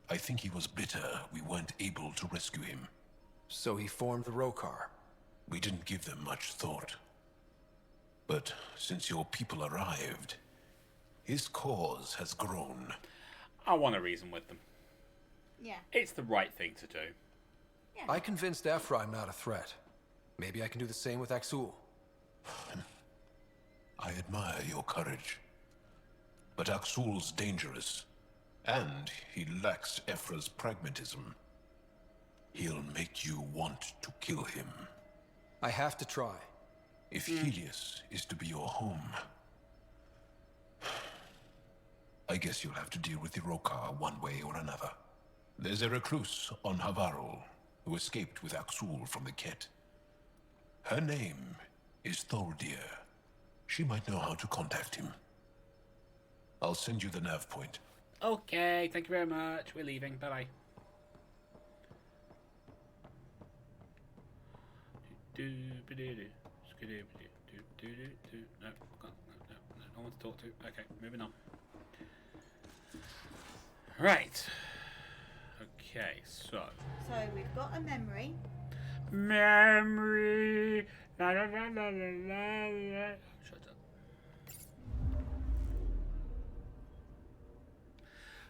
I think he was bitter we weren't able to rescue him. So he formed the Rokar. We didn't give them much thought. But since your people arrived, his cause has grown. I want to reason with them. Yeah. It's the right thing to do. Yeah. I convinced Ephra I'm not a threat. Maybe I can do the same with Aksul. I admire your courage. But Aksul's dangerous, and he lacks Ephra's pragmatism. He'll make you want to kill him. I have to try. If Heleus is to be your home, I guess you'll have to deal with the Rokar one way or another. There's a recluse on Havarul who escaped with Aksul from the Kett. Her name is Tholdir. She might know how to contact him. I'll send you the nav point. Okay, thank you very much. We're leaving. Bye-bye. No one to talk to. Okay, moving on. Right. Okay, so. So we've got a memory. Memory. La, la, la, la, la, la. Shut up.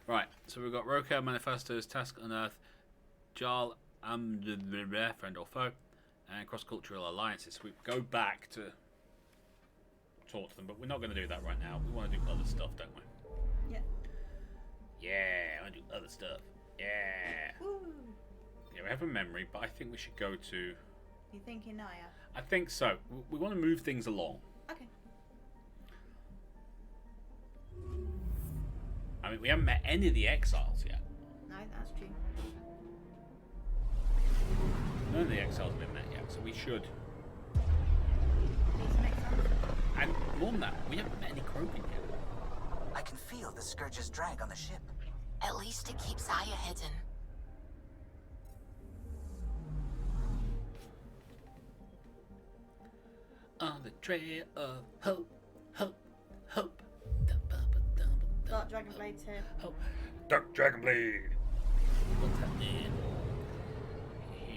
Right, so we've got Roka Manifestos, Task Unearth, Jarl, friend or foe, and cross-cultural alliances. We go back to talk to them, but we're not going to do that right now. We want to do other stuff, don't we? Yeah. Yeah, I want to do other stuff. Yeah. Woo. Yeah, we have a memory, but I think we should go to... You thinking Naya? I think so. We want to move things along. Okay. I mean, we haven't met any of the exiles yet. No, that's true. None of the exiles have been met yet, so we should. Need some exiles? And more than that, we haven't met any Krogan yet. I can feel the Scourge's drag on the ship. At least it keeps Aya hidden. On the trail of hope, hope, hope. Dark Dragonblade's here. Hope. Dark Dragonblade. What's happening? Yeah.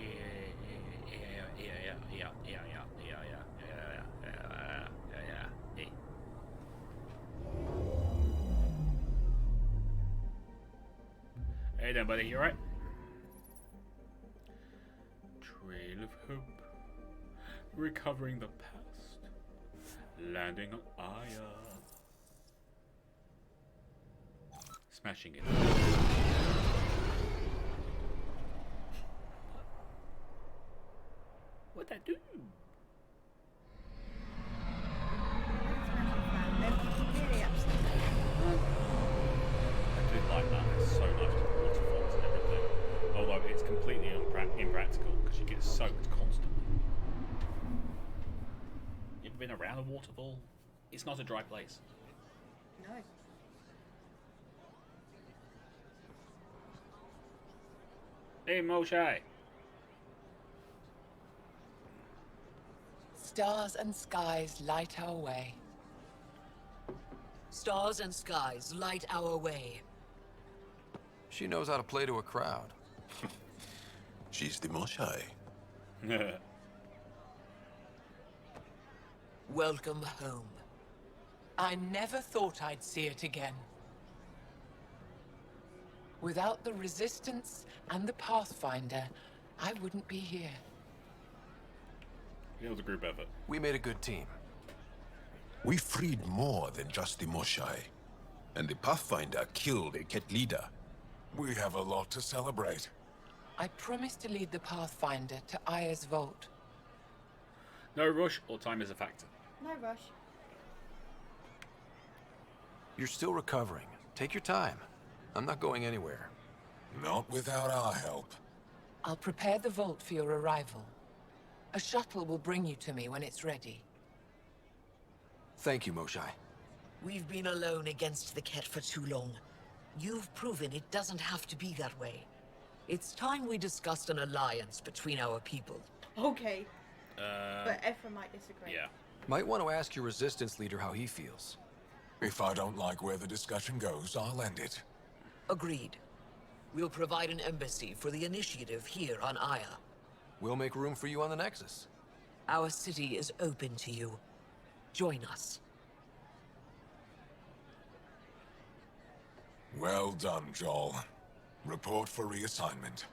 Hey there, buddy. You alright? Trail of hope. Recovering the past. Landing on Aya. Smashing it. What'd that do? Really upset. I do like that. It's so nice with the waterfalls and everything. Although it's completely impractical because you get soaked constantly. You ever been around a waterfall? It's not a dry place. No. Hey, Moshe. Stars and skies light our way. Stars and skies light our way. She knows how to play to a crowd. She's the Moshai. Welcome home. I never thought I'd see it again. Without the Resistance and the Pathfinder, I wouldn't be here. It was a group effort. We made a good team. We freed more than just the Moshai. And the Pathfinder killed a Kett leader. We have a lot to celebrate. I promised to lead the Pathfinder to Aya's vault. No rush or time is a factor. No rush. You're still recovering. Take your time. I'm not going anywhere. Not without our help. I'll prepare the vault for your arrival. A shuttle will bring you to me when it's ready. Thank you, Moshai. We've been alone against the kett for too long. You've proven it doesn't have to be that way. It's time we discussed an alliance between our people. Okay. But Ephraim might disagree. Yeah. Might want to ask your Resistance leader how he feels. If I don't like where the discussion goes, I'll end it. Agreed. We'll provide an embassy for the initiative here on Aya. We'll make room for you on the Nexus. Our city is open to you. Join us. Well done, Joel. Report for reassignment.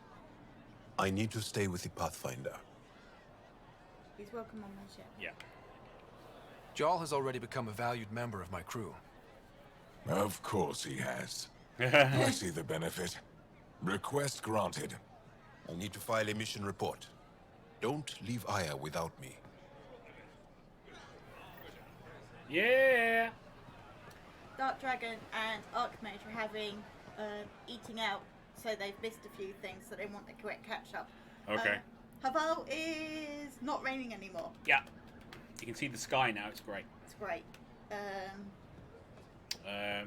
I need to stay with the Pathfinder. He's welcome on my ship. Yeah. Jarl has already become a valued member of my crew. Of course he has. I see the benefit. Request granted. I need to file a mission report. Don't leave Aya without me. Yeah. Dark Dragon and Archmage are having eating out, so they've missed a few things, so they want to catch up. Okay. Haval is not raining anymore. Yeah. You can see the sky now. It's great. It's great.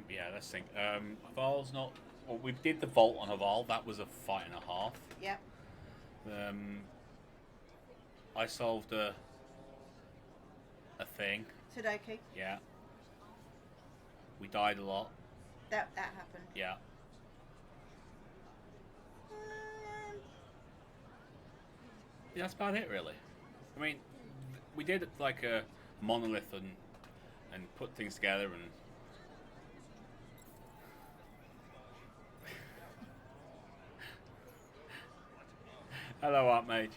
Yeah, let's think. Haval's not... Well, we did the vault on Haval. That was a fight and a half. Yep. I solved a thing. Sudoku. Yeah. We died a lot. That happened. Yeah. Yeah, that's about it, really. I mean, we did like a monolith and put things together and. Hello, Art Mage.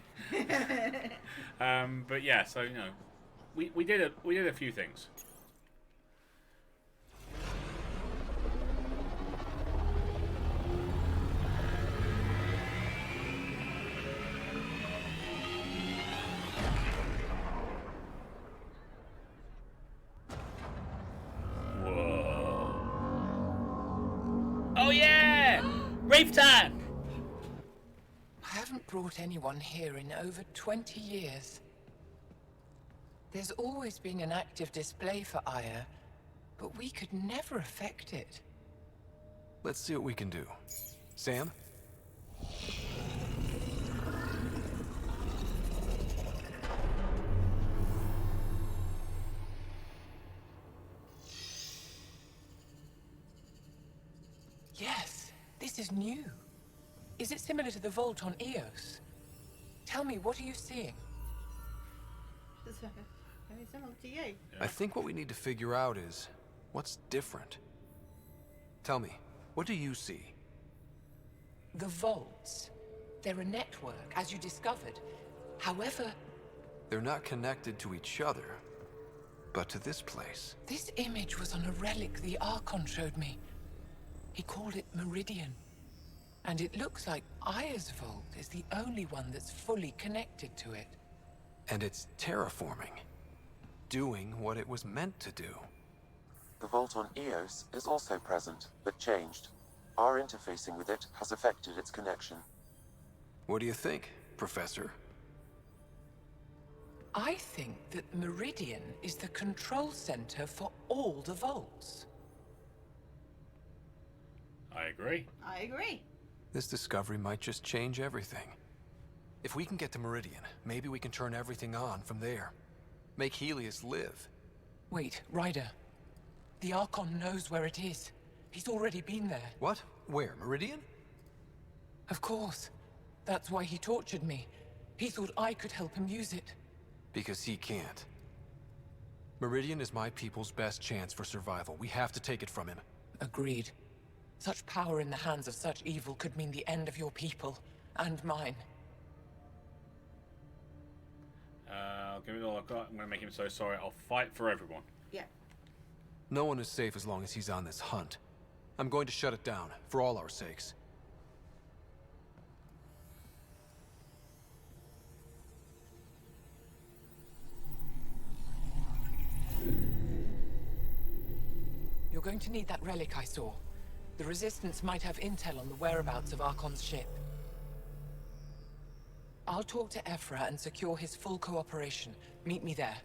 But yeah, so you know, we did a few things. Oh yeah! Reef time! I haven't brought anyone here in over 20 years. There's always been an active display for Aya, but we could never affect it. Let's see what we can do. Sam? Yes, this is new. Is it similar to the vault on Eos? Tell me, what are you seeing? It's very similar to you. I think what we need to figure out is what's different. Tell me, what do you see? The vaults. They're a network, as you discovered. However, They're not connected to each other, but to this place. this image was on a relic the Archon showed me. He called it Meridian. And it looks like Aya's vault is the only one that's fully connected to it. And it's terraforming. Doing what it was meant to do. The vault on Eos is also present, but changed. Our interfacing with it has affected its connection. What do you think, Professor? I think that Meridian is the control center for all the vaults. I agree. I agree. This discovery might just change everything. If we can get to Meridian, maybe we can turn everything on from there. Make Heleus live. Wait, Ryder. The Archon knows where it is. He's already been there. What? Where? Meridian? Of course. That's why he tortured me. He thought I could help him use it. Because he can't. Meridian is my people's best chance for survival. We have to take it from him. Agreed. Such power in the hands of such evil could mean the end of your people, and mine. I'll give it all I've got. I'm going to make him so sorry. I'll fight for everyone. Yeah. No one is safe as long as he's on this hunt. I'm going to shut it down, for all our sakes. You're going to need that relic I saw. The Resistance might have intel on the whereabouts of Archon's ship. I'll talk to Ephra and secure his full cooperation. Meet me there.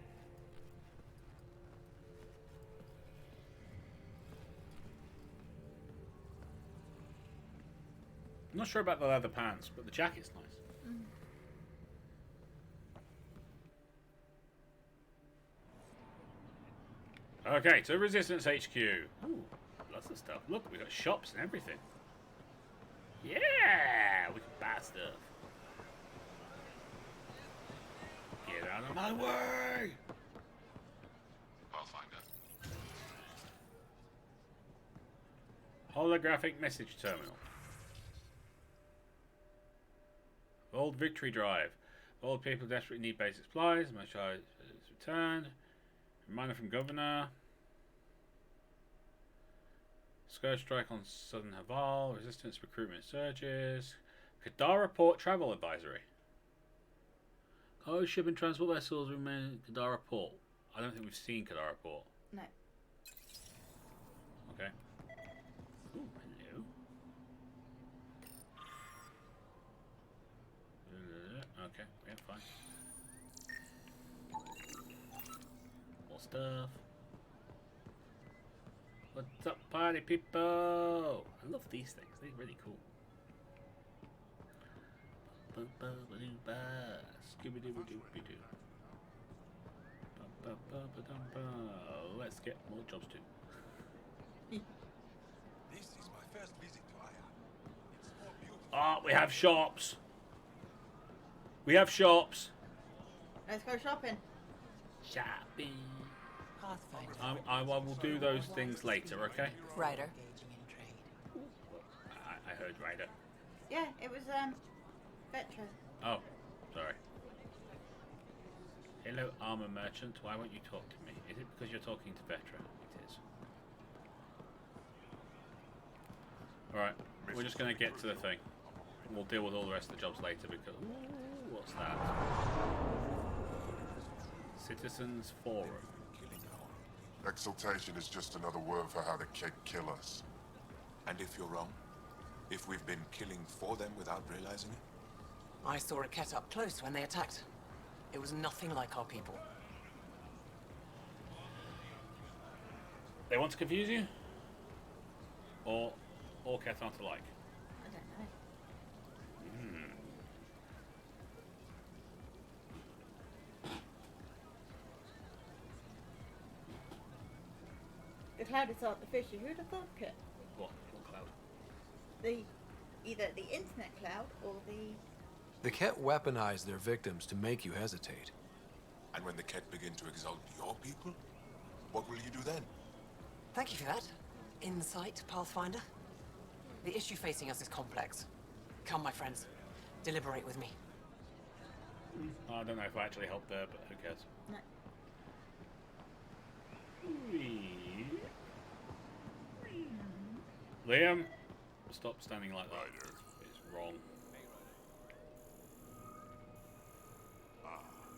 I'm not sure about the leather pants, but the jacket's nice. Okay, to Resistance HQ. Ooh, lots of stuff. Look, we got shops and everything. Yeah, we can buy stuff. Get out of my way! Pathfinder. Holographic message terminal. Old victory drive. Old people desperately need basic supplies. My child is returned. Reminder from Governor. Scourge strike on southern Haval. Resistance recruitment surges. Kadara Port travel advisory. Cargo ship and transport vessels remain at Kadara Port. I don't think we've seen Kadara Port. No. Okay. Ooh, hello. Okay, yeah, fine. More stuff. What's up, party people? I love these things. They're really cool. Scooby-Doo-Doo-Doo. Let's get more jobs too. This is my first visit to Aya. It's more beautiful. Ah, we have shops. We have shops. Let's go shopping. Shopping. Pathfinder. I will do those things later, okay? Ryder. I heard Ryder. Yeah, it was Vetra. Oh, sorry. Hello, armor merchant. Why won't you talk to me? Is it because you're talking to Vetra? It is. Alright, we're just going to get to the thing. We'll deal with all the rest of the jobs later because... Ooh, what's that? Citizens Forum. Exaltation is just another word for how the kett kill us. And if you're wrong? If we've been killing for them without realizing it? I saw a kett up close when they attacked. It was nothing like our people. They want to confuse you? Or all kett aren't alike? I don't know. The cloud is artificial. Who'd have thought it? What cloud? Either the internet cloud or the... The kett weaponize their victims to make you hesitate. And when the kett begin to exalt your people, what will you do then? Thank you for that. Insight, Pathfinder. The issue facing us is complex. Come, my friends. Deliberate with me. I don't know if I actually helped there, but who cares? No. Liam, stop standing like that. It's wrong.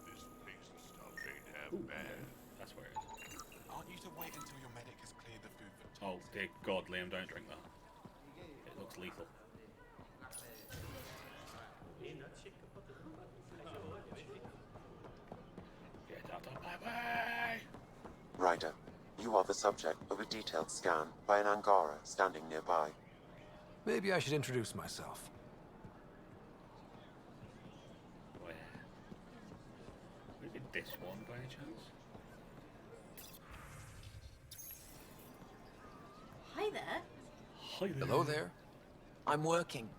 This paste stuff ain't half Ooh, bad. That's where it is. Aren't you to wait until your medic has cleared the food for Oh, dear God, Liam, don't drink that. It looks lethal. Get out of my way! Ryder, you are the subject of a detailed scan by an Angara standing nearby. Maybe I should introduce myself. Where? Maybe this one by any chance? Hi there. Hi there. Hello there. I'm working.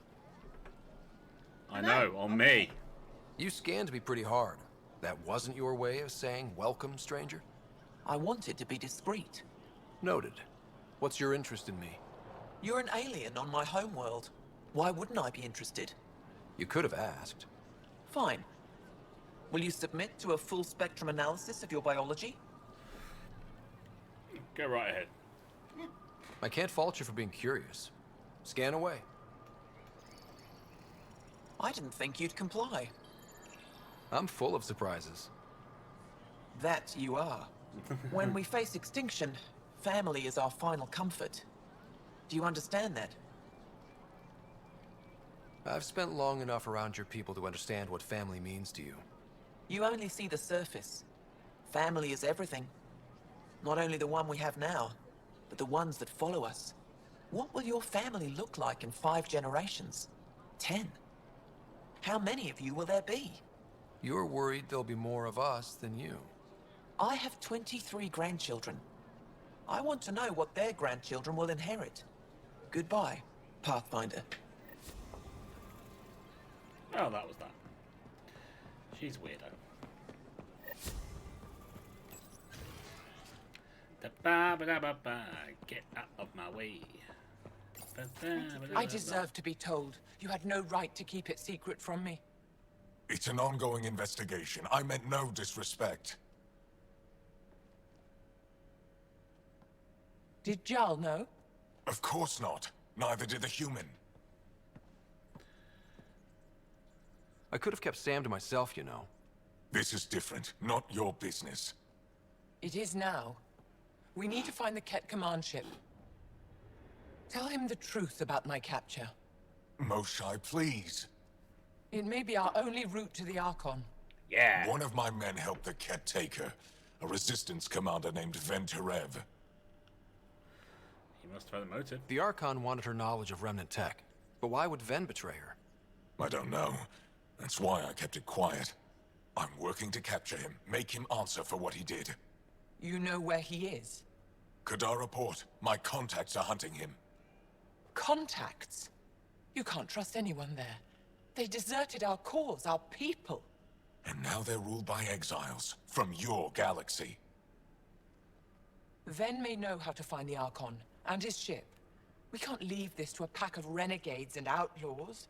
I know, on me. You scanned me pretty hard. That wasn't your way of saying welcome, stranger? I wanted to be discreet. Noted. What's your interest in me? You're an alien on my homeworld. Why wouldn't I be interested? You could have asked. Fine. Will you submit to a full spectrum analysis of your biology? Go right ahead. I can't fault you for being curious. Scan away. I didn't think you'd comply. I'm full of surprises. That you are. When we face extinction, family is our final comfort. Do you understand that? I've spent long enough around your people to understand what family means to you. You only see the surface. Family is everything. Not only the one we have now, but the ones that follow us. What will your family look like in 5 generations? 10? How many of you will there be? You're worried there'll be more of us than you. I have 23 grandchildren. I want to know what their grandchildren will inherit. Goodbye, Pathfinder. Oh, that was that. She's weirdo. Da-ba-ba-da-ba-ba. Get out of my way. I deserve to be told. You had no right to keep it secret from me. It's an ongoing investigation. I meant no disrespect. Did Jarl know? Of course not. Neither did the human. I could have kept Sam to myself, you know. This is different. Not your business. It is now. We need to find the Kett command ship. Tell him the truth about my capture. Moshai, please. It may be our only route to the Archon. Yeah. One of my men helped the Kett take her. A resistance commander named Venterev. He must have had a motive. The Archon wanted her knowledge of Remnant tech. But why would Ven betray her? I don't know. That's why I kept it quiet. I'm working to capture him, make him answer for what he did. You know where he is? Kadar Port. My contacts are hunting him. Contacts? You can't trust anyone there. They deserted our cause, our people. And now they're ruled by exiles from your galaxy. Ven may know how to find the Archon and his ship. We can't leave this to a pack of renegades and outlaws.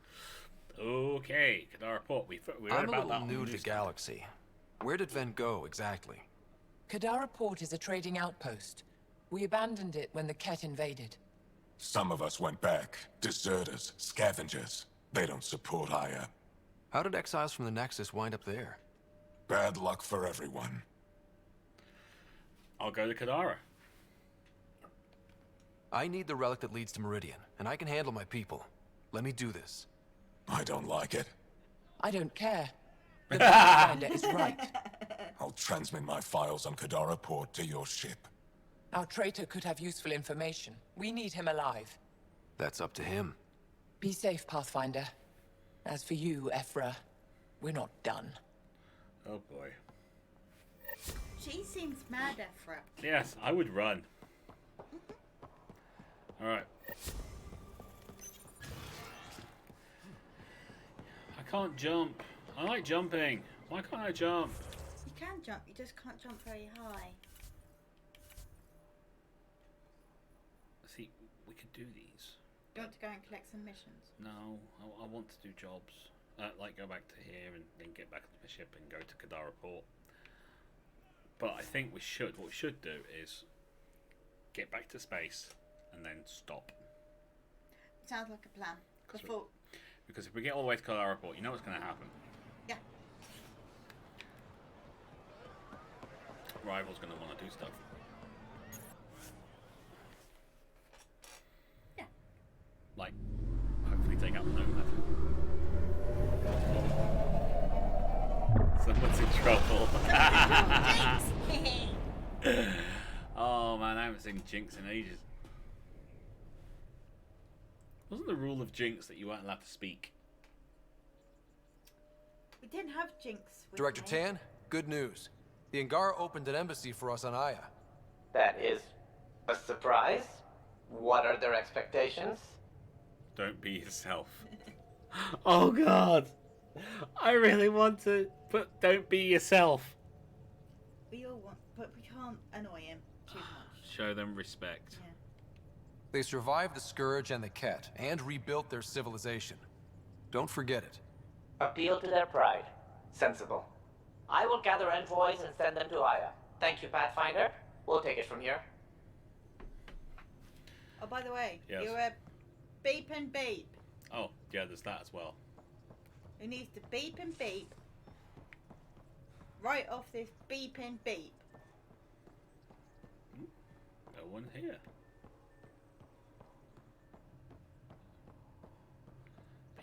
Okay, Kadara Port. We read I'm a about that little on new the to news. Galaxy. Where did Ven go exactly? Kadara Port is a trading outpost. We abandoned it when the Kett invaded. Some of us went back. Deserters, scavengers. They don't support Aya. How did exiles from the Nexus wind up there? Bad luck for everyone. I'll go to Kadara. I need the relic that leads to Meridian, and I can handle my people. Let me do this. I don't like it. I don't care. The Pathfinder is right. I'll transmit my files on Kadara Port to your ship. Our traitor could have useful information. We need him alive. That's up to him. Be safe, Pathfinder. As for you, Ephra, we're not done. Oh boy. She seems mad, Ephra. Yes, I would run. Alright. I can't jump. I like jumping. Why can't I jump? You can jump, you just can't jump very high. See, we could do these. Do you want to go and collect some missions? No, I want to do jobs. Like go back to here and then get back to the ship and go to Kadara Port. But I think we should. What we should do is get back to space and then stop. Sounds like a plan. Because if we get all the way to Kadara Port, you know what's going to happen. Yeah. Rival's going to want to do stuff. Yeah. Like, hopefully take out the nomad. Someone's in trouble. Oh man, I haven't seen Jinx in ages. Wasn't the rule of Jinx that you weren't allowed to speak? We didn't have Jinx with Director me. Tan, good news. The Angara opened an embassy for us on Aya. That is a surprise. What are their expectations? Don't be yourself. Oh god! I really want to, but don't be yourself. We all want, but we can't annoy him too much. Show them respect. Yeah. They survived the Scourge and the Kett, and rebuilt their civilization. Don't forget it. Appeal to their pride. Sensible. I will gather envoys and send them to Aya. Thank you, Pathfinder. We'll take it from here. Oh, by the way, Yes. you're a beep and beep. Oh, yeah, there's that as well. Who needs to beep and beep right off this beep and beep? No one here.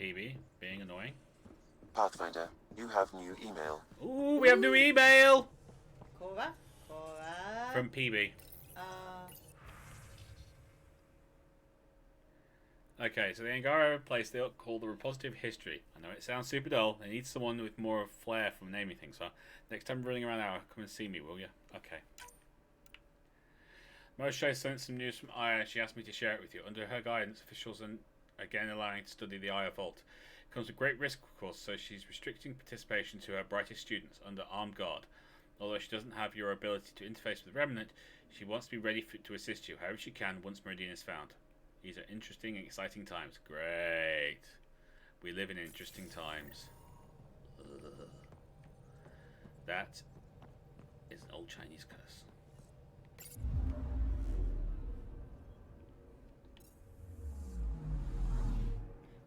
PB, being annoying. Pathfinder, you have new email. Ooh, we have new email! Cora? From PB. Okay, so the Angara have a place they call the Repository of History. I know it sounds super dull. They need someone with more of flair from naming things. So next time running around hour, come and see me, will you? Okay. Moshe sent some news from Aya. She asked me to share it with you. Under her guidance, officials are again allowing to study the Aya Vault. It comes with great risk, of course, so she's restricting participation to her brightest students under armed guard. Although she doesn't have your ability to interface with Remnant, she wants to be ready to assist you however she can once Meridian is found. These are interesting and exciting times. Great. We live in interesting times. Ugh. That is an old Chinese curse.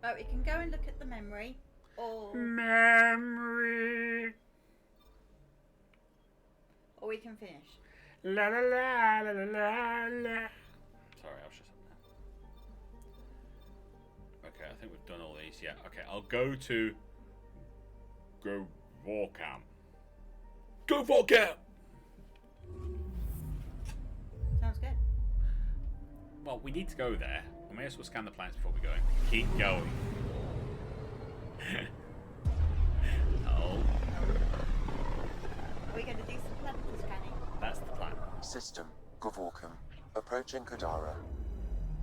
But we can go and look at the memory, or Memory. Or we can finish. La la la la la la la. Sorry, I was just. Okay, I think we've done all these. Yeah. Okay, I'll go to. Go Vorcam. Go Vorcam. Sounds good. Well, we need to go there. We may as well scan the planets before we go. Keep going. No. Are we going to do some planetary scanning? That's the plan. System, Gavorkum. Approaching Kadara.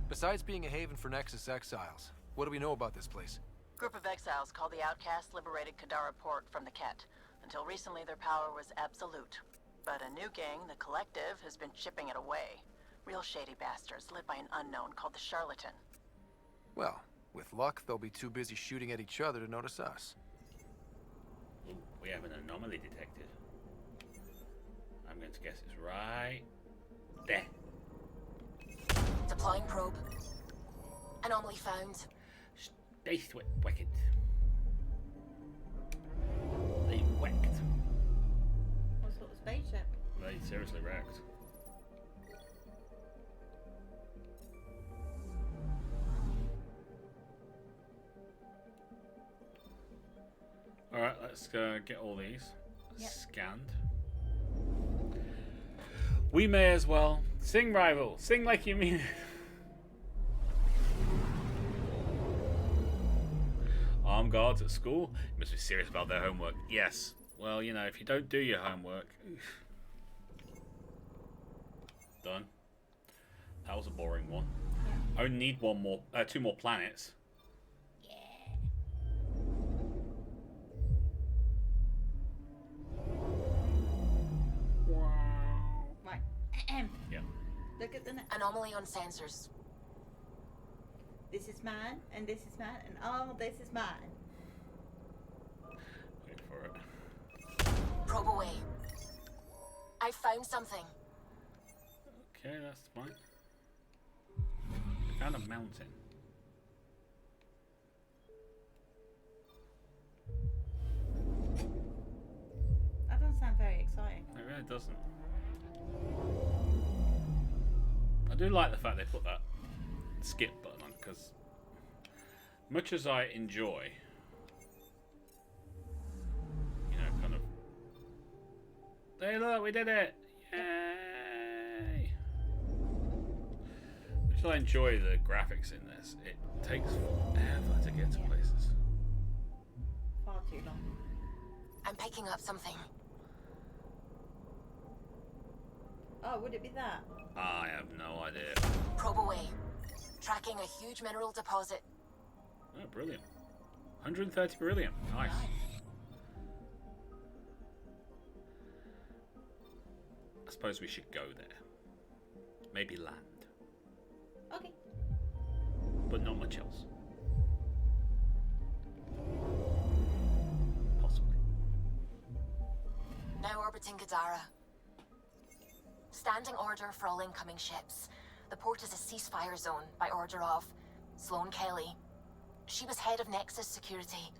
Besides being a haven for Nexus exiles, what do we know about this place? Group of exiles called the Outcasts liberated Kadara Port from the Kett. Until recently, their power was absolute. But a new gang, the Collective, has been chipping it away. Real shady bastards led by an unknown called the Charlatan. Well, With luck, they'll be too busy shooting at each other to notice us. Ooh, we have an anomaly detected. I'm going to guess it's right there. Deploying probe. Anomaly found. Stay wicked. They whacked. What sort of spaceship? They seriously wrecked. Alright, let's get all these scanned. We may as well. Sing, rival. Sing like you mean it. Armed guards at school? You must be serious about their homework. Yes. Well, you know, if you don't do your homework... Done. That was a boring one. I only need two more planets. Right. Yeah. Look at the anomaly on sensors. This is man, and this is man, and oh, this is man. Wait for it. Probe away. I found something. Okay, that's fine. I found a mountain. That doesn't sound very exciting. It really doesn't. I do like the fact they put that skip button on, because much as I enjoy, you know, kind of, hey look, we did it! Yay! Much as I enjoy the graphics in this, it takes forever to get to places. Far too long. I'm picking up something. Oh, would it be that? I have no idea. Probe away. Tracking a huge mineral deposit. Oh, brilliant. 130 beryllium. Nice. I suppose we should go there. Maybe land. Okay. But not much else. Possibly. Now orbiting Gadara. Standing order for all incoming ships. The port is a ceasefire zone by order of Sloane Kelly. She was head of Nexus Security.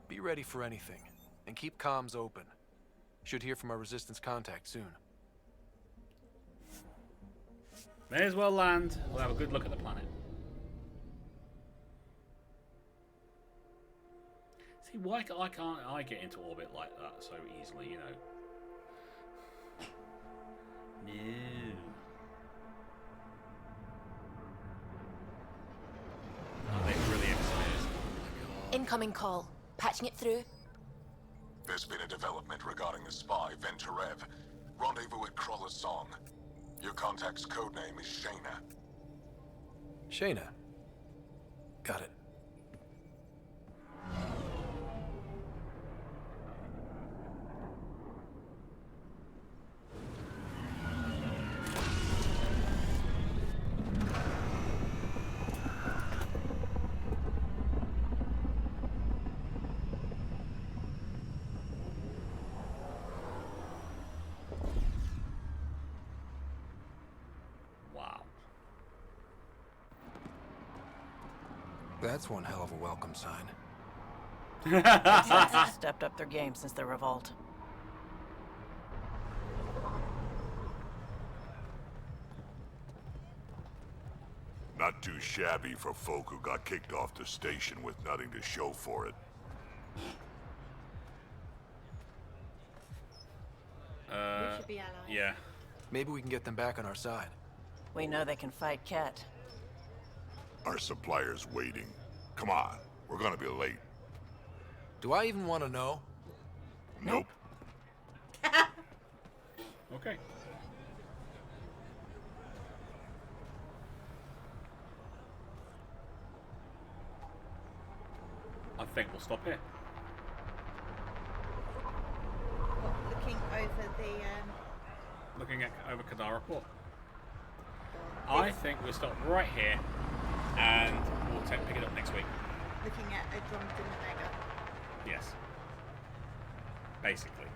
Be ready for anything, and keep comms open. Should hear from our Resistance contact soon. May as well land. We'll have a good look at the planet. See, why can't I get into orbit like that so easily, you know? No. Oh, they're really excited. Incoming call. Patching it through. There's been a development regarding the spy, Venturev. Rendezvous at Crawler's Song. Your contact's codename is Shayna. Shayna. Got it. That's one hell of a welcome sign. Resistance stepped up their game since the revolt. Not too shabby for folk who got kicked off the station with nothing to show for it. We should be allies. Yeah. Maybe we can get them back on our side. We know they can fight Kett. Our supplier's waiting. Come on, we're gonna be late. Do I even want to know? Nope. Okay. I think we'll stop here. What, looking over the Looking at over Kadara Port. I think we'll stop right here. and we'll pick it up next week. Looking at Andromeda Mega. Yes. Basically.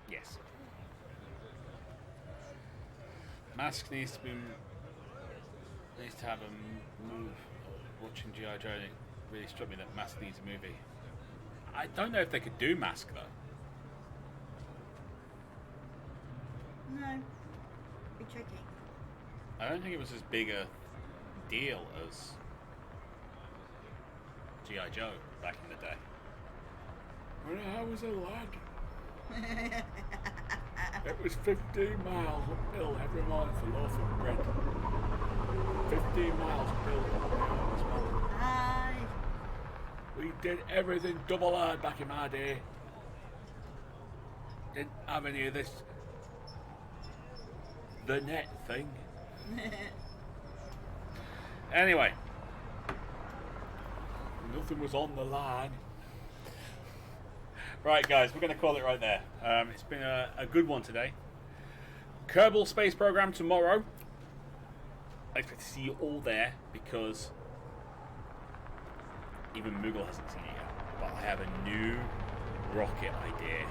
Yes. Mask needs to have a move. Watching G.I. Joe, it really struck me that Mask needs a movie. I don't know if they could do Mask though. No. Be tricky. I don't think it was as big a deal as G.I. Joe back in the day. When I was a lad, it was 15 miles uphill every morning for a loaf of bread. 15 miles uphill every morning. Aye. We did everything double hard back in my day. Didn't have any of this the net thing. Anyway, nothing was on the line. Right, guys, we're going to call it right there. It's been a good one today. Kerbal Space Program tomorrow. I expect to see you all there because even Moogle hasn't seen it yet. But I have a new rocket idea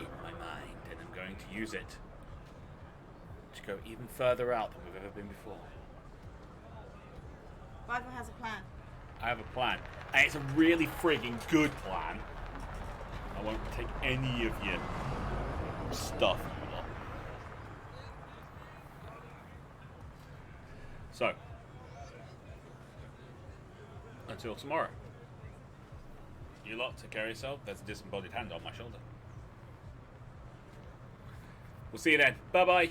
in my mind, and I'm going to use it to go even further out than we've ever been before. Rival has a plan. I have a plan, and it's a really frigging good plan. I won't take any of your stuff, you lot. So, until tomorrow, you lot take care of yourself. There's a disembodied hand on my shoulder. We'll see you then. Bye bye.